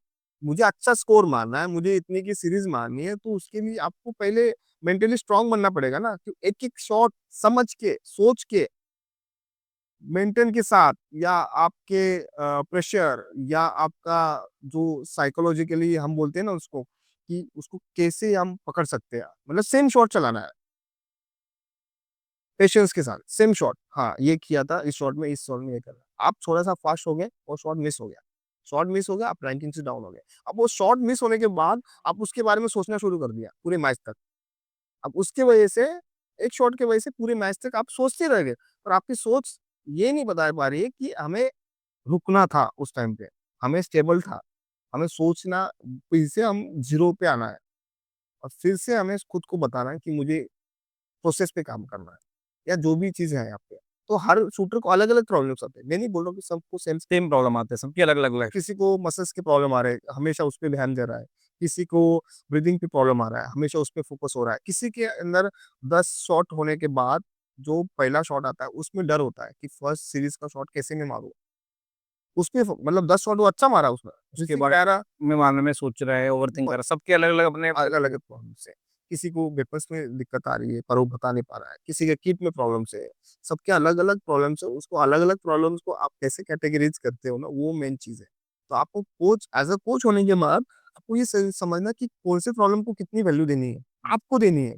मुझे अच्छा स्कोर मारना है, मुझे इतने की सीरीज मारनी है, तो उसके लिए आपको पहले मेंटली स्ट्रांग बनना पड़ेगा ना, कि एक-एक शॉट समझ के, सोच के, मेंटन के साथ या आपके प्रेशर या आपका जो साइकोलॉजिकली हम बोलते हैं ना उसको, कि उसको कैसे हम पकड़ सकते हैं। मतलब सेम शॉट चलाना है। पेशेंस के साथ सेम शॉट, हाँ ये किया था इस शॉट में, इस शॉट में ये करना। आप थोड़ा सा फास्ट हो गए और शॉट मिस हो गया, शॉट मिस हो गया, आप रैंकिंग से डाउन हो गए। अब वो शॉट मिस होने के बाद आप उसके बारे में सोचना शुरू कर दिया पूरे मैच तक। अब उसके वजह से, एक शॉट की वजह से पूरे मैच तक आप सोचते रह गए और आपकी सोच ये नहीं बता पा रही है कि हमें रुकना था उस टाइम पे, हमें स्टेबल था, हमें सोचना, फिर से हम जीरो पे आना है और फिर से हमें खुद को बताना है कि मुझे प्रोसेस पे काम करना है या जो भी चीज़ें हैं आपके। तो हर शूटर को अलग-अलग प्रॉब्लम्स आते हैं। मैं नहीं बोल रहा हूँ कि सबको सेम सेम प्रॉब्लम आते हैं, सबकी अलग-अलग लाइफ। किसी को मसल्स के प्रॉब्लम आ रहे हैं, हमेशा उस पे ध्यान दे रहा है। किसी को ब्रीथिंग पे प्रॉब्लम आ रहा है, हमेशा उस पे फोकस हो रहा है। किसी के अंदर 10 शॉट होने के बाद जो पहला शॉट आता है, उसमें डर होता है कि फर्स्ट सीरीज़ का शॉट कैसे मैं मारूँ? उसपे मतलब 10 शॉट वो अच्छा मारा उसने। उसके किसी बाद कह रहा में मारने में सोच रहा है, ओवरथिंक कर रहा है, सबके अलग-अलग अपने अलग-अलग प्रॉब्लम्स है। किसी को वेपन्स में दिक्कत आ रही है, पर वो बता नहीं पा रहा है। किसी के किट में प्रॉब्लम्स है। सबके अलग-अलग प्रॉब्लम्स है, उसको अलग-अलग प्रॉब्लम्स को आप कैसे कैटेगराइज़ करते हो ना, वो मेन चीज़ है। तो आपको कोच एज़ अ कोच होने के बाद आपको ये समझना कि कौन से प्रॉब्लम को कितनी वैल्यू देनी है, आपको देनी है,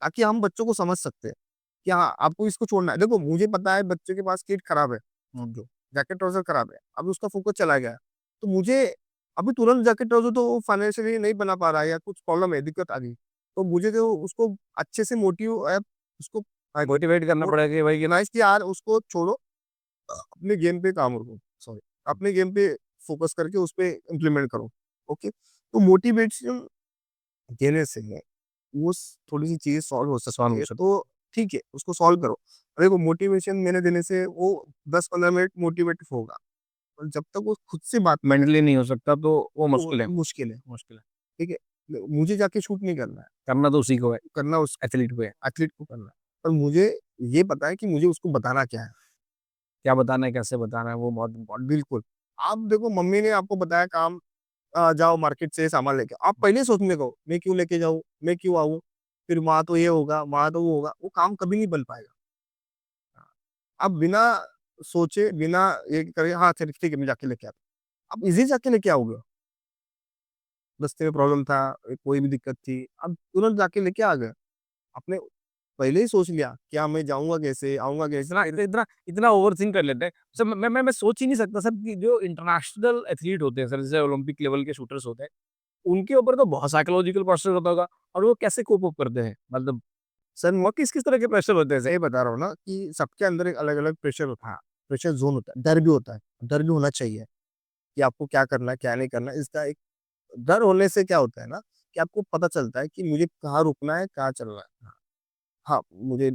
ताकि हम बच्चों को समझ सकते हैं कि हाँ, आपको इसको छोड़ना है। देखो मुझे पता है बच्चे के पास किट खराब है, जो जैकेट ट्राउज़र खराब है, अब उसका फ़ोकस चला गया है। तो मुझे अभी तुरंत जैकेट ट्राउज़र तो फाइनेंशियली नहीं बना पा रहा है या कुछ प्रॉब्लम है, दिक्कत आ गई। तो मुझे तो उसको अच्छे से उसको मोटिवेट करना पड़ेगा कि भाई ये ऑर्गेनाइज़ कि यार उसको छोड़ो, अपने गेम पे काम करो, सॉरी, अपने गेम पे फ़ोकस करके उस पे इम्प्लीमेंट करो, ओके? तो मोटिवेशन देने से वो थोड़ी-सी चीज़ें सॉल्व हो सॉल्व सकती हो है, सकता तो ठीक है, उसको सॉल्व करो। देखो मोटिवेशन मैंने देने से वो 10-15 मिनट मोटिवेट होगा, और जब तक वो खुद से बात है। मेंटली नहीं हो सकता तो वो तो मुश्किल है, मुश्किल है, मुश्किल है। ठीक है? मुझे जाके शूट नहीं करना है, करना तो उसी को है, करना उस एथलीट को है। एथलीट को करना है। पर मुझे ये पता है कि मुझे उसको बताना क्या है। क्या बताना है, कैसे बताना है, वो बहुत इम्पोर्टेंट। बिल्कुल, आप देखो मम्मी ने आपको बताया काम, जाओ मार्केट से सामान लेके आओ। आप पहले ही सोचने को, मैं क्यों लेके जाऊँ? मैं क्यों आऊँ? फिर वहाँ तो ये होगा, वहाँ तो वो होगा, वो काम कभी नहीं बन पाएगा। हाँ, आप बिना सोचे, बिना ये करे, हाँ, चल ठीक है मैं जाके लेके आता हूँ। आप इज़ी जाके लेके आओगे। रास्ते में प्रॉब्लम था, कोई भी दिक्कत थी, आप तुरंत जाके लेके आ गए। आपने पहले ही सोच लिया, क्या मैं जाऊँगा कैसे, आऊँगा कैसे? इतना इतना इतना इतना ओवरथिंक कर लेते हैं। सर मैं सोच ही नहीं सकता सर कि जो इंटरनेशनल एथलीट होते हैं सर, जैसे ओलंपिक लेवल के शूटर्स होते हैं, उनके ऊपर तो बहुत साइकोलॉजिकल प्रेशर होता होगा और वो कैसे कोप अप करते हैं? मतलब सर वो किस-किस तरह के प्रेशर होते हैं सर? मैं बता रहा हूँ ना कि सबके अंदर एक अलग-अलग प्रेशर होता है, प्रेशर ज़ोन होता है, डर भी होता है, डर भी होना चाहिए कि आपको क्या करना है, क्या नहीं करना है। इसका एक डर होने से क्या होता है ना, कि आपको पता चलता है कि मुझे कहाँ रुकना है, कहाँ चलना है। हाँ, मुझे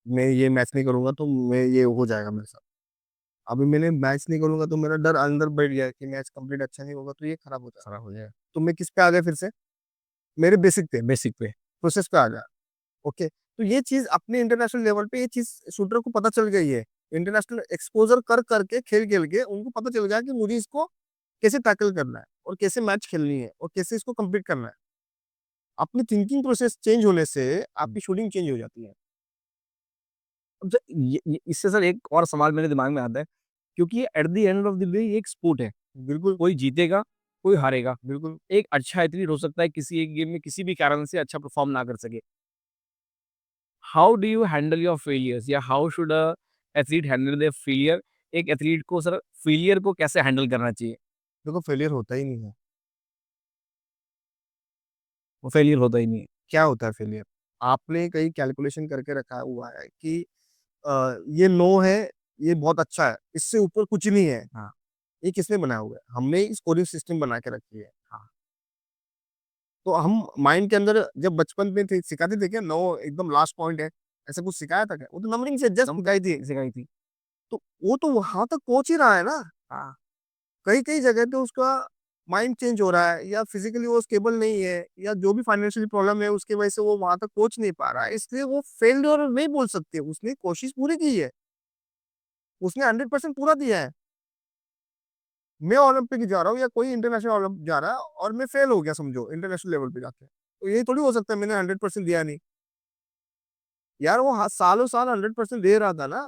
मैं ये मैच नहीं करूँगा तो मैं ये हो जाएगा मेरे साथ। अभी मैंने मैच नहीं करूँगा तो मेरा डर अंदर बैठ गया है कि मैच कंप्लीट अच्छा नहीं होगा तो ये खराब हो जाएगा। खराब हो जाएगा, तो मैं किस पे आ गया फिर से? मेरे बेसिक पे, बेसिक पे। प्रोसेस पे आ गया। ओके, तो ये चीज़ अपने इंटरनेशनल लेवल पे ये चीज़ शूटर को पता चल गई है। इंटरनेशनल एक्सपोज़र कर के, खेल-खेल के उनको पता चल गया कि मुझे इसको कैसे टैकल करना है और कैसे मैच खेलनी है और कैसे इसको कंप्लीट करना है। अपनी थिंकिंग प्रोसेस चेंज होने से आपकी शूटिंग चेंज हो जाती है। अब ये इससे सर एक और सवाल मेरे दिमाग में आता है, क्योंकि at the end of the day ये एक स्पोर्ट है, बिल्कुल, कोई जीतेगा, कोई हारेगा। बिल्कुल। एक अच्छा एथलीट हो सकता है किसी एक गेम में किसी भी कारण से अच्छा परफॉर्म ना कर सके। How do you handle your failures, या how should a athlete handle their failure? एक एथलीट को सर फेलियर को कैसे हैंडल करना चाहिए? देखो फेलियर होता ही नहीं है। वो फेलियर होता ही नहीं है। क्या होता है फेलियर? आपने कहीं कैलकुलेशन करके रखा हुआ है कि ये नो है, ये बहुत अच्छा है, इससे ऊपर कुछ नहीं है। हाँ, ये किसने बनाया हुआ है? हमने ही स्कोरिंग सिस्टम बना के रखी है। हाँ। तो हम माइंड के अंदर जब बचपन में थे सिखाते थे क्या नो एकदम लास्ट पॉइंट है, ऐसा कुछ सिखाया था क्या? वो तो नंबरिंग से जस्ट नम सिखाई थी। सिखाई थी। तो वो तो वहाँ तक पहुँच ही रहा है ना। हाँ, कई-कई जगह पे उसका माइंड चेंज हो रहा है या फिजिकली वो स्टेबल नहीं है या जो भी फाइनेंशियल प्रॉब्लम है उसकी वजह से वो वहाँ तक पहुँच नहीं पा रहा है। इसलिए वो फेल्योर नहीं बोल सकते, उसने कोशिश पूरी की है, उसने 100% पूरा दिया है। मैं ओलंपिक जा रहा हूँ या कोई इंटरनेशनल ओलंपिक जा रहा है और मैं फेल हो गया समझो इंटरनेशनल लेवल पे जाके। तो ये थोड़ी हो सकता है मैंने 100% दिया नहीं। यार वो सालों-साल 100% दे रहा था ना,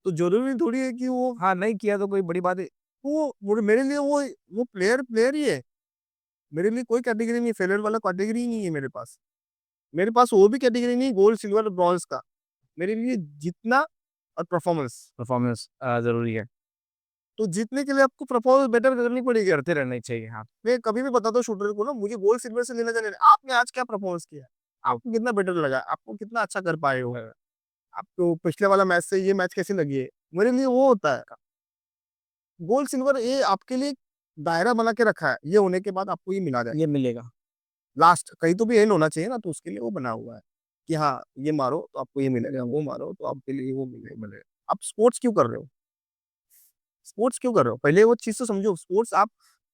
तो ज़रूरी थोड़ी है कि वो हाँ, नहीं किया तो कोई बड़ी बात है। वो मेरे लिए वो प्लेयर प्लेयर ही है। मेरे लिए कोई कैटेगरी नहीं, फेलियर वाला कैटेगरी ही नहीं है मेरे पास। मेरे पास वो भी कैटेगरी नहीं गोल्ड, सिल्वर, ब्रॉन्ज का। मेरे लिए जीतना और परफॉर्मेंस। परफॉर्मेंस ज़रूरी है, तो जीतने के लिए आपको परफॉर्मेंस बेटर करनी पड़ेगी। करते रहना ही चाहिए। हाँ, मैं कभी भी बताता हूँ शूटर को ना मुझे गोल्ड, सिल्वर से लेना देना नहीं। आपने आज क्या परफॉर्मेंस किया? तो आपको कितना बेटर लगा? आपको कितना अच्छा कर पाए हो? आपको पिछले वाला मैच से ये मैच कैसी लगी है? मेरे लिए वो होता है। गोल्ड, सिल्वर ये आपके लिए दायरा बना के रखा है। ये होने के बाद आपको ये मिला जाए। ये मिलेगा। लास्ट कहीं तो भी एंड होना चाहिए ना, तो उसके लिए वो बना हुआ है कि हाँ, ये मारो तो आपको ये मिलेगा, वो मारो तो आपके लिए वो मिलेगा। आप स्पोर्ट्स क्यों कर रहे हो? स्पोर्ट्स क्यों कर रहे हो? पहले वो चीज़ तो समझो, स्पोर्ट्स आप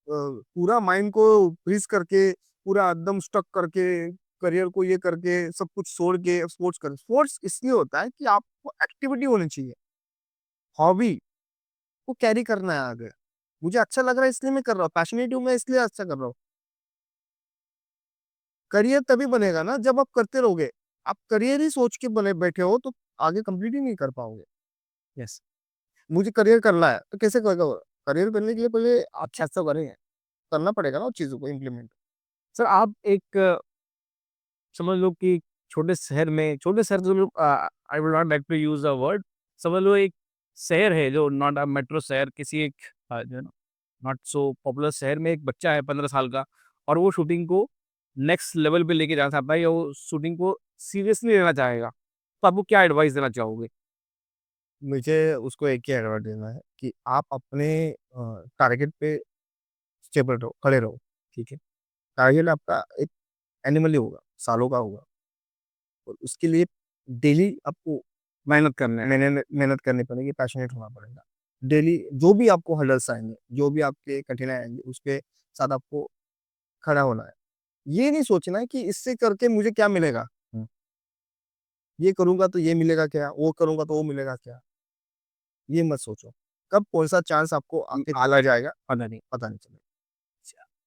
पूरा माइंड को फ्रीज़ करके, पूरा एकदम स्टक करके, करियर को ये करके, सब कुछ छोड़ के स्पोर्ट्स करो। स्पोर्ट्स इसलिए होता है कि आपको एक्टिविटी होनी चाहिए, हॉबी को कैरी करना है आगे। मुझे अच्छा लग रहा है इसलिए मैं कर रहा हूँ, पैशनेट हूँ मैं इसलिए अच्छा कर रहा हूँ। करियर तभी बनेगा ना जब आप करते रहोगे। आप करियर ही सोच के बने बैठे हो तो आगे कंप्लीट ही नहीं कर पाओगे। यस। मुझे करियर करना है तो कैसे करेगा? करियर करने के लिए पहले अच्छा सा करें, करना पड़ेगा ना उस चीज़ों को इम्प्लीमेंट। सर आप एक समझ लो कि छोटे शहर तो I will not like to use the word, समझ लो एक शहर है जो नॉट अ मेट्रो शहर, किसी एक जो है ना नॉट सो पॉपुलर शहर में एक बच्चा है 15 साल का, और वो शूटिंग को नेक्स्ट लेवल पे लेके जाना चाहता है, या वो शूटिंग को सीरियसली लेना चाहेगा। तो आपको क्या एडवाइस देना चाहोगे? मुझे उसको एक ही एडवाइस देना है कि आप अपने टारगेट पे स्टेबल रहो, खड़े रहो, ठीक है? टारगेट आपका एक एनिमल ही होगा, सालों का होगा और उसके लिए डेली आपको मेहनत करना है। मेहनत करनी पड़ेगी, पैशनेट होना पड़ेगा। डेली जो भी आपको हर्डल्स आएँगे, जो भी आपके कठिनाई आएँगी, उसके साथ आपको खड़ा होना है। ये नहीं सोचना है कि इससे करके मुझे क्या मिलेगा? हुँ, ये करूँगा तो ये मिलेगा क्या? वो करूँगा तो वो मिलेगा क्या? ये मत सोचो। कब कौन-सा चांस आपको आके चला जाएगा, पता नहीं। पता नहीं चलेगा।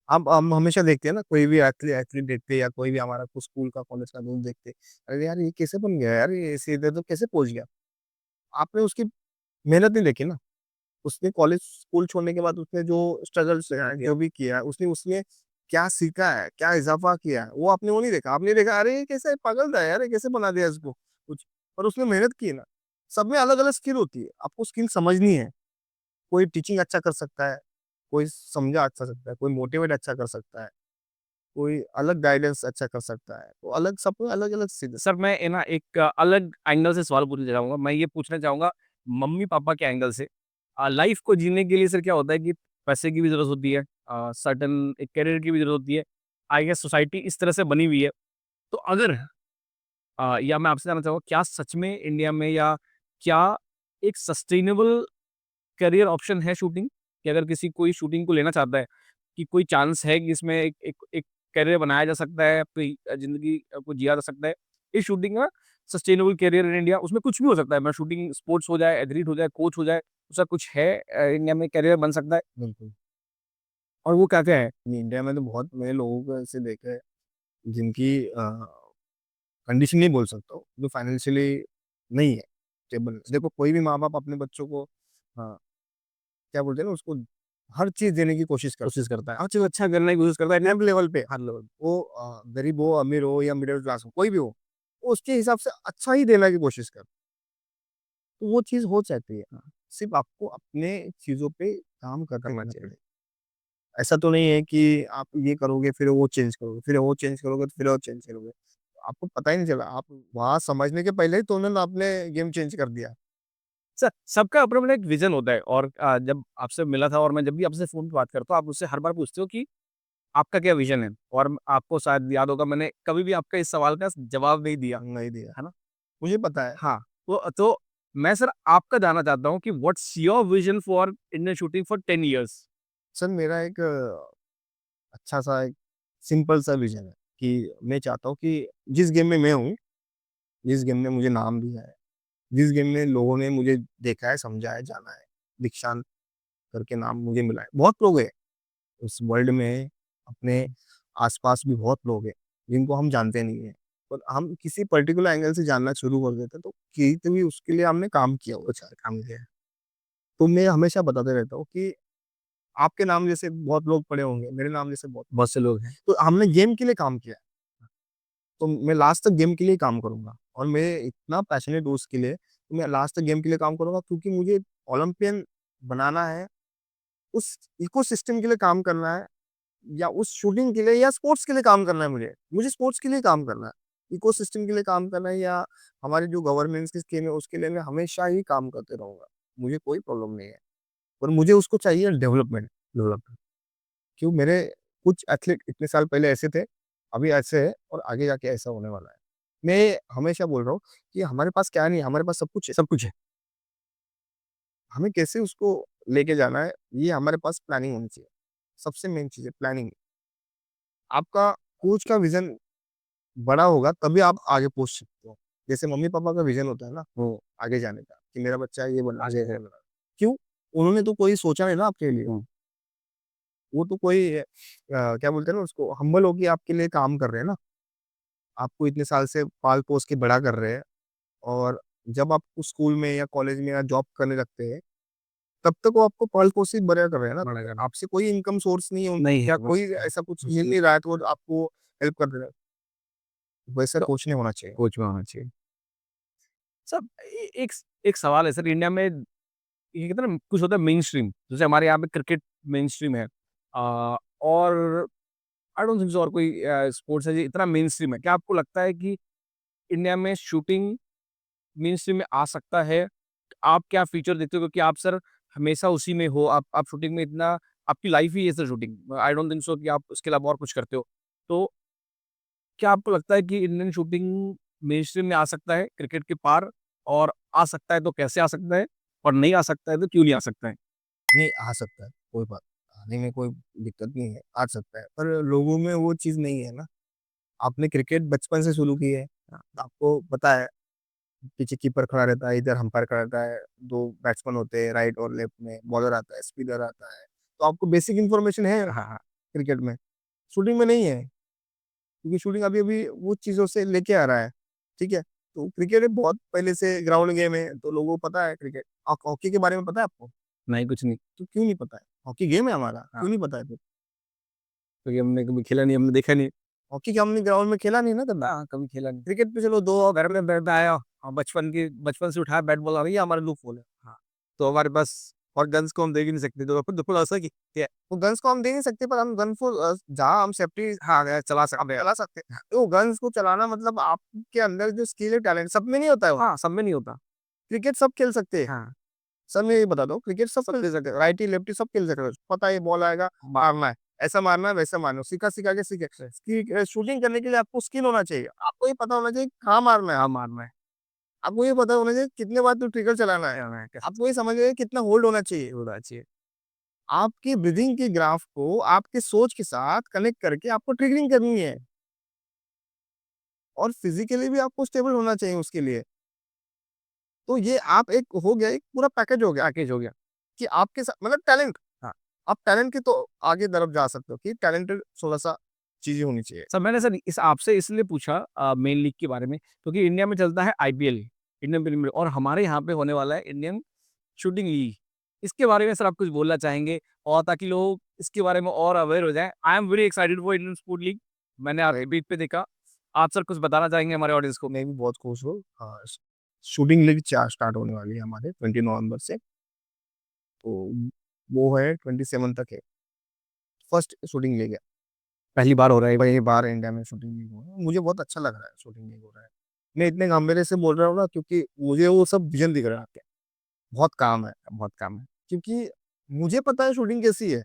हम हमेशा देखते हैं ना कोई भी एथलीट देखते हैं या कोई भी हमारा कुछ स्कूल का, कॉलेज का दोस्त देखते हैं, अरे यार ये कैसे बन गया यार? ये सीधे तो कैसे पहुँच गया? आपने उसकी मेहनत नहीं देखी ना। उसने कॉलेज, स्कूल छोड़ने के बाद उसने जो स्ट्रगल्स जो भी किया है, उसने उसमें क्या सीखा है, क्या इज़ाफ़ा किया है, वो आपने वो नहीं देखा। आपने देखा अरे! ये कैसे पागल था यार, ये कैसे बना दिया इसको कुछ। पर उसने मेहनत की है ना। सब में अलग-अलग स्किल होती है, आपको स्किल समझनी है। कोई टीचिंग अच्छा कर सकता है, कोई समझा अच्छा सकता है, कोई मोटिवेट अच्छा कर सकता है, कोई अलग गाइडेंस अच्छा कर सकता है। तो अलग सबको अलग-अलग चीज़ सर मैं है ना एक अलग एंगल से सवाल पूछना चाहूँगा। मैं ये पूछना चाहूँगा मम्मी-पापा के एंगल से। लाइफ़ को जीने के लिए सर क्या होता है कि पैसे की भी ज़रूरत होती है, सर्टेन एक करियर की भी ज़रूरत होती है। आई गेस सोसाइटी इस तरह से बनी हुई है। तो अगर या मैं आपसे जानना चाहूँगा क्या सच में इंडिया में, या क्या एक सस्टेनेबल करियर ऑप्शन है शूटिंग? कि अगर किसी कोई शूटिंग को लेना चाहता है, कि कोई चांस है कि इसमें एक एक एक करियर बनाया जा सकता है, अपनी ज़िंदगी को जिया जा सकता है। इस शूटिंग का सस्टेनेबल करियर इन इंडिया, उसमें कुछ भी हो सकता है। मैं शूटिंग स्पोर्ट्स हो जाए, एथलीट हो जाए, कोच हो जाए, ऐसा कुछ है इंडिया में करियर बन सकता है? बिल्कुल। और वो क्या-क्या है? इंडिया में तो बहुत मैंने लोगों को ऐसे देखा है जिनकी कंडीशन नहीं बोल सकता हूँ, जो फाइनेंशियली नहीं है स्टेबल। देखो कोई भी माँ-बाप अपने बच्चों को क्या बोलते हैं ना उसको हर चीज़ देने की कोशिश करता है। हर चीज़ अच्छा करने की कोशिश करता है हर लेवल पे, हर लेवल। वो गरीब हो, अमीर हो या मिडल क्लास हो, कोई भी हो, वो उसके हिसाब से अच्छा ही देने की कोशिश करता है। तो वो चीज़ हो जाती है। सिर्फ़ आपको अपने चीज़ों पे काम करना चाहिए। ऐसा तो नहीं है कि आप ये करोगे फिर वो चेंज करोगे, फिर वो चेंज करोगे तो फिर वो चेंज करोगे। आपको पता ही नहीं चला, आप वहाँ समझने के पहले ही तो उन्होंने आपने गेम चेंज कर दिया। सबका अपना-अपना एक विज़न होता है और जब आपसे मिला था और मैं जब भी आपसे फ़ोन पे बात करता हूँ, आप मुझसे हर बार पूछते हो कि आपका क्या विज़न है? और आपको शायद याद होगा मैंने कभी भी आपका इस सवाल का जवाब नहीं दिया, नहीं दिया। है ना? मुझे पता है। हाँ, तो मैं सर आपका जानना चाहता हूँ कि what's your vision for Indian shooting for 10 years? Sir मेरा एक अच्छा-सा एक सिंपल सा विज़न है कि मैं चाहता हूँ कि जिस गेम में मैं हूँ, जिस गेम ने मुझे नाम दिया है, जिस गेम में लोगों ने मुझे देखा है, समझा है, जाना है, दीक्षांत करके नाम मुझे मिला है। बहुत लोग हैं उस वर्ल्ड में, अपने आस-पास भी बहुत लोग हैं, जिनको हम जानते नहीं हैं। पर हम किसी पर्टिकुलर एंगल से जानना शुरू कर देते हैं, तो कि तभी उसके लिए हमने काम किया हुआ अच्छा काम किया है। तो मैं हमेशा बताते रहता हूँ कि आपके नाम जैसे बहुत लोग पड़े होंगे, मेरे नाम जैसे बहुत बहुत से लोग हैं। तो हमने गेम के लिए काम किया है, तो मैं लास्ट तक गेम के लिए काम करूँगा और मैं इतना पैशनेट हूँ उसके लिए, तो मैं लास्ट तक गेम के लिए काम करूँगा क्योंकि मुझे ओलंपियन बनाना है, उस इकोसिस्टम के लिए काम करना है या उस शूटिंग के लिए या स्पोर्ट्स के लिए काम करना है मुझे। मुझे स्पोर्ट्स के लिए काम करना है, इकोसिस्टम के लिए काम करना है या हमारी जो गवर्नेंस की स्कीम है उसके लिए मैं हमेशा ही काम करते रहूँगा। मुझे कोई प्रॉब्लम नहीं है, पर मुझे उसको चाहिए डेवलपमेंट। क्यों मेरे कुछ एथलीट इतने साल पहले ऐसे थे, अभी ऐसे हैं और आगे जाके ऐसा होने वाला है। मैं हमेशा बोल रहा हूँ कि हमारे पास क्या नहीं है, हमारे पास सब कुछ है, सब कुछ है। हमें कैसे उसको लेके जाना है, ये हमारे पास प्लानिंग होनी चाहिए। सबसे मेन चीज़ है प्लानिंग। आपका कोच का विज़न बड़ा होगा तभी आप आगे पहुँच सकते हो। जैसे मम्मी-पापा का विज़न होता है ना, वो आगे जाने का कि मेरा बच्चा ये बनना चाहिए। क्यों? उन्होंने तो कोई सोचा नहीं ना आपके लिए। वो तो कोई क्या बोलते हैं ना उसको हम्बल होके आपके लिए काम कर रहे हैं ना। आपको इतने साल से पाल-पोस के बड़ा कर रहे हैं और जब आप उस स्कूल में या कॉलेज में या जॉब करने लगते हैं, तब तक वो आपको पाल-पोस के बड़ा कर रहे हैं ना। बड़ा करना। आपसे कोई इनकम सोर्स नहीं है नहीं है या वो। कोई ऐसा कुछ मिल नहीं रहा है तो वो आपको हेल्प कर दे रहा है। वैसा तो कोच नहीं होना चाहिए। कोच में होना चाहिए। सर एक सवाल है सर इंडिया में ये कहते हैं ना कुछ होता है मेनस्ट्रीम जैसे हमारे यहाँ पे क्रिकेट मेनस्ट्रीम है और आई डोंट थिंक सो और कोई स्पोर्ट्स है जो इतना मेनस्ट्रीम है। क्या आपको लगता है कि इंडिया में शूटिंग मेनस्ट्रीम में आ सकता है? आप क्या फीचर देखते हो क्योंकि आप सर हमेशा उसी में हो, आप शूटिंग में इतना आपकी लाइफ ही है sir shooting. I don't think so कि आप उसके अलावा और कुछ करते हो। तो क्या आपको लगता है कि इंडियन शूटिंग मेनस्ट्रीम में आ सकता है क्रिकेट के पार? और आ सकता है तो कैसे आ सकता है? और नहीं आ सकता है तो क्यों नहीं आ सकता है? नहीं, आ सकता है, कोई बात आने में कोई दिक्कत नहीं है, आ सकता है। पर लोगों में वो चीज़ नहीं है ना। आपने क्रिकेट बचपन से शुरू की है, तो आपको पता है पीछे कीपर खड़ा रहता है, इधर अंपायर खड़ा रहता है, 2 बैट्समैन होते हैं राइट और लेफ्ट में, बॉलर आता है, स्पिनर आता है। तो आपको बेसिक इन्फॉर्मेशन है हाँ, हाँ। क्रिकेट में, शूटिंग में नहीं है, क्योंकि शूटिंग अभी-अभी वो चीज़ों से लेके आ रहा है, ठीक है? तो क्रिकेट एक बहुत पहले से ग्राउंड गेम है, तो लोगों को पता है क्रिकेट। हॉकी के बारे में पता है आपको? नहीं, कुछ नहीं। तो क्यों नहीं पता है? हॉकी गेम है हमारा, हाँ, क्यों नहीं पता है फिर? क्योंकि हमने कभी खेला नहीं, हमने देखा नहीं। हॉकी क्या हमने ग्राउंड में खेला नहीं ना कभी। हाँ, कभी खेला नहीं। क्रिकेट पे चलो 2 घर में बैठ आया बचपन से उठाया बैट बॉल आ गई, ये हमारा लूप होल है। हाँ, तो हमारे पास और गन्स को हम देख ही नहीं सकते, तो फिर ऐसा कि क्या वो गन्स को हम दे नहीं सकते पर हम गन को जहाँ हम सेफ्टी हाँ, चला सकते हैं। चला सकते हैं। तो गन्स को चलाना मतलब आपके अंदर जो स्किल है, टैलेंट सब में नहीं होता है वो। हाँ, सब में नहीं होता। क्रिकेट सब खेल सकते हैं। हाँ, सर मैं ये बताता हूँ क्रिकेट सब खेल सकते हैं। राइटी, लेफ्टी सब खेल सकते हैं। पता है ये बॉल आएगा, मारना है। ऐसा मारना है, वैसा मारना है। सिखा-सिखा के सीखे। शूटिंग करने के लिए आपको स्किल होना चाहिए। आपको ये पता होना चाहिए कहाँ मारना है। हाँ, मारना है। आपको ये पता होना चाहिए कितने बार तो ट्रिगर चलाना है। कैसे आपको ये समझना चाहिए कितना होल्ड होना चाहिए। होना चाहिए। आपकी ब्रीथिंग के ग्राफ को आपके सोच के साथ कनेक्ट करके आपको ट्रिगरिंग करनी है और फिजिकली भी आपको स्टेबल होना चाहिए उसके लिए। तो ये आप एक हो गया, एक पूरा पैकेज हो गया पैकेज हो गया। कि आपके साथ मतलब टैलेंट। हाँ, आप टैलेंट के तो आगे तरफ जा सकते हो कि टैलेंटेड थोड़ा-सा चीज़ें होनी चाहिए। सर मैंने सर इस आपसे इसलिए पूछा मेन लीग के बारे में क्योंकि इंडिया में चलता है आईपीएल, इंडियन प्रीमियर लीग, और हमारे यहाँ पे होने वाला है इंडियन शूटिंग लीग। इसके बारे में सर आप कुछ बोलना चाहेंगे और ताकि लोग इसके बारे में और अवेयर हो जाएँ? I am very excited for Indian sport league. मैंने राइट, आपके फीड पे देखा। आप सर कुछ बताना चाहेंगे हमारे ऑडियंस को? मैं भी बहुत खुश हूँ। शूटिंग लीग चा स्टार्ट होने वाली है हमारे 20 नवंबर से, तो वो है 27 तक है। फर्स्ट शूटिंग लीग है। पहली बार हो रहा है ये। पहली बार इंडिया में शूटिंग लीग हो रहा है। मुझे बहुत अच्छा लग रहा है शूटिंग लीग हो रहा है। मैं इतने गंभीर से बोल रहा हूँ ना क्योंकि मुझे वो सब विज़न दिख रहा है। बहुत काम है, बहुत काम है। क्योंकि मुझे पता है शूटिंग कैसी है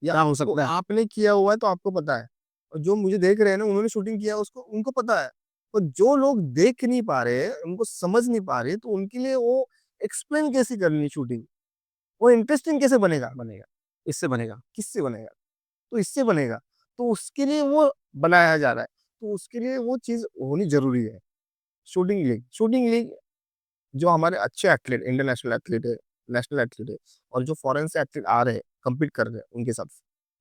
या क्या हो तो सकता है? आपने किया हुआ है तो आपको पता है। और जो मुझे देख रहे हैं ना उन्होंने शूटिंग किया है उसको उनको पता है। और जो लोग देख नहीं पा रहे, उनको समझ नहीं पा रहे तो उनके लिए वो एक्सप्लेन कैसे करनी शूटिंग? वो इंटरेस्टिंग कैसे बनेगा? बनेगा, इससे बनेगा। किससे बनेगा? तो इससे बनेगा। तो उसके लिए वो बनाया जा रहा है। तो उसके लिए वो चीज़ होनी ज़रूरी है। शूटिंग लीग जो हमारे अच्छे एथलीट इंटरनेशनल एथलीट है, नेशनल एथलीट है और जो फॉरेन से एथलीट आ रहे हैं, कम्पीट कर रहे हैं उनके साथ,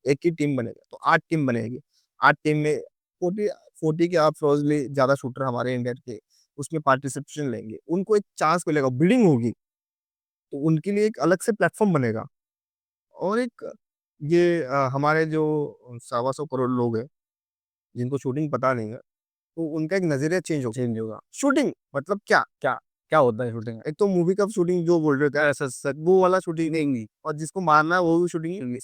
एक ही टीम बनेगा। तो 8 टीम बनेगी। 8 टीम में 40 40 के अप्रोक्सिमेटली ज़्यादा शूटर हमारे इंडिया के उसमें पार्टिसिपेशन लेंगे। उनको एक चांस मिलेगा, बिडिंग होगी, तो उनके लिए एक अलग से प्लेटफ़ॉर्म बनेगा। और एक ये हमारे जो सवा सौ करोड़ लोग हैं, जिनको शूटिंग पता नहीं है, तो उनका एक नज़रिया चेंज होगा। चेंज होगा। शूटिंग मतलब क्या? क्या क्या होता है शूटिंग में? एक तो मूवी का शूटिंग जो बोल रहे थे, ऐसा सच वो वाला शूटिंग नहीं नहीं, और जिसको मारना है वो भी शूटिंग नहीं।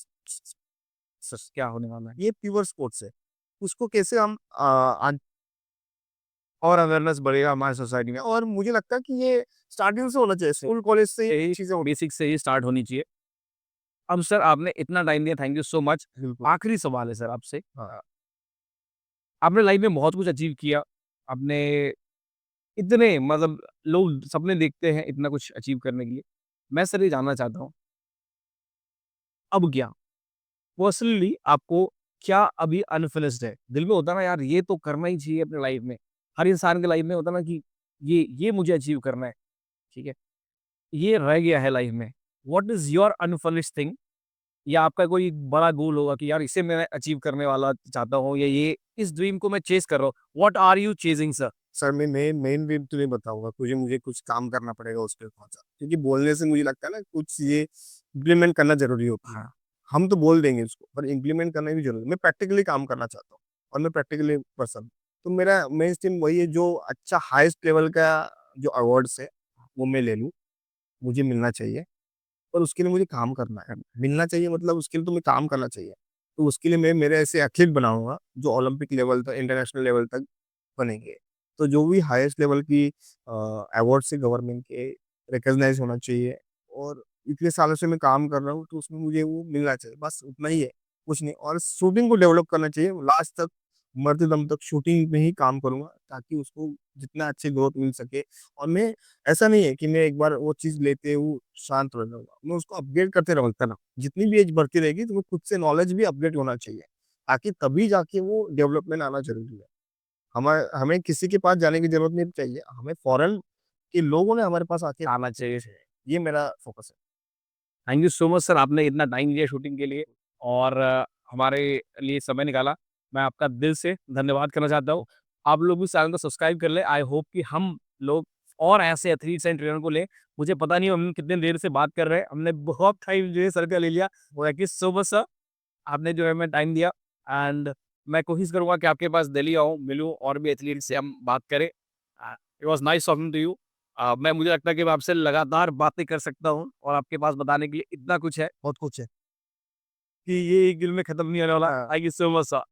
सच क्या होने वाला है? ये प्योर स्पोर्ट्स है। उसको कैसे हम और अवेयरनेस बढ़ेगा हमारी सोसाइटी में और मुझे लगता है कि ये स्टार्टिंग से होना चाहिए, स्कूल कॉलेज से ये यही चीज़ें बेसिक से ही स्टार्ट होनी चाहिए। अब सर आपने इतना टाइम दिया, थैंक यू सो मच। बिल्कुल। आखिरी सवाल है सर आपसे। हाँ, आपने लाइफ में बहुत कुछ अचीव किया। आपने इतने मतलब लोग सपने देखते हैं इतना कुछ अचीव करने के लिए। मैं सर ये जानना चाहता हूँ, अब क्या? पर्सनली आपको क्या अभी अनफिनिश्ड है? दिल में होता है ना यार ये तो करना ही चाहिए अपनी लाइफ में। हर इंसान की लाइफ में होता है ना कि ये मुझे अचीव करना है, ठीक है? ये रह गया है लाइफ में। What is your unfinished thing? या आपका कोई बड़ा गोल होगा कि यार इसे मैं अचीव करने वाला चाहता हूँ या ये इस ड्रीम को मैं चेज़ कर रहा हूँ। What are you chasing sir? Sir मैं मेन वे तो नहीं बताऊँगा, मुझे कुछ काम करना पड़ेगा उस पे बहुत ज़्यादा। क्योंकि बोलने से मुझे लगता है ना कुछ ये इम्प्लीमेंट करना ज़रूरी होता है। हाँ। हम तो बोल देंगे इसको, पर इम्प्लीमेंट करना भी ज़रूरी है। मैं प्रैक्टिकली काम करना चाहता हूँ और मैं प्रैक्टिकली पर्सन हूँ। तो मेरा मेन स्ट्रीम वही है जो अच्छा हाईएस्ट लेवल का जो अवार्ड्स है, वो मैं ले लूँ, मुझे मिलना चाहिए। पर उसके लिए मुझे काम करना है। मिलना चाहिए मतलब उसके लिए तो मैं काम करना चाहिए। तो उसके लिए मैं मेरे ऐसे एथलीट बनाऊँगा जो ओलंपिक लेवल तक, इंटरनेशनल लेवल तक बनेंगे। तो जो भी हाईएस्ट लेवल की अवार्ड से गवर्नमेंट के रिकॉग्नाइज़ होना चाहिए और इतने सालों से मैं काम कर रहा हूँ तो उसमें मुझे वो मिलना चाहिए। बस उतना ही है, कुछ नहीं और शूटिंग को डेवलप करना चाहिए। लास्ट तक मरते दम तक शूटिंग में ही काम करूँगा ताकि उसको जितना अच्छी ग्रोथ मिल सके और मैं ऐसा नहीं है कि मैं एक बार वो चीज़ लेते हुए शांत रह जाऊँगा। मैं उसको अपग्रेड करते रहता ना। जितनी भी एज बढ़ती रहेगी तो मैं खुद से नॉलेज भी अपग्रेड होना चाहिए, ताकि तभी जाके वो डेवलपमेंट आना ज़रूरी है। हमें हमें किसी के पास जाने की ज़रूरत नहीं चाहिए, हमें फ़ॉरेन के लोगों ने हमारे पास आके आना चाहिए। ये मेरा फ़ोकस है। Thank you so much sir आपने इतना टाइम दिया शूटिंग के लिए और हमारे लिए समय निकाला। मैं आपका दिल से धन्यवाद करना चाहता हूँ। आप लोग भी चैनल को सब्सक्राइब कर लें। आई होप कि हम लोग और ऐसे एथलीट्स एंड ट्रेनर को लें। मुझे पता नहीं हम कितनी देर से बात कर रहे हैं। हमने बहुत टाइम जो है सर का ले लिया। Thank you so much sir. आपने जो है हमें टाइम दिया एंड मैं कोशिश करूँगा कि आपके पास दिल्ली आऊँ, मिलूँ और भी एथलीट से हम बात करें। It was nice talking to you. मुझे लगता है कि मैं आपसे लगातार बातें कर सकता हूँ और आपके पास बताने के लिए इतना कुछ है बहुत कुछ है। कि ये एक दिन में खत्म नहीं होने वाला। हाँ। Thank you so much sir.